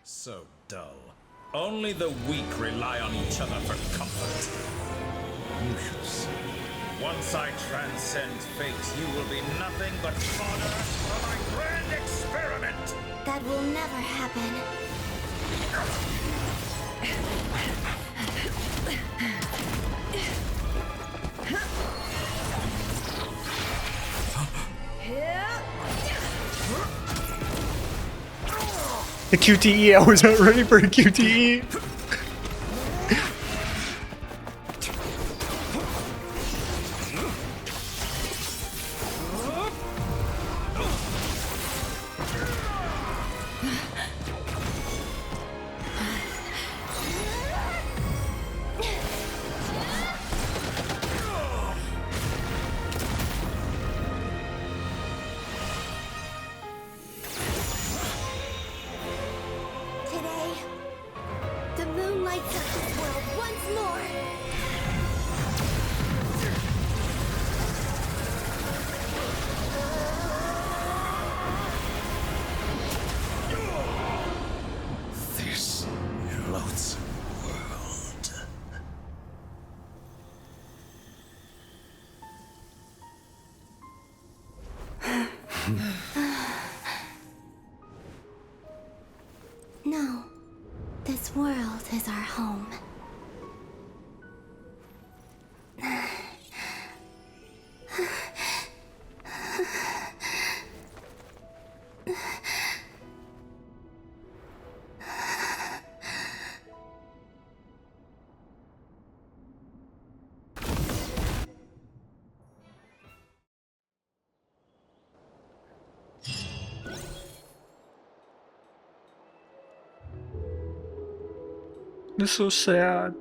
So dull. Only the weak rely on each other for comfort. You shall see. Once I transcend fate, you will be nothing but fodder for my grand experiment. That will never happen. The QTE, I was not ready for a QTE. No, this world is our home. This is so sad.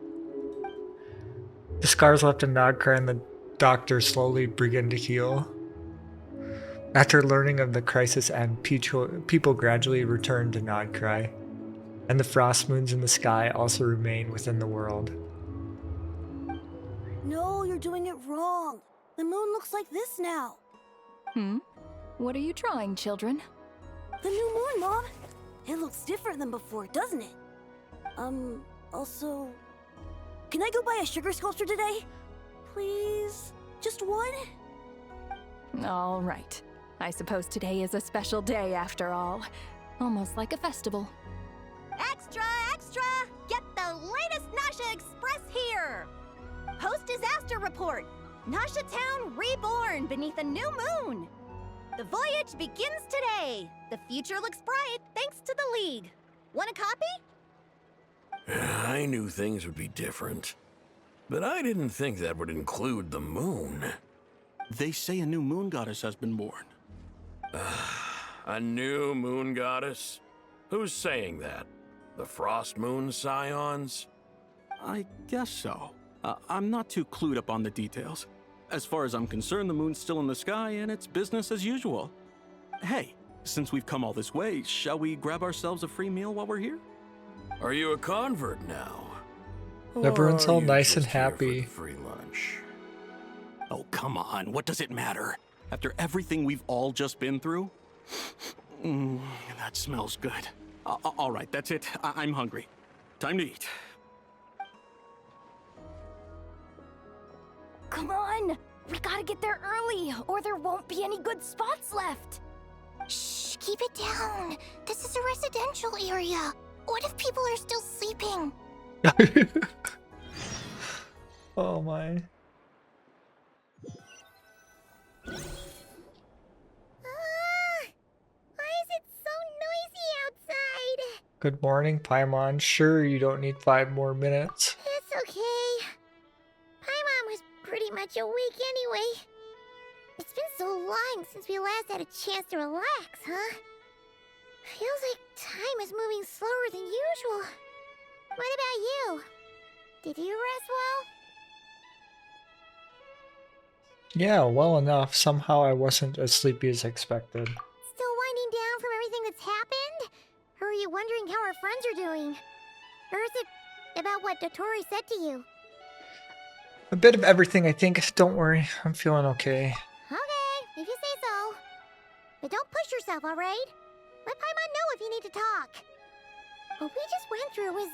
The scars left in Nagkar and the doctor slowly begin to heal. After learning of the crisis end, people gradually return to Nagkar, and the frost moons in the sky also remain within the world. No, you're doing it wrong. The moon looks like this now. What are you trying, children? The new moon, Mom. It looks different than before, doesn't it? Also, can I go buy a sugar sculpture today? Please? Just one? All right. I suppose today is a special day after all. Almost like a festival. Extra, extra! Get the latest Nasha Express here! Post-disaster report! Nasha Town reborn beneath a new moon! The voyage begins today! The future looks bright thanks to the League. Want a copy? I knew things would be different, but I didn't think that would include the moon. They say a new moon goddess has been born. A new moon goddess? Who's saying that? The Frost Moon Scions? I guess so. I'm not too clued up on the details. As far as I'm concerned, the moon's still in the sky and it's business as usual. Hey, since we've come all this way, shall we grab ourselves a free meal while we're here? Are you a convert now? Everyone's all Or are you nice and just here for happy. the free lunch? Oh, come on. What does it matter? After everything we've all just been through? That smells good. All right, that's it. I'm hungry. Time to eat. Come on! We gotta get there early, or there won't be any good spots left! Shh, keep it down. This is a residential area. What if people are still sleeping? Oh my. Why is it so noisy outside? Good morning, Paimon. Sure, you don't need 5 more minutes. It's okay. Paimon was pretty much awake anyway. It's been so long since we last had a chance to relax, huh? Feels like time is moving slower than usual. What about you? Did you rest well? Yeah, well enough. Somehow I wasn't as sleepy as expected. Still winding down from everything that's happened? Or are you wondering how our friends are doing? Or is it about what Dotori said to you? A bit of everything, I think. Don't worry, I'm feeling okay. Okay, if you say so. But don't push yourself, alright? Let Paimon know if you need to talk. What we just went through was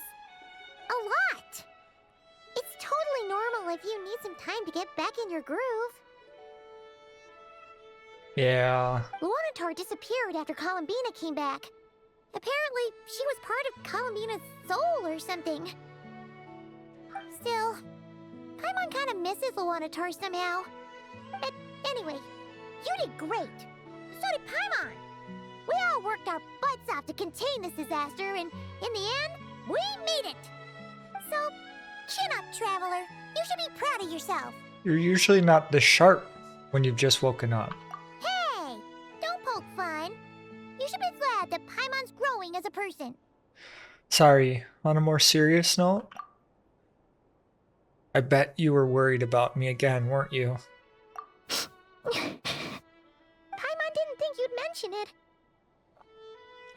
a lot. It's totally normal if you need some time to get back in your groove. Yeah. Luanatar disappeared after Columbina came back. Apparently, she was part of Columbina's soul or something. Still, Paimon kind of misses Luanatar somehow. But anyway, you did great. So did Paimon. We all worked our butts off to contain this disaster, and in the end, we made it. So, chin up, Traveler. You should be proud of yourself. You're usually not this sharp when you've just woken up. Hey, don't poke fun. You should be glad that Paimon's growing as a person. Sorry, on a more serious note, I bet you were worried about me again, weren't you? Paimon didn't think you'd mention it.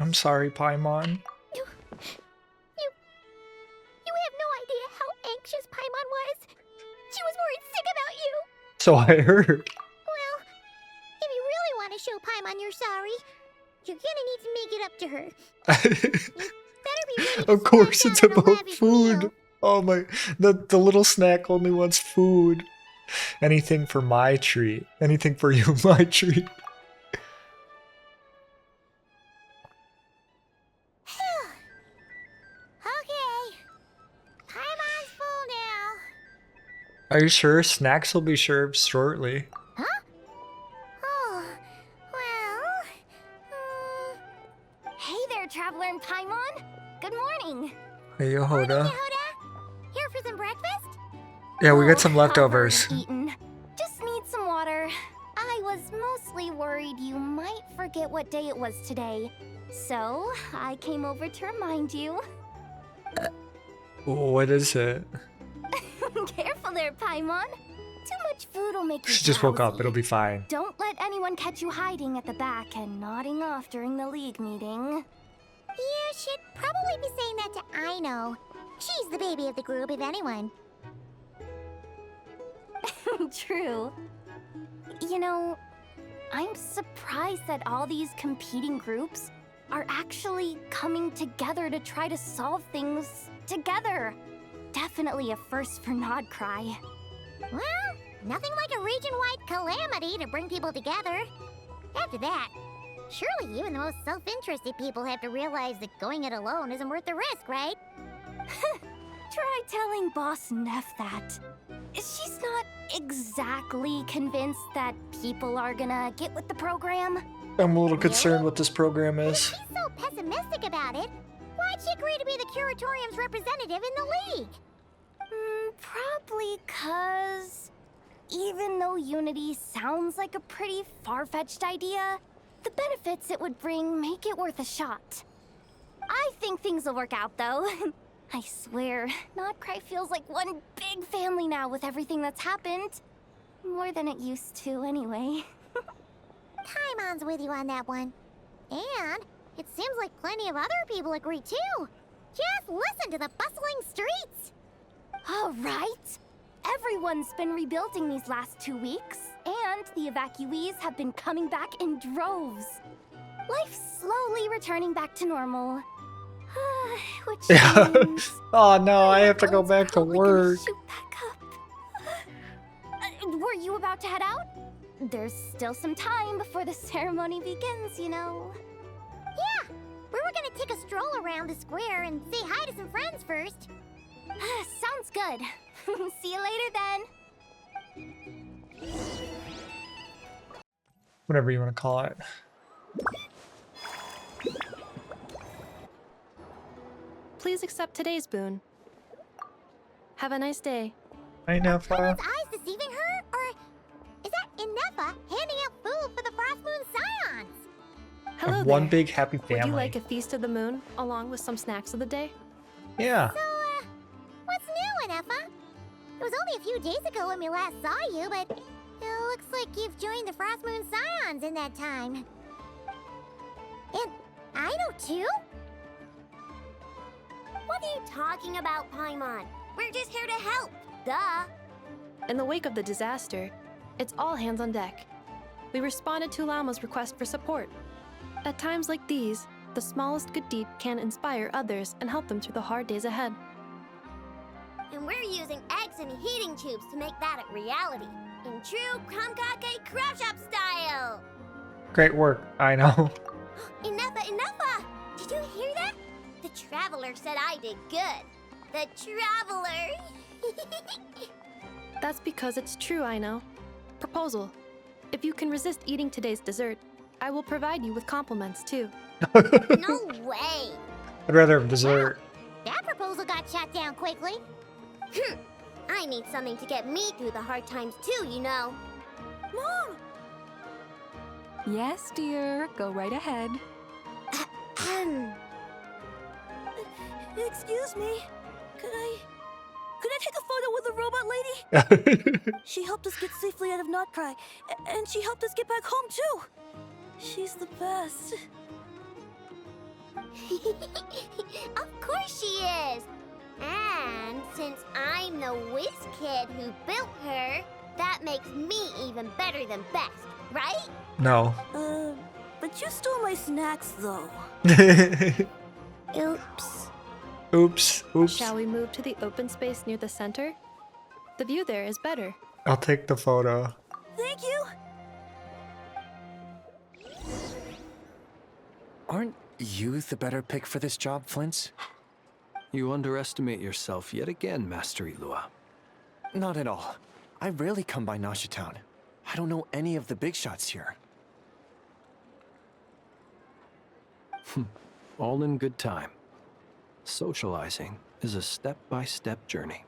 I'm sorry, Paimon. You have no idea how anxious Paimon was. She was worried sick about you. So I heard. Well, if you really want to show Paimon you're sorry, you're gonna need to make it up to her. You better be ready to Of course, it's splash out on a about lavish food. meal. Oh my, the little snack only wants food. Anything for my treat. Anything for you, my treat. Okay. Paimon's full now. Are you sure? Snacks will be served shortly. Huh? Oh, well... Hey there, Traveler and Paimon! Good morning! Hey, yo, Hoda. Here for some breakfast? Yeah, we got some I've leftovers. already eaten. Just need some water. I was mostly worried you might forget what day it was today. So, I came over to remind you. What is it? Careful there, Paimon. Too much food will make you She just woke up. drowsy. It'll be fine. Don't let anyone catch you hiding at the back and nodding off during the league meeting. You should probably be saying that to Aino. She's the baby of the group, if anyone. True. You know, I'm surprised that all these competing groups are actually coming together to try to solve things together. Definitely a first for Nodcry. Well, nothing like a region-wide calamity to bring people together. After that, surely even the most self-interested people have to realize that going it alone isn't worth the risk, right? Try telling Boss Neff that. She's not exactly convinced that people are gonna get with the program. I'm a little concerned what this program is. She's so pessimistic about it. Why'd she agree to be the Curatorium's representative in the league? Probably 'cause even though Unity sounds like a pretty far-fetched idea, the benefits it would bring make it worth a shot. I think things will work out, though. I swear, Nodcry feels like one big family now with everything that's happened. More than it used to, anyway. Paimon's with you on that one. And it seems like plenty of other people agree, too. Just listen to the bustling streets. All right. Everyone's been rebuilding these last 2 weeks, and the evacuees have been coming back in droves. Life's slowly returning back to normal. Which means... Oh no, I have to go back to work. Were you about to head out? There's still some time before the ceremony begins, you know. Yeah, we were gonna take a stroll around the square and say hi to some friends first. Sounds good. See you later then. Whatever you want to call it. Please accept today's boon. Have a nice day. Hi, Nefa. Are those eyes deceiving her? Or is that Inefa handing out food for the Frost Moon Scions? Hello there. One big happy family. Would you like a feast of the moon along with some snacks of the day? Yeah. So, what's new, Inefa? It was only a few days ago when we last saw you, but it looks like you've joined the Frost Moon Scions in that time. And I know too? What are you talking about, Paimon? We're just here to help. Duh. In the wake of the disaster, it's all hands on deck. We responded to Lama's request for support. At times like these, the smallest good deed can inspire others and help them through the hard days ahead. And we're using eggs and heating tubes to make that a reality. In true Krumkake Crab Shop style. Great work. I know. Enough! Did you hear that? The Traveler said I did good. The Traveler! That's because it's true, I know. Proposal. If you can resist eating today's dessert, I will provide you with compliments too. No way! I'd rather have dessert. That proposal got shot down quickly. I need something to get me through the hard times too, you know. Mom! Yes, dear. Go right ahead. Excuse me. Could I take a photo with the robot lady? She helped us get safely out of Notcry, and she helped us get back home too. She's the best. Of course she is. And since I'm the whiz kid who built her, that makes me even better than best, right? No. But you stole my snacks though. Oops. Oops. Shall we move to the open space near the center? The view there is better. I'll take the photo. Thank you. Aren't you the better pick for this job, Flint's? You underestimate yourself yet again, Master Ilua. Not at all. I rarely come by Nasha Town. I don't know any of the big shots here. All in good time. Socializing is a step-by-step journey.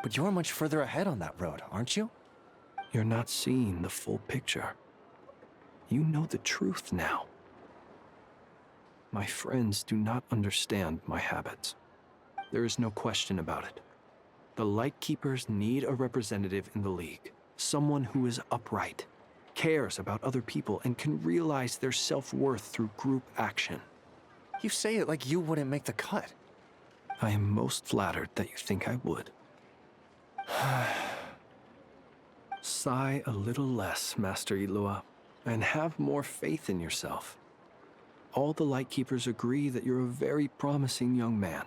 But you're much further ahead on that road, aren't you? You're not seeing the full picture. You know the truth now. My friends do not understand my habits. There is no question about it. The Lightkeepers need a representative in the League. Someone who is upright, cares about other people, and can realize their self-worth through group action. You say it like you wouldn't make the cut. I am most flattered that you think I would. Sigh a little less, Master Ilua, and have more faith in yourself. All the Lightkeepers agree that you're a very promising young man.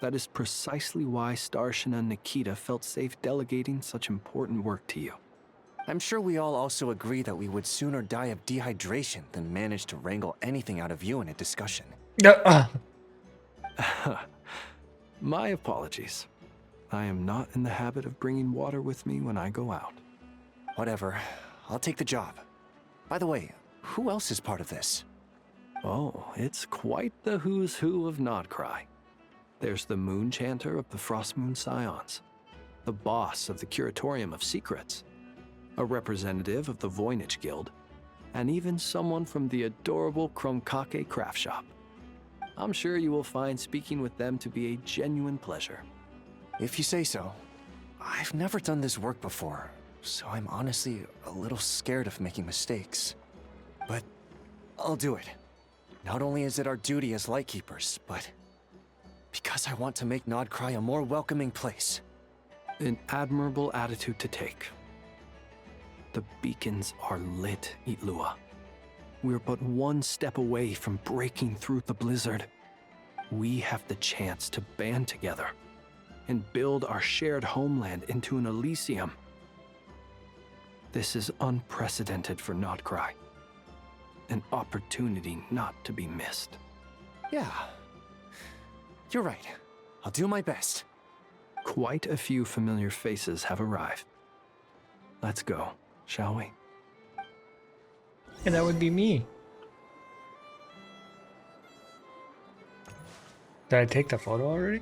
That is precisely why Starshina Nikita felt safe delegating such important work to you. I'm sure we all also agree that we would sooner die of dehydration than manage to wrangle anything out of you in a discussion. My apologies. I am not in the habit of bringing water with me when I go out. Whatever. I'll take the job. By the way, who else is part of this? Oh, it's quite the who's who of Notcry. There's the Moon Chanter of the Frost Moon Scions, the boss of the Curatorium of Secrets, a representative of the Voynich Guild, and even someone from the adorable Krumkake Craft Shop. I'm sure you will find speaking with them to be a genuine pleasure. If you say so. I've never done this work before, so I'm honestly a little scared of making mistakes. But I'll do it. Not only is it our duty as Lightkeepers, but because I want to make Notcry a more welcoming place. An admirable attitude to take. The beacons are lit, Itlua. We're but one step away from breaking through the blizzard. We have the chance to band together and build our shared homeland into an Elysium. This is unprecedented for Notcry. An opportunity not to be missed. Yeah. You're right. I'll do my best. Quite a few familiar faces have arrived. Let's go, shall we? And that would be me. Did I take the photo already?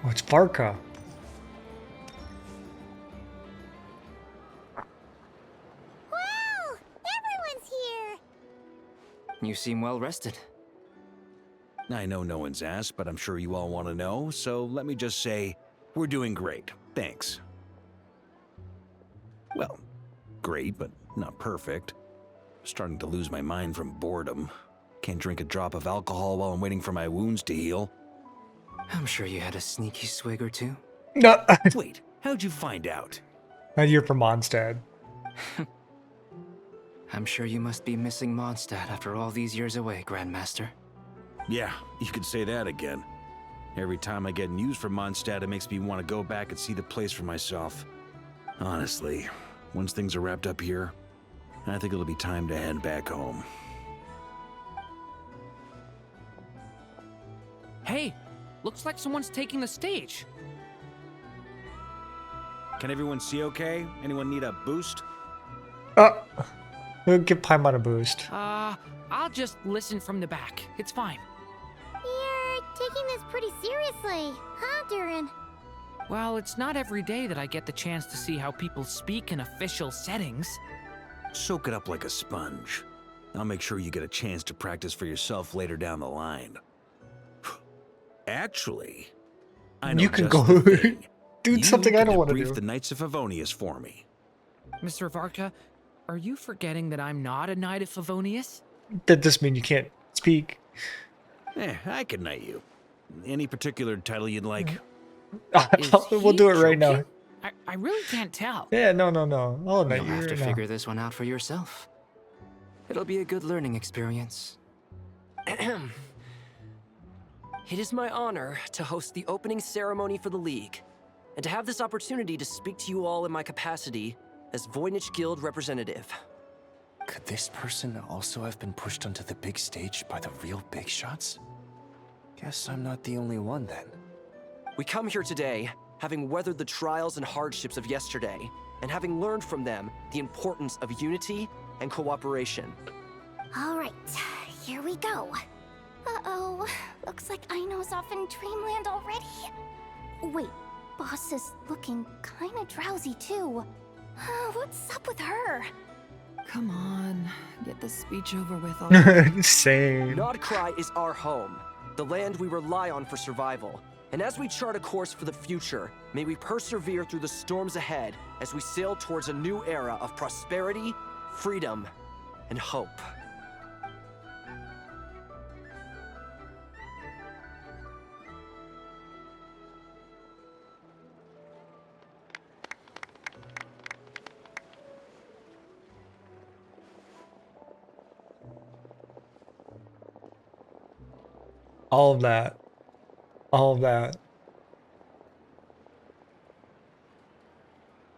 Oh, it's Varka. Wow! Everyone's here! You seem well rested. I know no one's asked, but I'm sure you all want to know, so let me just say, we're doing great. Thanks. Well, great, but not perfect. Starting to lose my mind from boredom. Can't drink a drop of alcohol while I'm waiting for my wounds to heal. I'm sure you had a sneaky swig or two. No. Wait, how'd you find out? You're from Mondstadt. I'm sure you must be missing Mondstadt after all these years away, Grandmaster. Yeah, you could say that again. Every time I get news from Mondstadt, it makes me want to go back and see the place for myself. Honestly, once things are wrapped up here, I think it'll be time to head back home. Hey, looks like someone's taking the stage. Can everyone see okay? Anyone need a boost? We'll give Paimon a boost. I'll just listen from the back. It's fine. You're taking this pretty seriously, huh, Durin? Well, it's not every day that I get the chance to see how people speak in official settings. Soak it up like a sponge. I'll make sure you get a chance to practice for yourself later down the line. Actually, I know You can just go the thing. do You something I get don't to want to brief do. the Knights of Favonius for me. Mr. Varka, are you forgetting that I'm not a Knight of Favonius? That doesn't mean you can't speak. I can knight you. Any particular title you'd like? We'll do it right now. I really can't tell. Yeah, no. I'll knight You'll you have to right now. figure this one out for yourself. It'll be a good learning experience. It is my honor to host the opening ceremony for the League, and to have this opportunity to speak to you all in my capacity as Voynich Guild representative. Could this person also have been pushed onto the big stage by the real big shots? Guess I'm not the only one then. We come here today, having weathered the trials and hardships of yesterday, and having learned from them the importance of unity and cooperation. All right, here we go. Uh-oh, looks like Aino's off in Dreamland already. Wait, Boss is looking kinda drowsy too. What's up with her? Come on, get the speech over with already. Same. Nodcry is our home, the land we rely on for survival. And as we chart a course for the future, may we persevere through the storms ahead as we sail towards a new era of prosperity, freedom, and hope. All of that. All of that.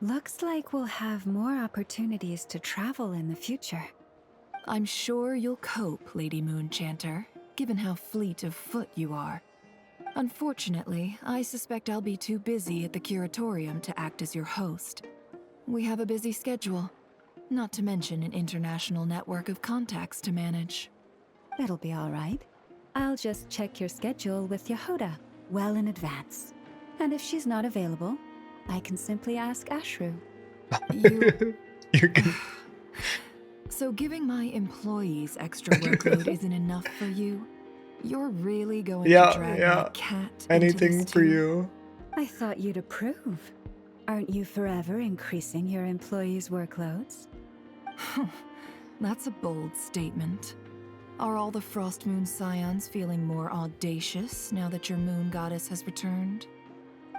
Looks like we'll have more opportunities to travel in the future. I'm sure you'll cope, Lady Moonchanter, given how fleet of foot you are. Unfortunately, I suspect I'll be too busy at the Curatorium to act as your host. We have a busy schedule, not to mention an international network of contacts to manage. It'll be all right. I'll just check your schedule with Yehoda well in advance. And if she's not available, I can simply ask Ashru. So giving my employees extra workload isn't enough for you? You're really going to drag my cat Anything into this for too? you. I thought you'd approve. Aren't you forever increasing your employees' workloads? That's a bold statement. Are all the Frost Moon Scions feeling more audacious now that your moon goddess has returned?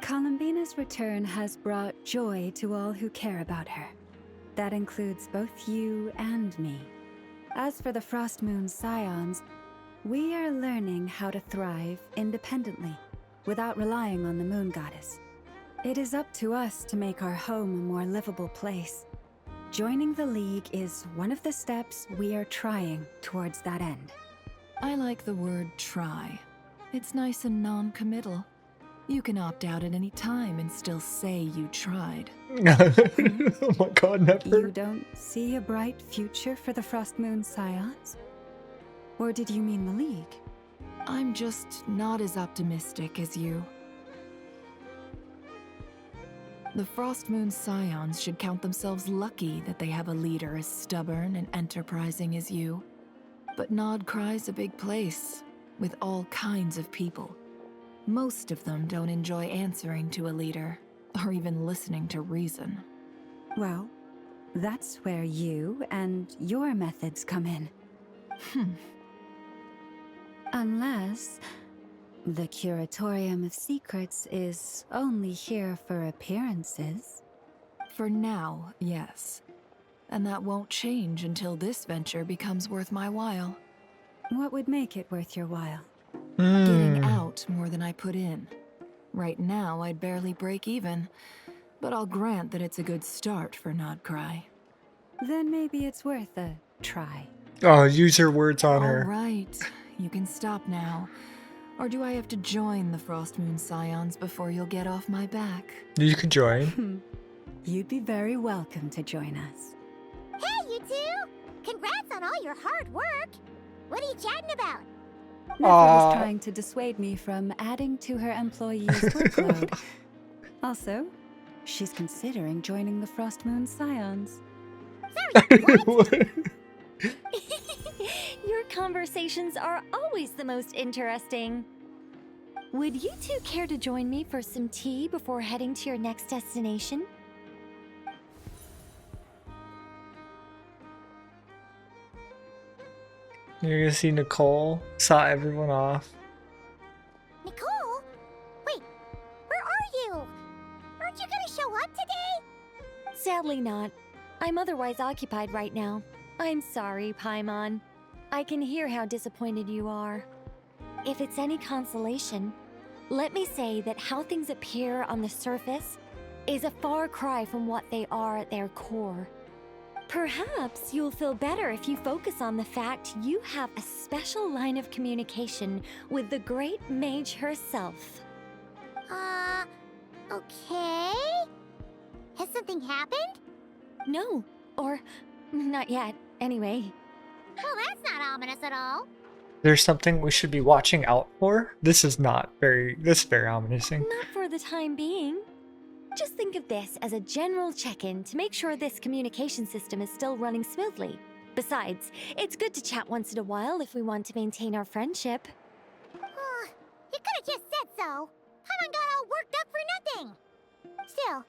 Columbina's return has brought joy to all who care about her. That includes both you and me. As for the Frost Moon Scions, we are learning how to thrive independently, without relying on the moon goddess. It is up to us to make our home a more livable place. Joining the League is one of the steps we are trying towards that end. I like the word try. It's nice and non-committal. You can opt out at any time and still say you tried. Oh my god, never. You don't see a bright future for the Frost Moon Scions? Or did you mean the League? I'm just not as optimistic as you. The Frost Moon Scions should count themselves lucky that they have a leader as stubborn and enterprising as you. But Nodcry's a big place, with all kinds of people. Most of them don't enjoy answering to a leader, or even listening to reason. Well, that's where you and your methods come in. Unless the Curatorium of Secrets is only here for appearances. For now, yes. And that won't change until this venture becomes worth my while. What would make it worth your while? Getting out more than I put in. Right now, I'd barely break even, but I'll grant that it's a good start for Nodcry. Then maybe it's worth a try. Oh, use your words on her. All right, you can stop now. Or do I have to join the Frost Moon Scions before you'll get off my back? You could join. You'd be very welcome to join us. Hey, you two! Congrats on all your hard work! What are you chatting about? Neffa was trying to dissuade me from adding to her employees' workload. Also, she's considering joining the Frost Moon Scions. Sorry, what? Your conversations are always the most interesting. Would you two care to join me for some tea before heading to your next destination? You're gonna see Nicole saw everyone off. Nicole? Wait, where are you? Aren't you gonna show up today? Sadly not. I'm otherwise occupied right now. I'm sorry, Paimon. I can hear how disappointed you are. If it's any consolation, let me say that how things appear on the surface is a far cry from what they are at their core. Perhaps you'll feel better if you focus on the fact you have a special line of communication with the great mage herself. Okay? Has something happened? No, or not yet, anyway. Well, that's not ominous at all. There's something we should be watching out for? This is very ominous. Not for the time being. Just think of this as a general check-in to make sure this communication system is still running smoothly. Besides, it's good to chat once in a while if we want to maintain our friendship. You could have just said so. Paimon got all worked up for nothing. Still,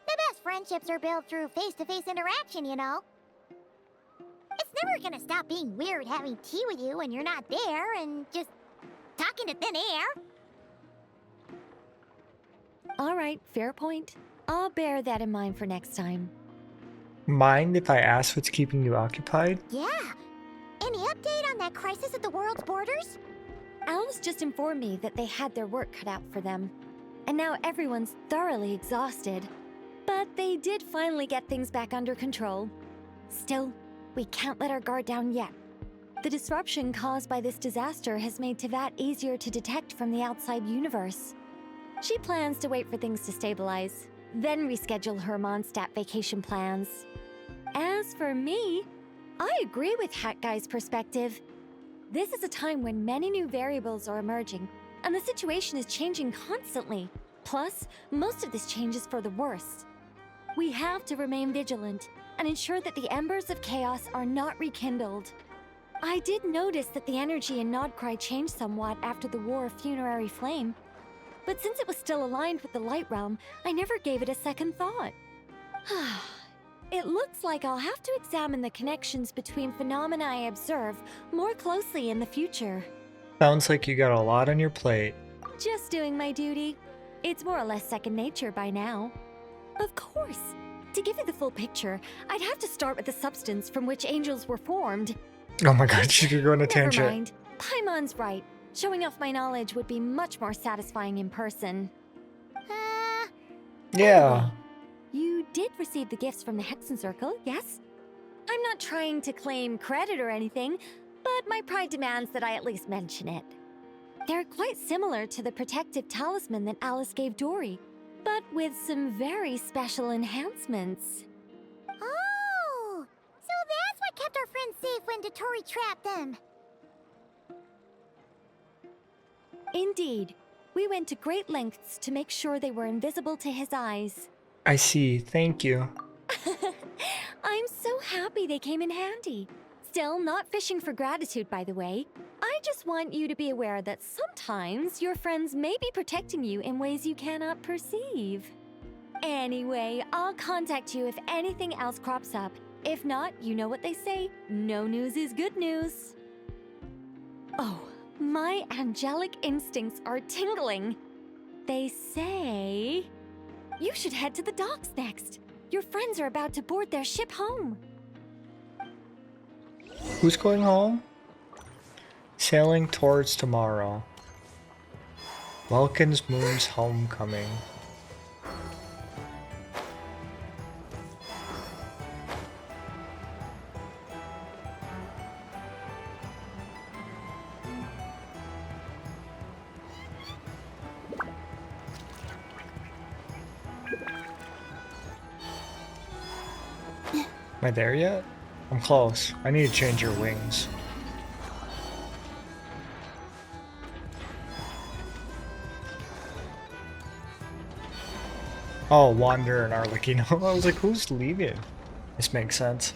the best friendships are built through face-to-face interaction, you know. It's never gonna stop being weird having tea with you when you're not there and just talking to thin air. All right, fair point. I'll bear that in mind for next time. Mind if I ask what's keeping you occupied? Yeah. Any update on that crisis at the world's borders? Alice just informed me that they had their work cut out for them. And now everyone's thoroughly exhausted. But they did finally get things back under control. Still, we can't let our guard down yet. The disruption caused by this disaster has made Teyvat easier to detect from the outside universe. She plans to wait for things to stabilize, then reschedule her Mondstadt vacation plans. As for me, I agree with Hat Guy's perspective. This is a time when many new variables are emerging, and the situation is changing constantly. Plus, most of this change is for the worse. We have to remain vigilant and ensure that the embers of chaos are not rekindled. I did notice that the energy in Nodcry changed somewhat after the War of Funerary Flame. But since it was still aligned with the Light Realm, I never gave it a second thought. It looks like I'll have to examine the connections between phenomena I observe more closely in the future. Sounds like you got a lot on your plate. Just doing my duty. It's more or less second nature by now. Of course. To give you the full picture, I'd have to start with the substance from which angels were formed. Oh my god, she could go on a tangent. Never mind. Paimon's right. Showing off my knowledge would be much more satisfying in person. Yeah. You did receive the gifts from the Hexen Circle, yes? I'm not trying to claim credit or anything, but my pride demands that I at least mention it. They're quite similar to the protective talisman that Alice gave Dory, but with some very special enhancements. Oh! So that's what kept our friends safe when Dotori trapped them. Indeed. We went to great lengths to make sure they were invisible to his eyes. I see. Thank you. I'm so happy they came in handy. Still, not fishing for gratitude, by the way. I just want you to be aware that sometimes your friends may be protecting you in ways you cannot perceive. Anyway, I'll contact you if anything else crops up. If not, you know what they say, no news is good news. Oh, my angelic instincts are tingling. They say you should head to the docks next. Your friends are about to board their ship home. Who's going home? Sailing towards tomorrow. Welkin's Moon's homecoming. Am I there yet? I'm close. I need to change your wings. Oh, Wander and Arlecchino. I was like, who's leaving? This makes sense.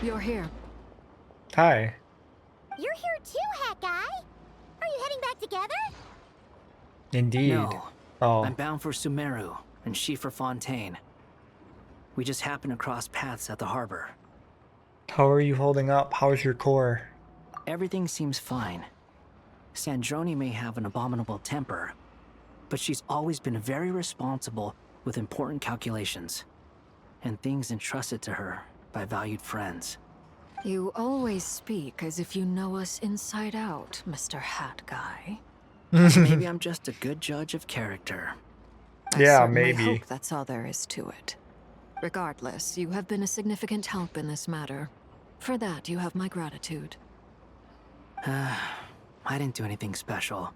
You're here. Hi. You're here too, Hat Guy. Are you heading back together? Indeed. No. Oh. I'm bound for Sumeru, and she for Fontaine. We just happened to cross paths at the harbor. How are you holding up? How's your core? Everything seems fine. Sandrone may have an abominable temper, but she's always been very responsible with important calculations, and things entrusted to her by valued friends. You always speak as if you know us inside out, Mr. Hat Guy. Maybe I'm just a good judge of character. Yeah, I maybe. hope that's all there is to it. Regardless, you have been a significant help in this matter. For that, you have my gratitude. I didn't do anything special.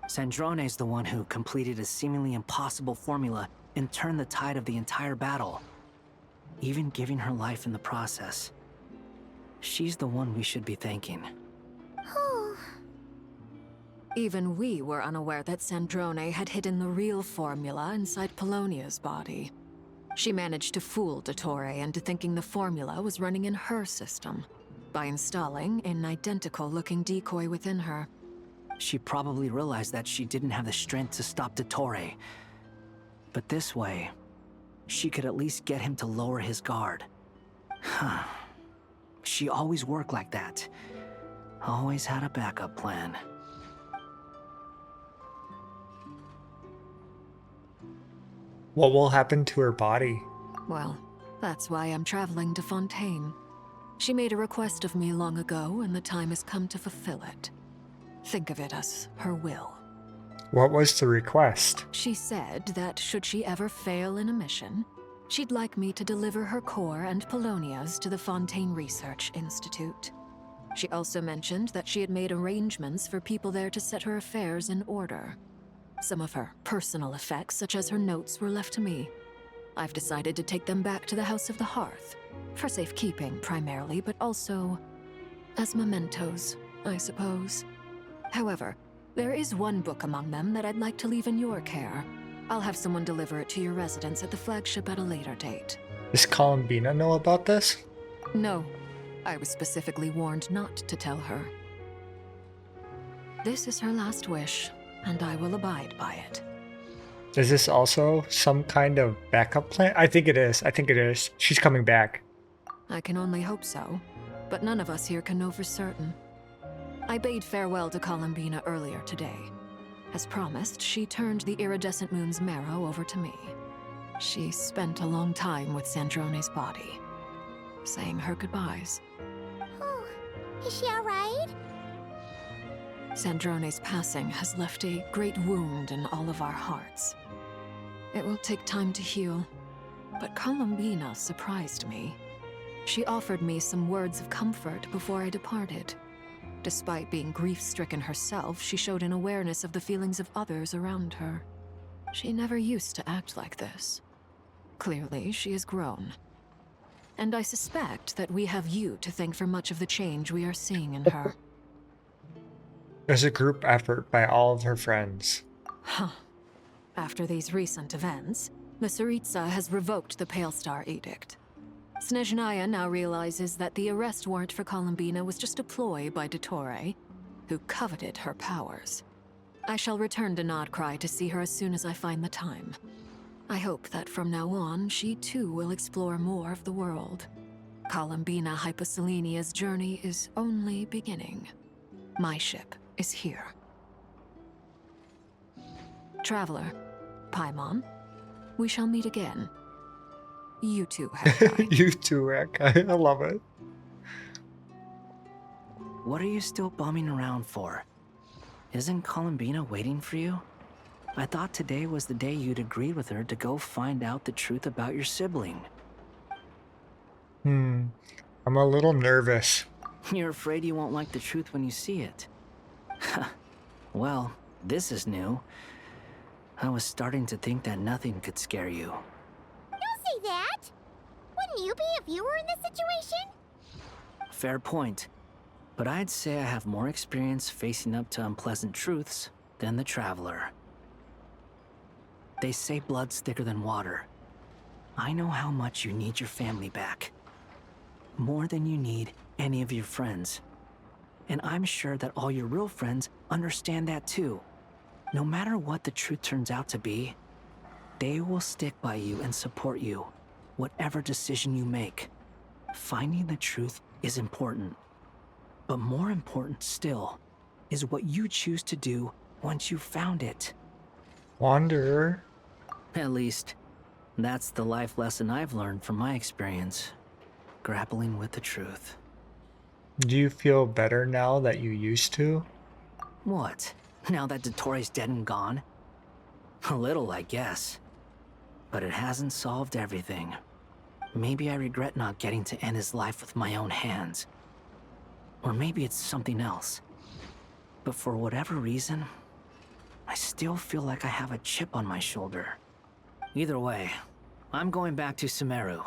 Sandrone's the one who completed a seemingly impossible formula and turned the tide of the entire battle, even giving her life in the process. She's the one we should be thanking. Even we were unaware that Sandrone had hidden the real formula inside Polonia's body. She managed to fool Dottore into thinking the formula was running in her system by installing an identical-looking decoy within her. She probably realized that she didn't have the strength to stop Dottore. But this way, she could at least get him to lower his guard. She always worked like that. Always had a backup plan. What will happen to her body? Well, that's why I'm traveling to Fontaine. She made a request of me long ago, and the time has come to fulfill it. Think of it as her will. What was the request? She said that should she ever fail in a mission, she'd like me to deliver her core and Polonia's to the Fontaine Research Institute. She also mentioned that she had made arrangements for people there to set her affairs in order. Some of her personal effects, such as her notes, were left to me. I've decided to take them back to the House of the Hearth, for safekeeping primarily, but also as mementos, I suppose. However, there is one book among them that I'd like to leave in your care. I'll have someone deliver it to your residence at the flagship at a later date. Does Columbina know about this? No, I was specifically warned not to tell her. This is her last wish, and I will abide by it. Is this also some kind of backup plan? I think it is. She's coming back. I can only hope so, but none of us here can know for certain. I bade farewell to Columbina earlier today. As promised, she turned the iridescent moon's marrow over to me. She spent a long time with Sandrone's body, saying her goodbyes. Oh, is she alright? Sandrone's passing has left a great wound in all of our hearts. It will take time to heal, but Columbina surprised me. She offered me some words of comfort before I departed. Despite being grief-stricken herself, she showed an awareness of the feelings of others around her. She never used to act like this. Clearly, she has grown. And I suspect that we have you to thank for much of the change we are seeing in her. There's a group effort by all of her friends. Huh. After these recent events, the Tsaritsa has revoked the Pale Star Edict. Snezhnaya now realizes that the arrest warrant for Columbina was just a ploy by Dottore, who coveted her powers. I shall return to Nodcry to see her as soon as I find the time. I hope that from now on, she too will explore more of the world. Columbina Hyposelenia's journey is only beginning. My ship is here. Traveler, Paimon, we shall meet again. You too, Hekkai. You too, Hekkai. I love it. What are you still bumming around for? Isn't Columbina waiting for you? I thought today was the day you'd agreed with her to go find out the truth about your sibling. I'm a little nervous. You're afraid you won't like the truth when you see it. Well, this is new. I was starting to think that nothing could scare you. Don't say that! Wouldn't you be if you were in this situation? Fair point. But I'd say I have more experience facing up to unpleasant truths than the Traveler. They say blood's thicker than water. I know how much you need your family back. More than you need any of your friends. And I'm sure that all your real friends understand that too. No matter what the truth turns out to be, they will stick by you and support you, whatever decision you make. Finding the truth is important. But more important still is what you choose to do once you've found it. Wanderer? At least, that's the life lesson I've learned from my experience. Grappling with the truth. Do you feel better now that you used to? What? Now that Dottore's dead and gone? A little, I guess. But it hasn't solved everything. Maybe I regret not getting to end his life with my own hands. Or maybe it's something else. But for whatever reason, I still feel like I have a chip on my shoulder. Either way, I'm going back to Sumeru.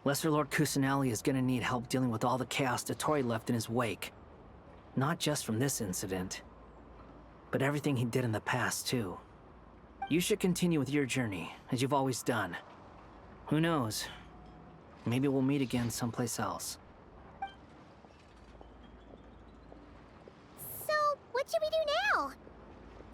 Lesser Lord Kusanali is gonna need help dealing with all the chaos Dottore left in his wake. Not just from this incident, but everything he did in the past, too. You should continue with your journey, as you've always done. Who knows? Maybe we'll meet again someplace else. So, what should we do now?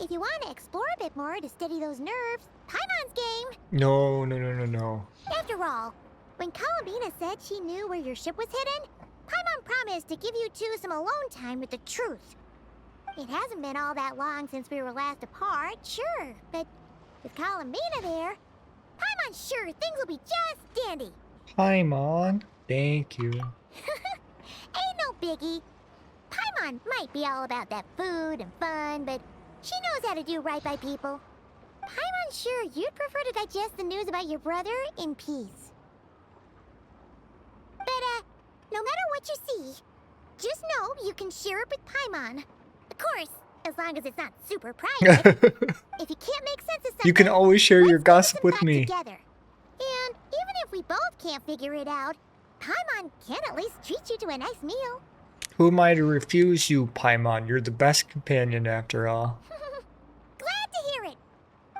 If you want to explore a bit more to steady those nerves, Paimon's game! No. After all, when Columbina said she knew where your ship was hidden, Paimon promised to give you two some alone time with the truth. It hasn't been all that long since we were last apart, sure, but with Columbina there, Paimon's sure things will be just dandy. Paimon, thank you. Ain't no biggie. Paimon might be all about that food and fun, but she knows how to do right by people. Paimon's sure you'd prefer to digest the news about your brother in peace. But, no matter what you see, just know you can share it with Paimon. Of course, as long as it's not super private. If you can't make sense of something, You can always share your gossip with back me. together. And even if we both can't figure it out, Paimon can at least treat you to a nice meal. Who am I to refuse you, Paimon? You're the best companion after all. Glad to hear it.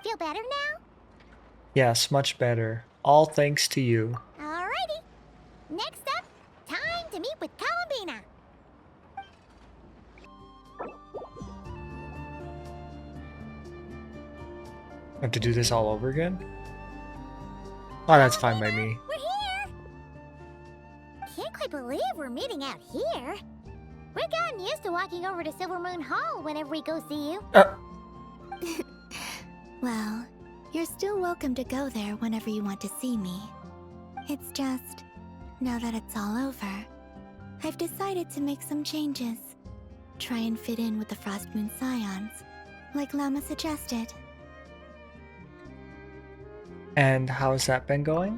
Feel better now? Yes, much better. All thanks to you. Alrighty. Next up, time to meet with Columbina. I have to do this all over again? Oh, that's fine by me. We're here! Can't quite believe we're meeting out here. We've gotten used to walking over to Silver Moon Hall whenever we go see you. Well, you're still welcome to go there whenever you want to see me. It's just, now that it's all over, I've decided to make some changes. try and fit in with the Frost Moon Scions, like Llama suggested. And how's that been going?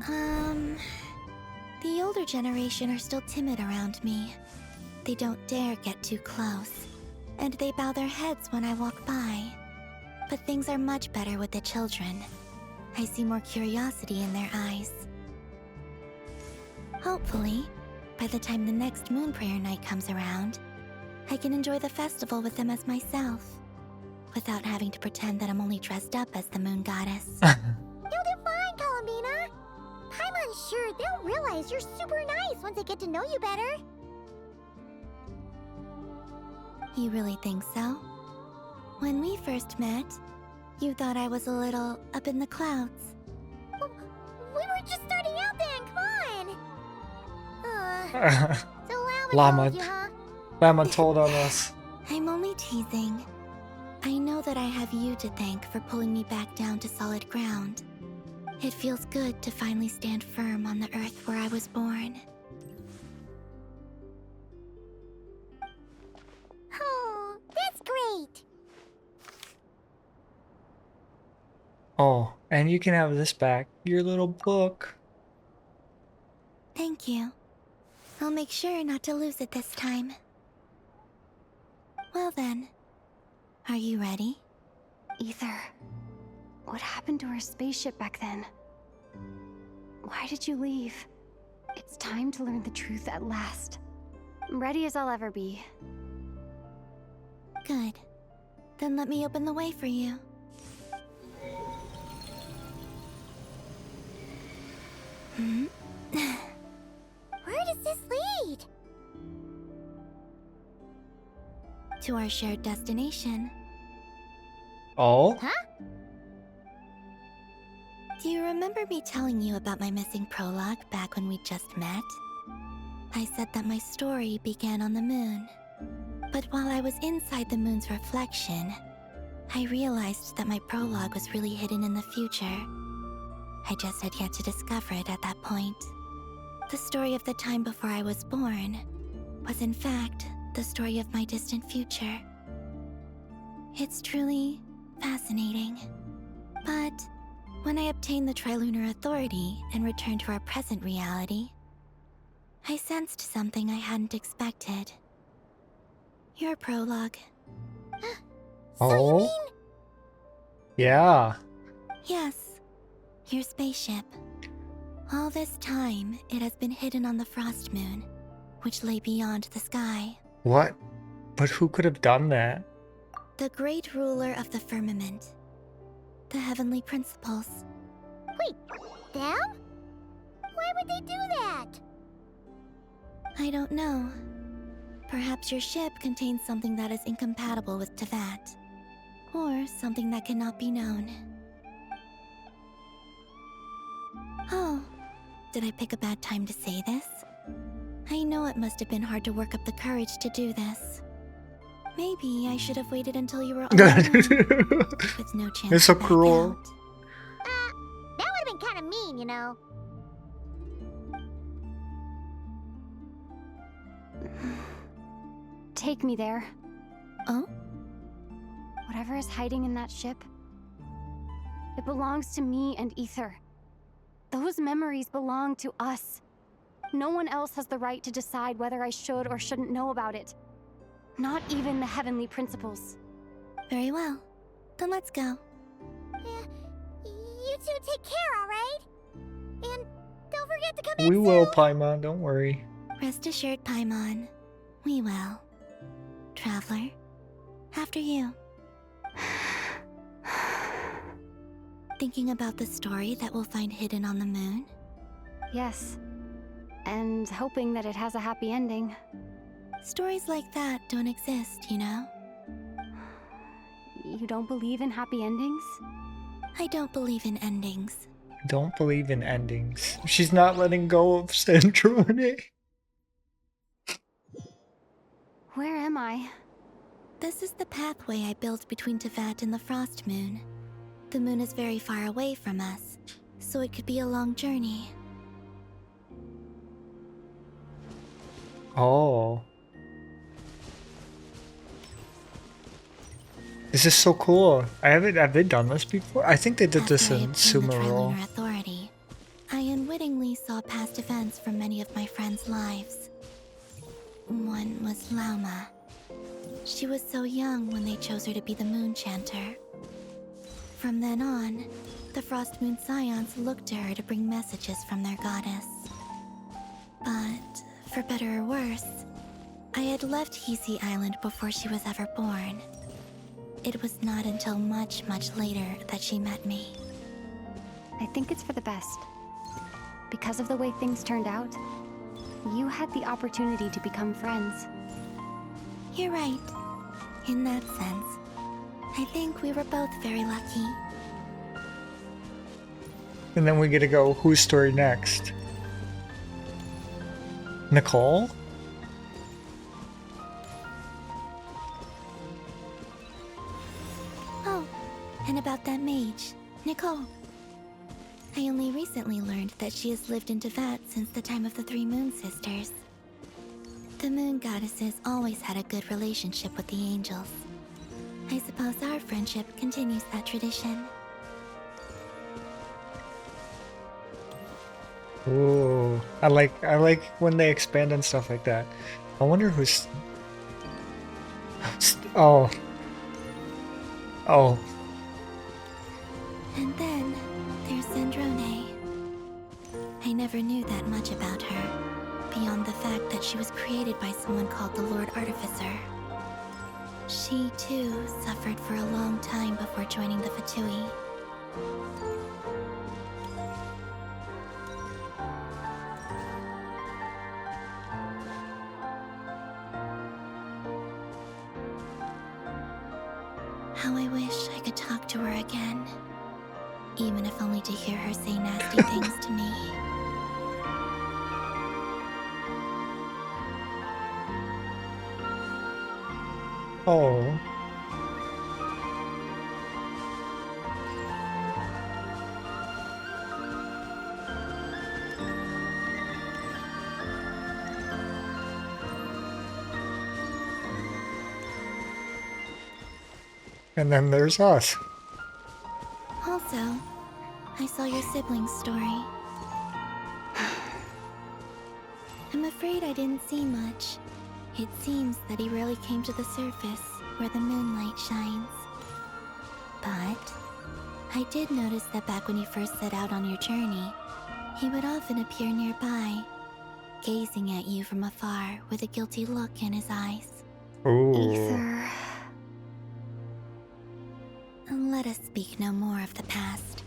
The older generation are still timid around me. They don't dare get too close, and they bow their heads when I walk by. But things are much better with the children. I see more curiosity in their eyes. Hopefully, by the time the next Moon Prayer Night comes around, I can enjoy the festival with them as myself, without having to pretend that I'm only dressed up as the Moon Goddess. You'll do fine, Columbina. Paimon's sure they'll realize you're super nice once they get to know you better. You really think so? When we first met, you thought I was a little up in the clouds. We were just starting out then, come on! So Llama told you, huh? Llama told on us. I'm only teasing. I know that I have you to thank for pulling me back down to solid ground. It feels good to finally stand firm on the earth where I was born. Oh, that's great! Oh, and you can have this back. Your little book. Thank you. I'll make sure not to lose it this time. Well then, are you ready? Ether, what happened to our spaceship back then? Why did you leave? It's time to learn the truth at last. I'm ready as I'll ever be. Good. Then let me open the way for you. Where does this lead? To our shared destination. Oh? Huh? Do you remember me telling you about my missing prologue back when we just met? I said that my story began on the moon. But while I was inside the moon's reflection, I realized that my prologue was really hidden in the future. I just had yet to discover it at that point. The story of the time before I was born was in fact the story of my distant future. It's truly fascinating. But when I obtained the Trilunar Authority and returned to our present reality, I sensed something I hadn't expected. Your prologue. Oh? You mean... Yeah. Yes, your spaceship. All this time, it has been hidden on the Frost Moon, which lay beyond the sky. What? But who could have done that? The great ruler of the firmament. The heavenly principles. Wait, them? Why would they do that? I don't know. Perhaps your ship contains something that is incompatible with Tevat. Or something that cannot be known. Oh, did I pick a bad time to say this? I know it must have been hard to work up the courage to do this. Maybe I should have waited until you were alone, with no chance It's so to back cruel. out. That would have been kind of mean, you know. Take me there. Oh? Whatever is hiding in that ship, it belongs to me and Ether. Those memories belong to us. No one else has the right to decide whether I should or shouldn't know about it. Not even the heavenly principles. Very well. Then let's go. Yeah, you two take care, alright? And don't forget to come back We soon. will, Paimon, don't worry. Rest assured, Paimon. We will. Traveler, after you. Thinking about the story that we'll find hidden on the moon? Yes. And hoping that it has a happy ending. Stories like that don't exist, you know? You don't believe in happy endings? I don't believe in endings. Don't believe in endings. She's not letting go of Sandrone. Where am I? This is the pathway I built between Tevat and the Frost Moon. The moon is very far away from us, so it could be a long journey. Oh. This is so cool. Have they done this before? I think they did this After I in obtained the Sumeru. Trilunar Authority, I unwittingly saw past events from many of my friends' lives. One was Lauma. She was so young when they chose her to be the Moon Chanter. From then on, the Frost Moon Scions looked to her to bring messages from their goddess. But, for better or worse, I had left Hisi Island before she was ever born. It was not until much, much later that she met me. I think it's for the best. Because of the way things turned out, you had the opportunity to become friends. You're right. In that sense, I think we were both very lucky. And then we get to go, whose story next? Nicole? Oh, and about that mage, Nicole. I only recently learned that she has lived in Teyvat since the time of the Three Moon Sisters. The Moon Goddesses always had a good relationship with the angels. I suppose our friendship continues that tradition. Ooh, I like when they expand and stuff like that. I wonder who's. Oh. Oh. And then there's Zandrone. I never knew that much about her, beyond the fact that she was created by someone called the Lord Artificer. She, too, suffered for a long time before joining the Fatui. How I wish I could talk to her again. Even if only to hear her say nasty things to me. Oh. And then there's us. Also, I saw your sibling's story. I'm afraid I didn't see much. It seems that he rarely came to the surface, where the moonlight shines. But I did notice that back when you first set out on your journey, he would often appear nearby, gazing at you from afar with a guilty look in his eyes. Ooh. Aether. Let us speak no more of the past.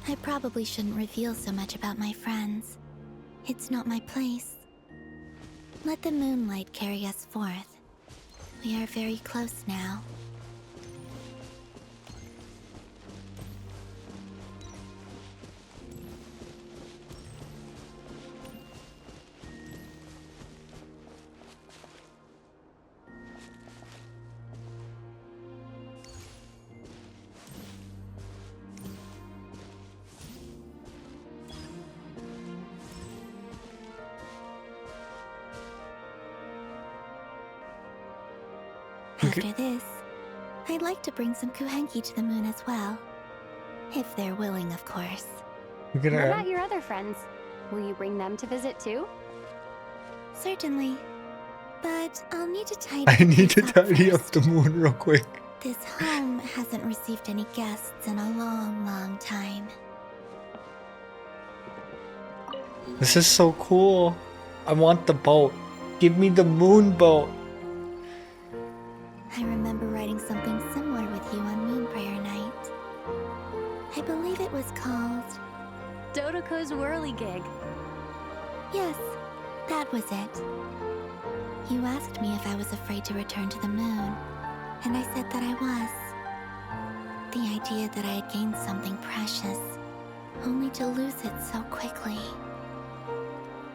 I probably shouldn't reveal so much about my friends. It's not my place. Let the moonlight carry us forth. We are very close now. After this, I'd like to bring some Kuhenki to the moon as well. If they're willing, of course. What about your other friends? Will you bring them to visit too? Certainly. But I'll need to tidy I need to this up tidy up first. the moon real quick. This home hasn't received any guests in a long, long time. This is so cool. I want the boat. Give me the moon boat. I remember writing something similar with you on Moon Prayer Night. I believe it was called Dodoko's Whirligig. Yes, that was it. You asked me if I was afraid to return to the moon, and I said that I was. The idea that I had gained something precious, only to lose it so quickly.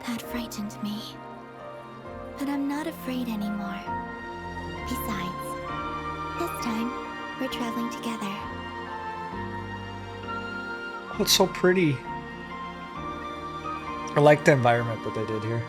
That frightened me. But I'm not afraid anymore. Besides, this time, we're traveling together. Oh, it's so pretty. I like the environment that they did here.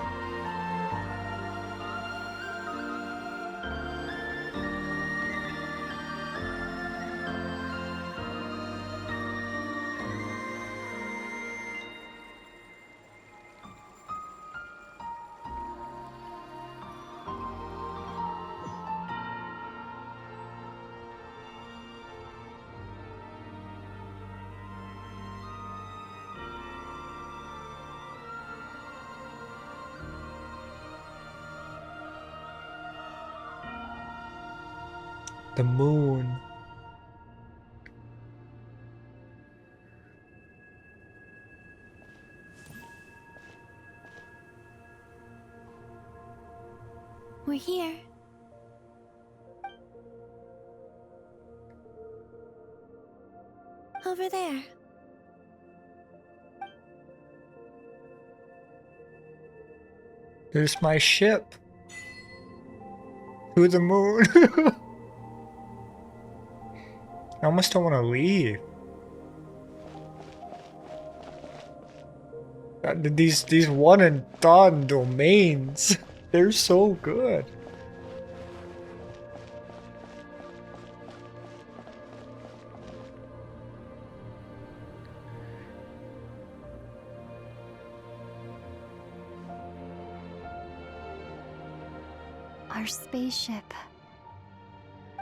The moon. We're here. Over there. There's my ship. To the moon. I almost don't want to leave. These one and done domains, they're so good. Our spaceship.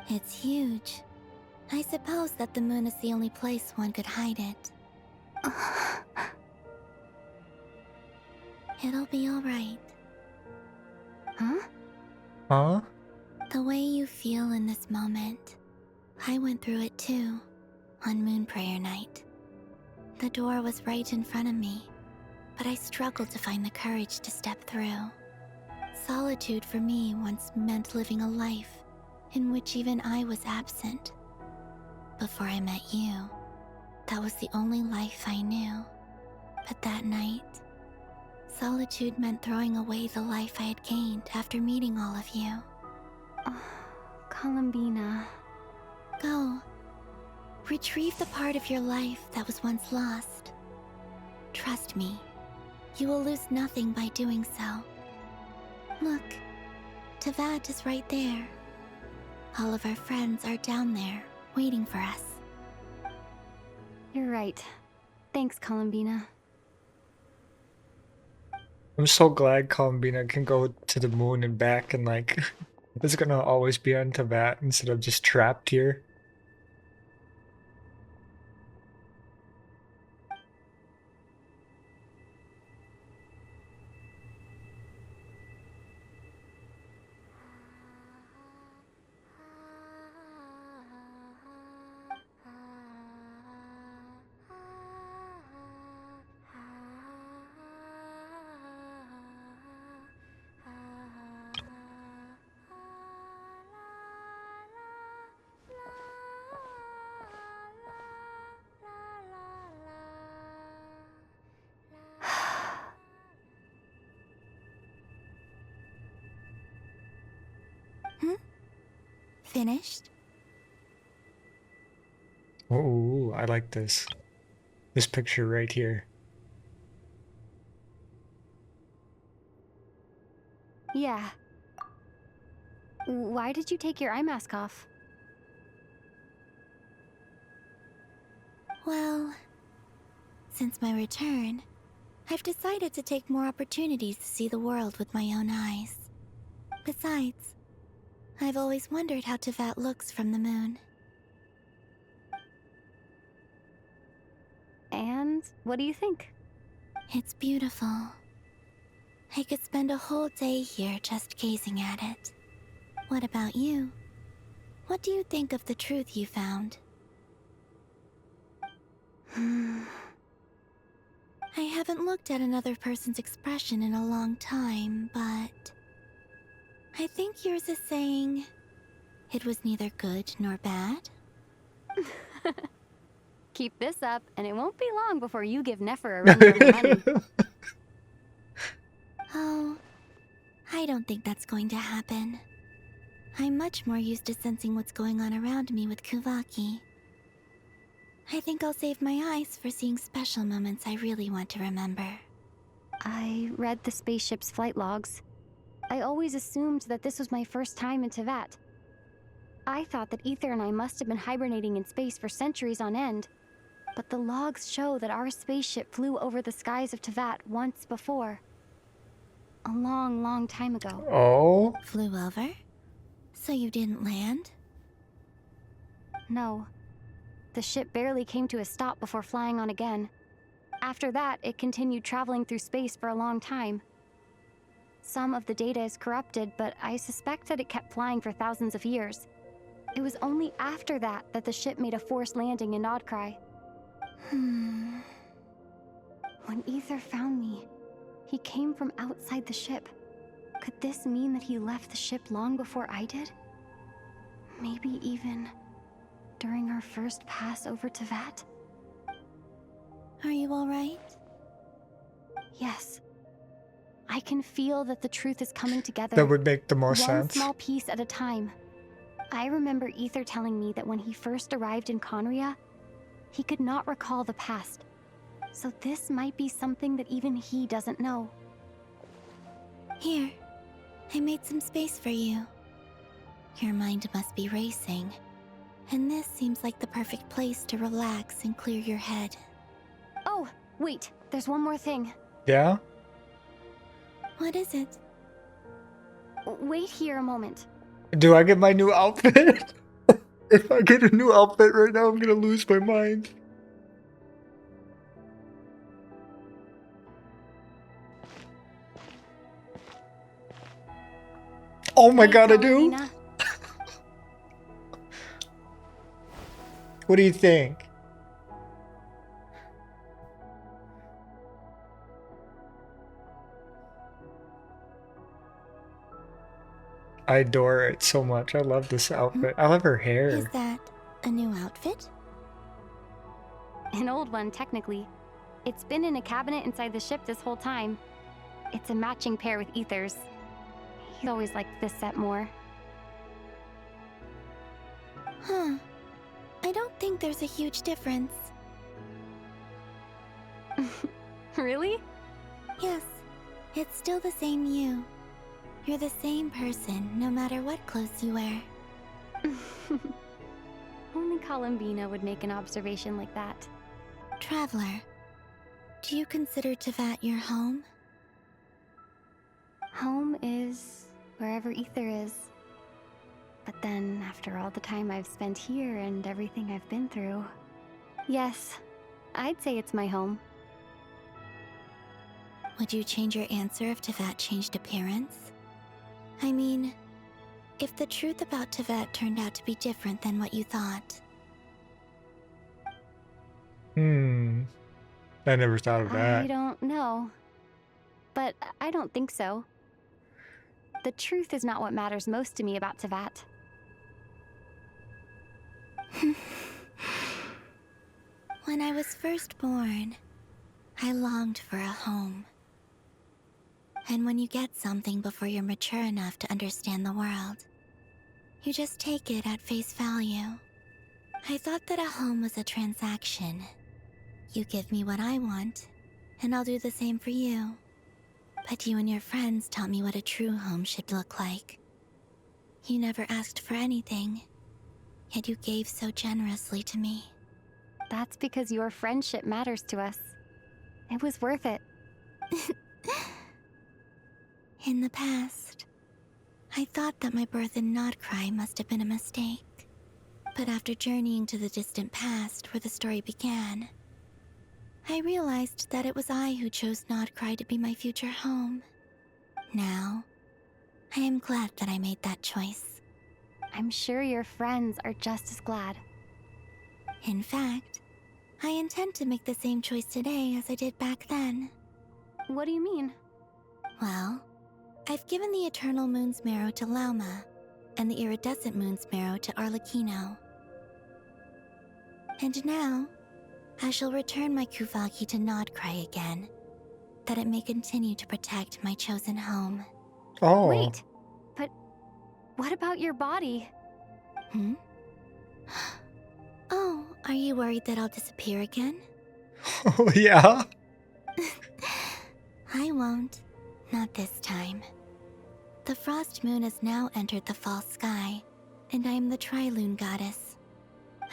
It's huge. I suppose that the moon is the only place one could hide it. It'll be alright. Huh? Huh? The way you feel in this moment, I went through it too, on Moon Prayer Night. The door was right in front of me, but I struggled to find the courage to step through. Solitude for me once meant living a life in which even I was absent. Before I met you, that was the only life I knew. But that night, solitude meant throwing away the life I had gained after meeting all of you. Columbina. Go. Retrieve the part of your life that was once lost. Trust me, you will lose nothing by doing so. Look, Teyvat is right there. All of our friends are down there, waiting for us. You're right. Thanks, Columbina. I'm so glad Columbina can go to the moon and back and like it's gonna always be on Teyvat instead of just trapped here. Finished? Oh, I like this. This picture right here. Yeah. Why did you take your eye mask off? Well, since my return, I've decided to take more opportunities to see the world with my own eyes. Besides, I've always wondered how Teyvat looks from the moon. And what do you think? It's beautiful. I could spend a whole day here just gazing at it. What about you? What do you think of the truth you found? I haven't looked at another person's expression in a long time, but I think yours is saying it was neither good nor bad. Keep this up, and it won't be long before you give Nefer a run for her money. Oh, I don't think that's going to happen. I'm much more used to sensing what's going on around me with Kuvaki. I think I'll save my eyes for seeing special moments I really want to remember. I read the spaceship's flight logs. I always assumed that this was my first time in Teyvat. I thought that Ether and I must have been hibernating in space for centuries on end. But the logs show that our spaceship flew over the skies of Teyvat once before. A long, long time ago. Oh? Flew over? So you didn't land? No. The ship barely came to a stop before flying on again. After that, it continued traveling through space for a long time. Some of the data is corrupted, but I suspect that it kept flying for thousands of years. It was only after that that the ship made a forced landing in Nodcry. When Ether found me, he came from outside the ship. Could this mean that he left the ship long before I did? Maybe even during our first pass over to Vat? Are you alright? Yes. I can feel that the truth is coming together. That would make the most one sense. small piece at a time. I remember Ether telling me that when he first arrived in Conria, he could not recall the past. So this might be something that even he doesn't know. Here, I made some space for you. Your mind must be racing, and this seems like the perfect place to relax and clear your head. Oh, wait, there's one more thing. Yeah? What is it? Wait here a moment. Do I get my new outfit? If I get a new outfit right now, I'm gonna lose my mind. Oh my god, I do? What do you think? I adore it so much. I love this outfit. I love her hair. Is that a new outfit? An old one, technically. It's been in a cabinet inside the ship this whole time. It's a matching pair with Ether's. He's always liked this set more. Huh. I don't think there's a huge difference. Really? Yes. It's still the same you. You're the same person, no matter what clothes you wear. Only Columbina would make an observation like that. Traveler, do you consider Tevat your home? Home is wherever Ether is. But then, after all the time I've spent here and everything I've been through, yes, I'd say it's my home. Would you change your answer if Tevat changed appearance? I mean, if the truth about Tevat turned out to be different than what you thought. I never thought of that. I don't know. But I don't think so. The truth is not what matters most to me about Tevat. When I was first born, I longed for a home. And when you get something before you're mature enough to understand the world, you just take it at face value. I thought that a home was a transaction. You give me what I want, and I'll do the same for you. But you and your friends taught me what a true home should look like. You never asked for anything, yet you gave so generously to me. That's because your friendship matters to us. It was worth it. In the past, I thought that my birth in Nodcry must have been a mistake. But after journeying to the distant past where the story began, I realized that it was I who chose Nodcry to be my future home. Now, I am glad that I made that choice. I'm sure your friends are just as glad. In fact, I intend to make the same choice today as I did back then. What do you mean? Well, I've given the Eternal Moon's Marrow to Lauma, and the Iridescent Moon's Marrow to Arlecchino. And now, I shall return my Kuvagi to Nodcry again, that it may continue to protect my chosen home. Oh. Wait, but what about your body? Oh, are you worried that I'll disappear again? Oh, yeah? I won't. Not this time. The Frost Moon has now entered the fall sky, and I am the Trilune Goddess.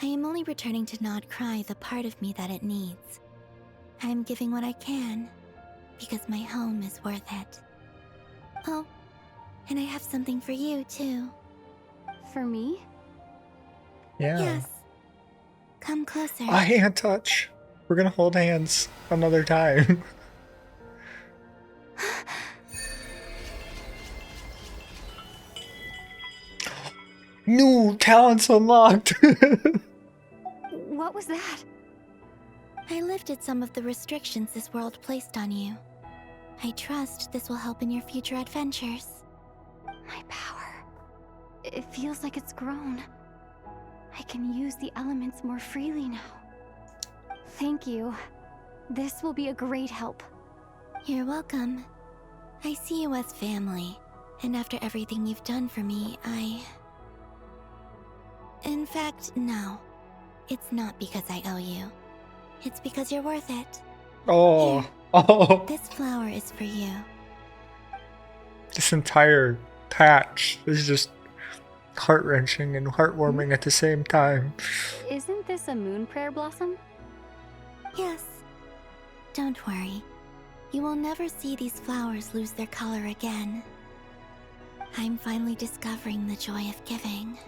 I am only returning to Nodcry the part of me that it needs. I am giving what I can, because my home is worth it. Oh, and I have something for you, too. For me? Yeah. Yes. Come closer. A hand touch. We're gonna hold hands another time. New talents unlocked. What was that? I lifted some of the restrictions this world placed on you. I trust this will help in your future adventures. My power. It feels like it's grown. I can use the elements more freely now. Thank you. This will be a great help. You're welcome. I see you as family, and after everything you've done for me, In fact, no. It's not because I owe you. It's because you're worth it. Oh. Here. Oh. This flower is for you. This entire patch is just heart-wrenching and heartwarming at the same time. Isn't this a moon prayer blossom? Yes. Don't worry. You will never see these flowers lose their color again. I'm finally discovering the joy of giving.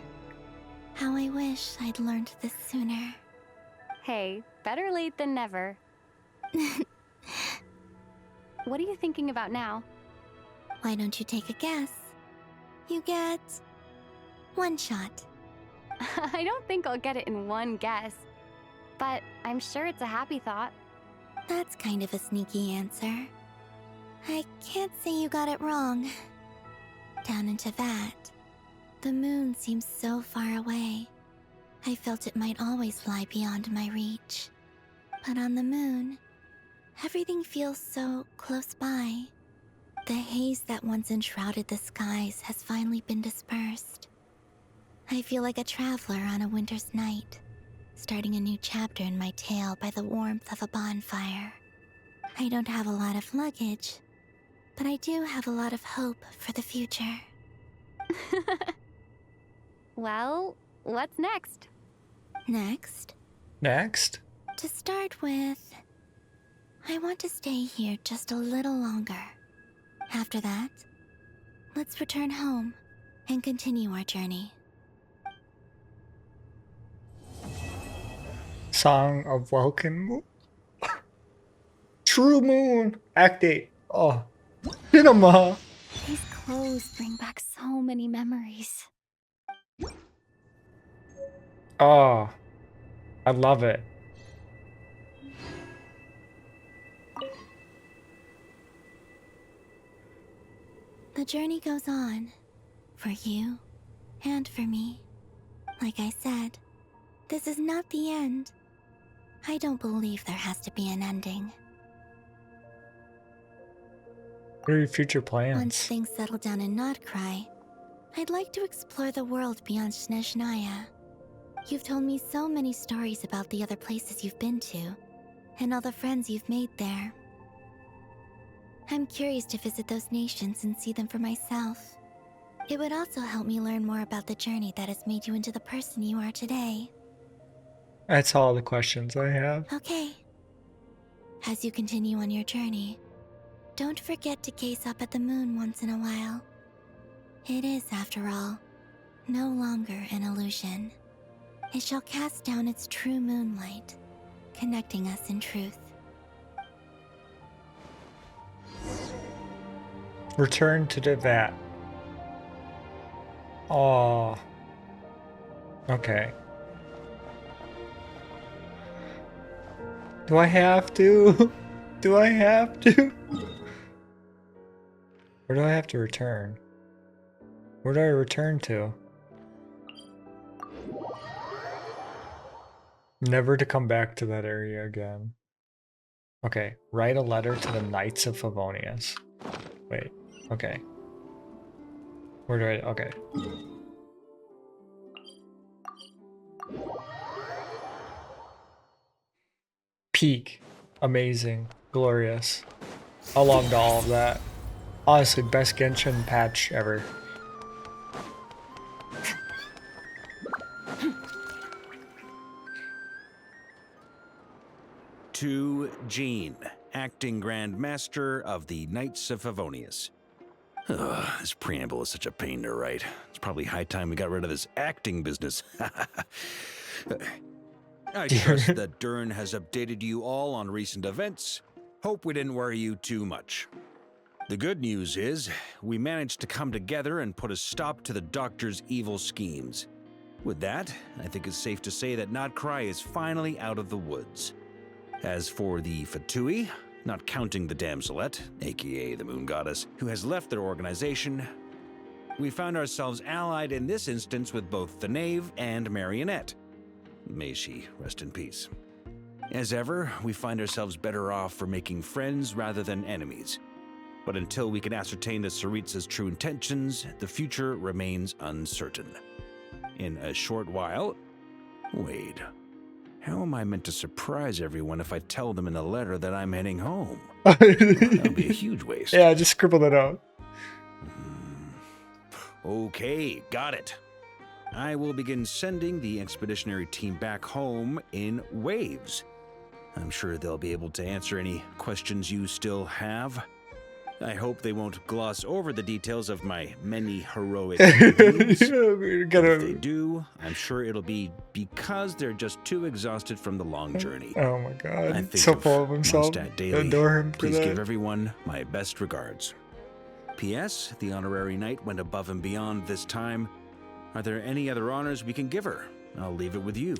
How I wish I'd learned this sooner. Hey, better late than never. What are you thinking about now? Why don't you take a guess? You get 1 shot. I don't think I'll get it in one guess, but I'm sure it's a happy thought. That's kind of a sneaky answer. I can't say you got it wrong. Down into that, the moon seems so far away. I felt it might always lie beyond my reach. But on the moon, everything feels so close by. The haze that once enshrouded the skies has finally been dispersed. I feel like a traveler on a winter's night, starting a new chapter in my tale by the warmth of a bonfire. I don't have a lot of luggage, but I do have a lot of hope for the future. Well, what's next? Next? Next? To start with, I want to stay here just a little longer. After that, let's return home and continue our journey. Song of Welcome. True Moon. Act 8. Oh. Cinema. These clothes bring back so many memories. Oh. I love it. The journey goes on, for you and for me. Like I said, this is not the end. I don't believe there has to be an ending. What are your future plans? Once things settle down in Notcry, I'd like to explore the world beyond Snezhnaya. You've told me so many stories about the other places you've been to, and all the friends you've made there. I'm curious to visit those nations and see them for myself. It would also help me learn more about the journey that has made you into the person you are today. That's all the questions I have. Okay. As you continue on your journey, don't forget to gaze up at the moon once in a while. It is, after all, no longer an illusion. It shall cast down its true moonlight, connecting us in truth. Return to the vat. Oh. Okay. Do I have to? Do I have to? Where do I have to return? Where do I return to? Never to come back to that area again. Okay, write a letter to the Knights of Favonius. Wait, okay. Where do I, okay. Peak. Amazing. Glorious. I loved all of that. Honestly, best Genshin patch ever. To Jean, Acting Grand Master of the Knights of Favonius. This preamble is such a pain to write. It's probably high time we got rid of this acting business. I trust that Dern has updated you all on recent events. Hope we didn't worry you too much. The good news is, we managed to come together and put a stop to the Doctor's evil schemes. With that, I think it's safe to say that Notcry is finally out of the woods. As for the Fatui, not counting the Damselette, aka the Moon Goddess, who has left their organization, we found ourselves allied in this instance with both the Knave and Marionette. May she rest in peace. As ever, we find ourselves better off for making friends rather than enemies. But until we can ascertain the Tsaritsa's true intentions, the future remains uncertain. In a short while... Wait. How am I meant to surprise everyone if I tell them in the letter that I'm heading home? That'll be a huge waste. Yeah, just scribble it out. Okay, got it. I will begin sending the expeditionary team back home in waves. I'm sure they'll be able to answer any questions you still have. I hope they won't gloss over the details of my many heroic deeds. If they do, I'm sure it'll be because they're just too exhausted from the long journey. Oh my god, I think so full of himself. Daily. Adore him for Please that. give everyone my best regards. P.S. The honorary knight went above and beyond this time. Are there any other honors we can give her? I'll leave it with you.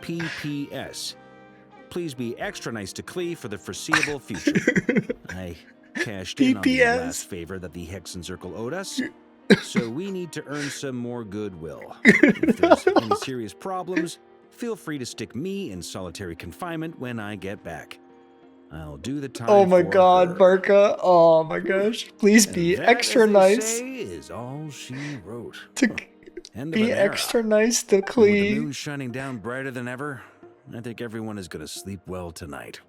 P.P.S. Please be extra nice to Klee for the foreseeable future. I cashed in on the last favor that the Hexen Circle owed us, so we need to earn some more goodwill. If there's any serious problems, feel free to stick me in solitary confinement when I get back. I'll do the time. Oh my for god, her. Barca. Oh my gosh. Please be That, extra as they nice. say, is all she wrote. End of Be an era. extra nice to With the Klee. moon shining down brighter than ever, I think everyone is going to sleep well tonight.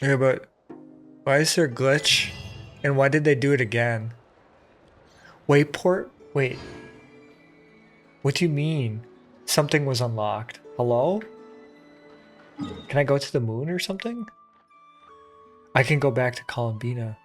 Yeah, but why is there a glitch? And why did they do it again? Wayport? Wait. What do you mean? Something was unlocked. Hello? Can I go to the moon or something? I can go back to Columbina.